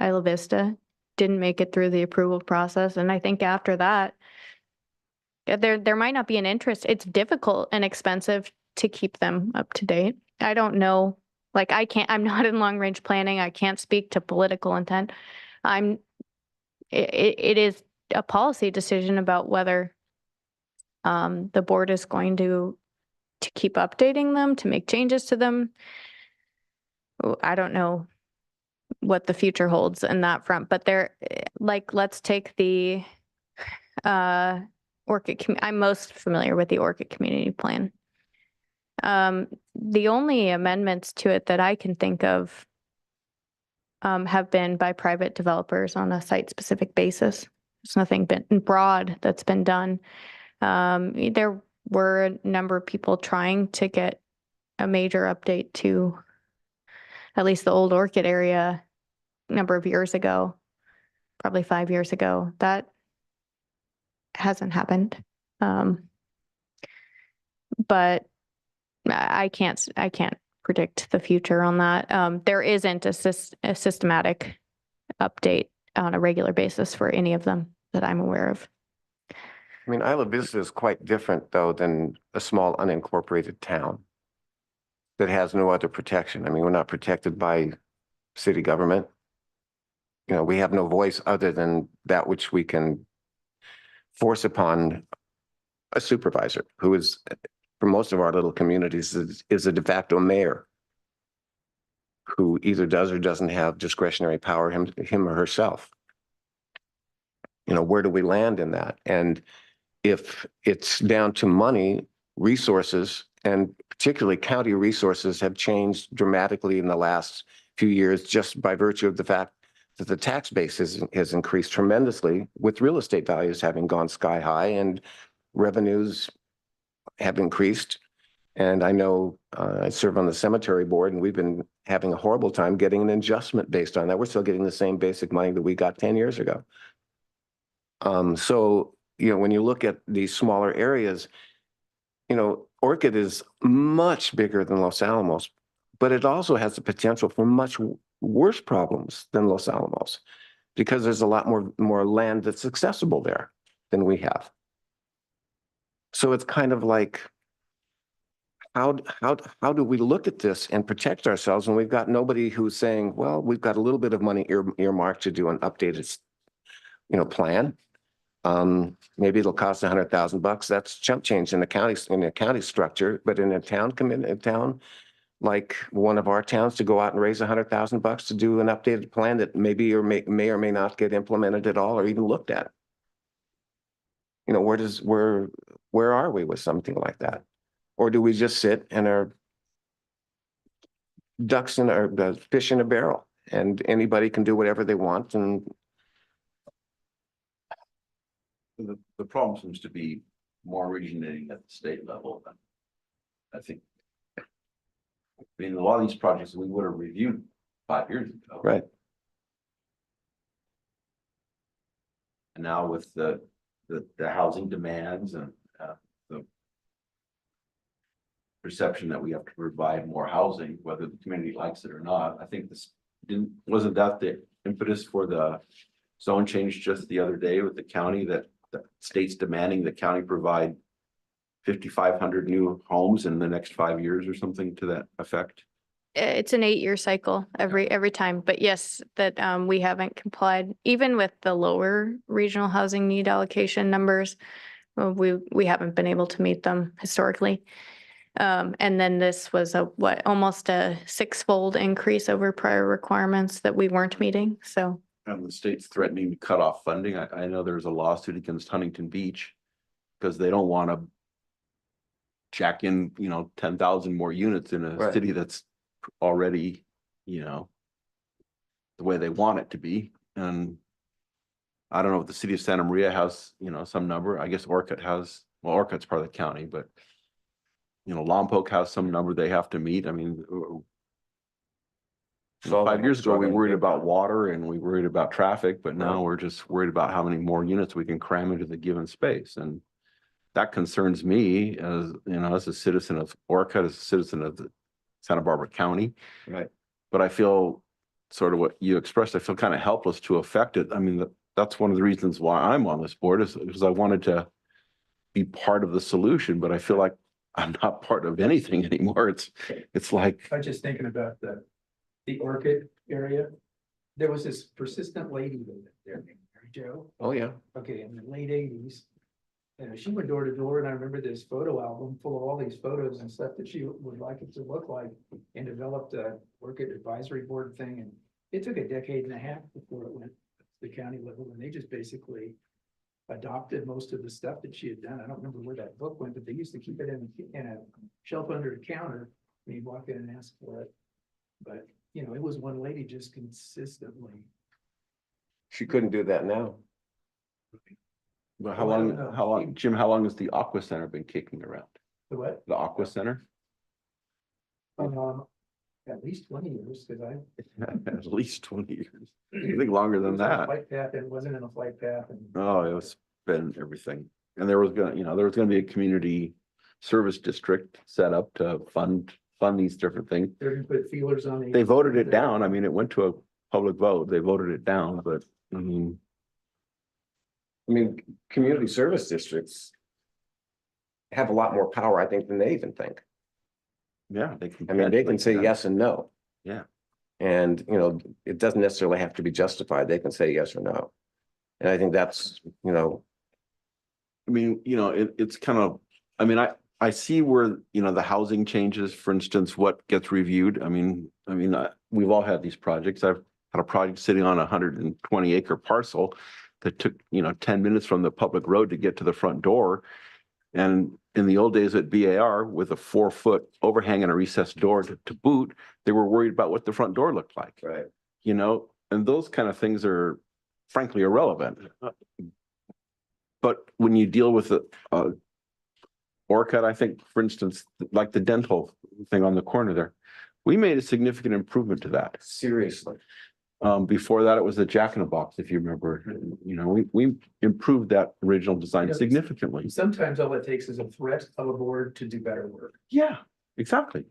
Isla Vista, didn't make it through the approval process. And I think after that, there might not be an interest. It's difficult and expensive to keep them up to date. I don't know. Like I'm not in long range planning. I can't speak to political intent. It is a policy decision about whether the board is going to keep updating them, to make changes to them. I don't know what the future holds in that front, but let's take the Orchid. I'm most familiar with the Orchid Community Plan. The only amendments to it that I can think of have been by private developers on a site-specific basis. There's nothing been broad that's been done. There were a number of people trying to get a major update to at least the old Orchid area a number of years ago, probably 5 years ago. That hasn't happened. But I can't predict the future on that. There isn't a systematic update on a regular basis for any of them that I'm aware of. I mean, Isla Vista is quite different though than a small unincorporated town that has no other protection. I mean, we're not protected by city government. We have no voice other than that which we can force upon a supervisor who is, for most of our little communities, is a de facto mayor who either does or doesn't have discretionary power, him or herself. Where do we land in that? And if it's down to money, resources, and particularly county resources have changed dramatically in the last few years, just by virtue of the fact that the tax base has increased tremendously, with real estate values having gone sky high and revenues have increased. And I know I serve on the cemetery board, and we've been having a horrible time getting an adjustment based on that. We're still getting the same basic money that we got 10 years ago. So, when you look at these smaller areas, Orchid is much bigger than Los Alamos, but it also has the potential for much worse problems than Los Alamos, because there's a lot more land that's accessible there than we have. So it's kind of like, how do we look at this and protect ourselves when we've got nobody who's saying, well, we've got a little bit of money earmarked to do an updated, plan. Maybe it'll cost $100,000. That's chump change in the county structure, but in a town like one of our towns, to go out and raise $100,000 to do an updated plan that maybe or may or may not get implemented at all or even looked at. Where are we with something like that? Or do we just sit and are fish in a barrel, and anybody can do whatever they want? And the problem seems to be more originating at the state level. I think I mean, a lot of these projects we would have reviewed 5 years ago. Right. And now with the housing demands and the perception that we have to provide more housing, whether the community likes it or not, I think wasn't that the impetus for the zone change just the other day with the county, that the state's demanding the county provide 5,500 new homes in the next 5 years or something to that effect? It's an 8-year cycle every time, but yes, that we haven't complied, even with the lower regional housing need allocation numbers. We haven't been able to meet them historically. And then this was almost a 6-fold increase over prior requirements that we weren't meeting, so. And the state's threatening to cut off funding. I know there's a lawsuit against Huntington Beach because they don't want to jack in, 10,000 more units in a Right. city that's already, the way they want it to be. And I don't know if the city of Santa Maria has, some number. I guess Orcutt has, well, Orcutt's part of the county, but Lompoc has some number they have to meet. I mean, So 5 years ago, we struggling worried big about time. water and we worried about traffic, but now Right. we're just worried about how many more units we can cram into the given space. And that concerns me as a citizen of Orcutt, as a citizen of the Santa Barbara County. Right. But I feel sort of what you expressed, I feel kind of helpless to affect it. I mean, that's one of the reasons why I'm on this board is because I wanted to be part of the solution, but I feel like I'm not part of anything anymore. It's like, I was just thinking about the Orchid area. There was this persistent lady that lived there named Mary Jo. Oh, yeah. Okay, in the late 80s. She went door to door, and I remember this photo album full of all these photos and stuff that she would like it to look like, and developed a Orchid advisory board thing. And it took a decade and a half before it went to the county level, and they just basically adopted most of the stuff that she had done. I don't remember where that book went, but they used to keep it in a shelf under a counter when you walk in and ask for it. But, it was one lady just consistently. She couldn't do that now. well, Oh, I don't know. Jim, how long has the Aqua Center been kicking around? The what? The Aqua Center? At least 20 years, because At least 20 years. I think longer than that. Flight path, and it wasn't in a flight path, and Oh, it was been everything. And there was gonna be a community service district set up to fund these different things. they're gonna put feelers on the. They voted it down. I mean, it went to a public vote. They voted it down, but I mean, Community service districts have a lot more power, I think, than they even think. yeah, they can. They can say yes and no. Yeah. And, it doesn't necessarily have to be justified. They can say yes or no. And I think that's, I mean, it's kind of, I see where, the housing changes, for instance, what gets reviewed. We've all had these projects. I've had a project sitting on a 120-acre parcel that took, 10 minutes from the public road to get to the front door. And in the old days at BAR, with a 4-foot overhang and a recessed door to boot, they were worried about what the front door looked like. right. And those kind of things are frankly irrelevant. But when you deal with Orcutt, I think, for instance, like the dental thing on the corner there, we made a significant improvement to that. Seriously. Before that, it was a Jack in the Box, if you remember. We improved that original design significantly. Sometimes all it takes is a threat of a board to do better work. Yeah, exactly.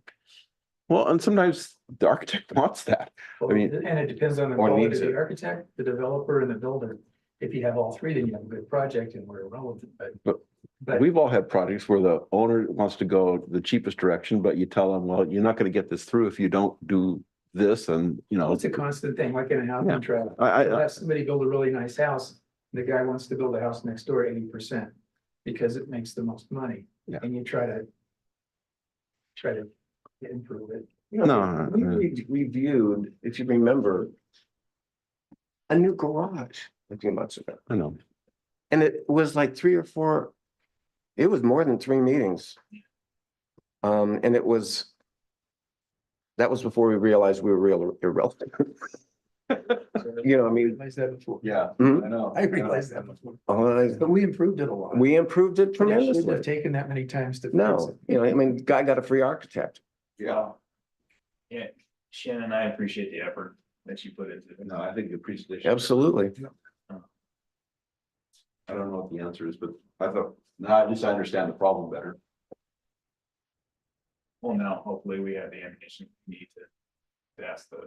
Well, and sometimes the architect wants that. mean- And it depends on the Or quality needs of the it. architect, the developer, and the builder. If you have all three, then you have a good project and we're irrelevant, But but We've all had projects where the owner wants to go the cheapest direction, but you tell them, well, you're not going to get this through if you don't do this and, it's a constant thing, like in a Yeah. housing trap. You'll have somebody build a really nice house, the guy wants to build a house next door 80% because it makes the most money. Yeah. And you try to improve it. No, We reviewed, if you remember, a new garage a few months ago. I know. And it was like 3 or 4, it was more than 3 meetings. And that was before we realized we were real irrelevant. Realized that before. Yeah, Mhm. I know. I realized that before, Uh, but we improved it a lot. We improved it It shouldn't have tremendously. taken that many times to. fix No, it. guy got a free architect. Yeah. Yeah, Shannon, I appreciate the effort that you put into it. No, I think the appreciation. Absolutely. I don't know what the answer is, but I thought, now at least I understand the problem better. Well, now hopefully we have the ammunition we need to ask the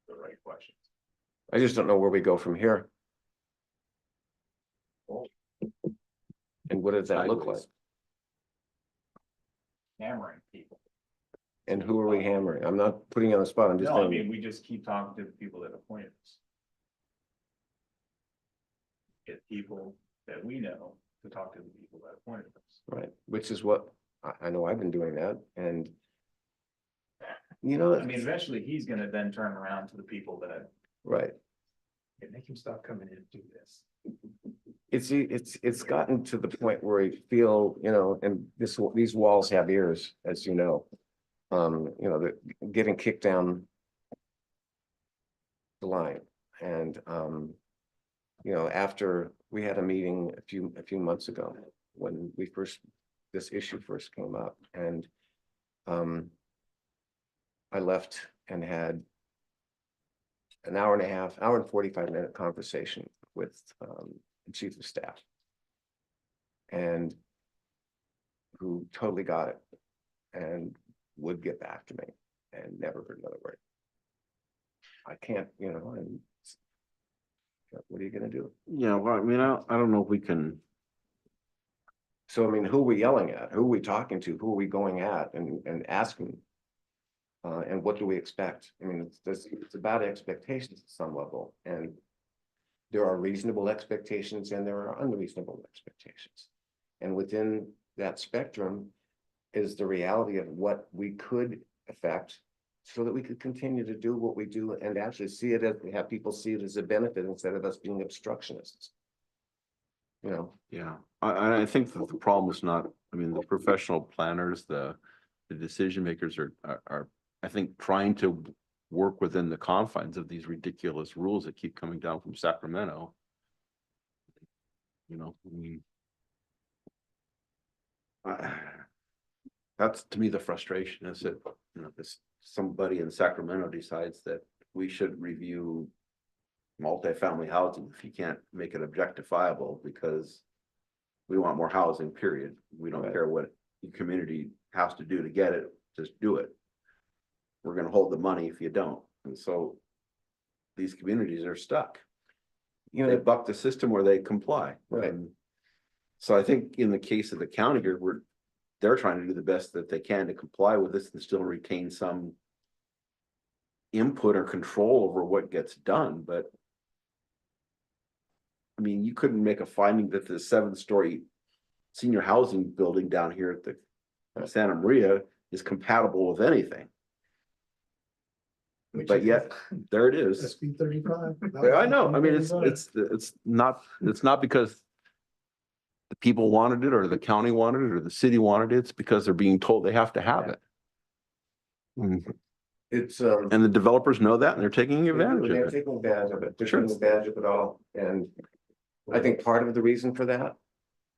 right questions. I just don't know where we go from here. And what does that look like? Sideways. Hammering people. And who are we hammering? I'm not putting you on the spot. I'm just No, I mean, saying, we just keep talking to the people that appointed us. Get people that we know to talk to the people that appointed us. right, which is what, I know I've been doing that and. You know, I mean, eventually he's gonna then turn around to the people that right, Make him stop coming in and do this. it's gotten to the point where I feel, you know, and these walls have ears, as you know. You know, they're getting kicked down the line and, you know, after we had a meeting a few months ago when this issue first came up and, I left and had an hour and 45-minute conversation with the chief of staff. And who totally got it and would get back to me and never heard another word. I can't, you know, and what are you gonna do? Yeah, well, I mean, I don't know if we can, So I mean, who are we yelling at? Who are we talking to? Who are we going at and asking? And what do we expect? I mean, it's about expectations at some level, and there are reasonable expectations and there are unreasonable expectations. And within that spectrum is the reality of what we could affect so that we could continue to do what we do and actually see it as, have people see it as a benefit instead of us being obstructionists. You know, yeah, I think that the problem is not, I mean, the professional planners, the decision makers are, I think, trying to work within the confines of these ridiculous rules that keep coming down from Sacramento. You know, I mean. That's to me the frustration is that, you know, somebody in Sacramento decides that we should review multifamily housing if you can't make it objectifiable because we want more housing, period. We don't care what the community has to do to get it, just do it. We're gonna hold the money if you don't. And so these communities are stuck. you They know, buck the system where they comply. Right. And so I think in the case of the county here, they're trying to do the best that they can to comply with this and still retain some input or control over what gets done, but I mean, you couldn't make a finding that the 7-story senior housing building down here at the Santa Maria is compatible with anything. But yet, there it is. SB 35. Yeah, I know. I mean, it's not because the people wanted it or the county wanted it or the city wanted it. It's because they're being told they have to have it. it's, And the developers know that and they're taking advantage they're of it. taking advantage of it. They're Sure. taking advantage of it all. And I think part of the reason for that,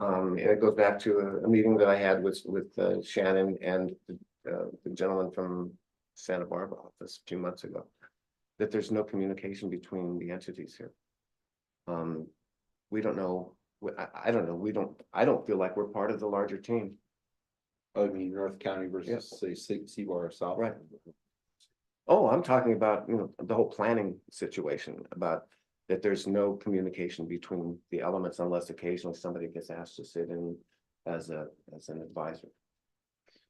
and it goes back to a meeting that I had with Shannon and the gentleman from Santa Barbara office a few months ago, that there's no communication between the entities here. We don't know, I don't know, I don't feel like we're part of the larger team. I mean, North County versus say Seabar or South. Right. Oh, I'm talking about, you know, the whole planning situation, about that there's no communication between the elements unless occasionally somebody gets asked to sit in as an advisor.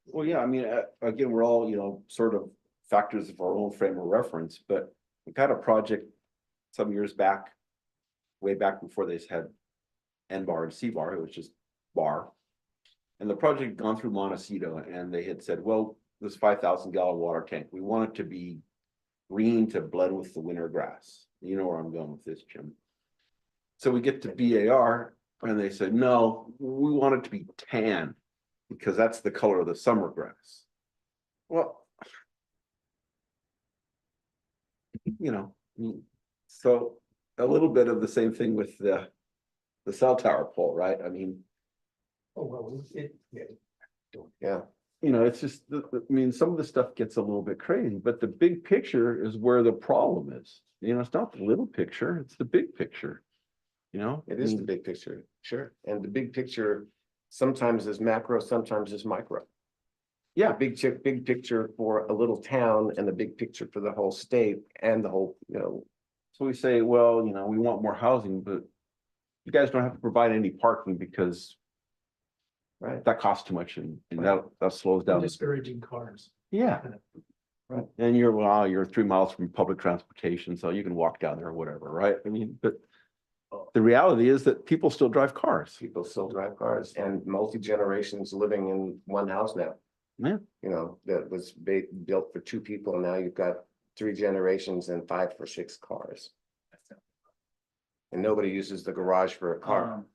Well, yeah, I mean, again, we're all, you know, sort of factors of our own frame of reference, but we had a project some years back, way back before they had N-Bar and C-Bar, it was just bar. And the project had gone through Montecito and they had said, well, this 5,000-gallon water tank, we want it to be green to blend with the winter grass. You know where I'm going with this, Jim. So we get to BAR and they said, no, we want it to be tan because that's the color of the summer grass. Well, you know, so a little bit of the same thing with the cell tower pole, right? I mean, Oh, well, Yeah. you know, it's just, I mean, some of the stuff gets a little bit crazy, but the big picture is where the problem is. You know, it's not the little picture, it's the big picture. You know? It is the big picture, sure. And the big picture sometimes is macro, sometimes is micro. Yeah. Big picture for a little town and the big picture for the whole state and the whole, you know. So we say, well, you know, we want more housing, but you guys don't have to provide any parking because Right. that costs too much and that slows down. Discouraging cars. Yeah. Right. And you're 3 miles from public transportation, so you can walk down there or whatever, right? I mean, but the reality is that people still drive cars. People still drive cars and multi-generations living in one house now. Yeah. You know, that was built for 2 people. Now you've got 3 generations and 5 or 6 cars. And nobody uses the garage for a car.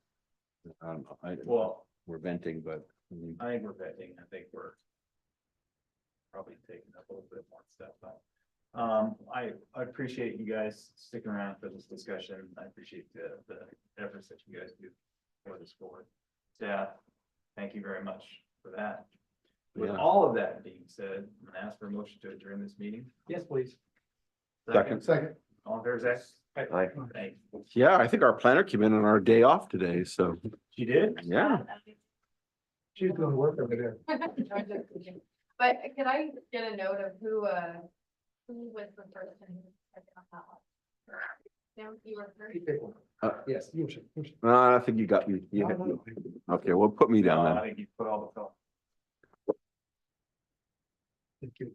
Well, We're venting, but. I mean, I think we're vetting. I think we're probably taking up a little bit more stuff, but I appreciate you guys sticking around for this discussion. I appreciate the efforts that you guys do for this board. Staff, thank you very much for that. With Yeah. all of that being said, I'm gonna ask for a motion to adjourn this meeting. Yes, please. Second. All in favor, Zach? Aye. Thanks. Yeah, I think our planner came in on our day off today, so, You did? yeah. She's doing work over there. But can I get a note of who was the person who was second on that one? Sam, you were first. Yes, you should. No, I think you got me. Okay, well, put me down I then. think you put all the. Thank you.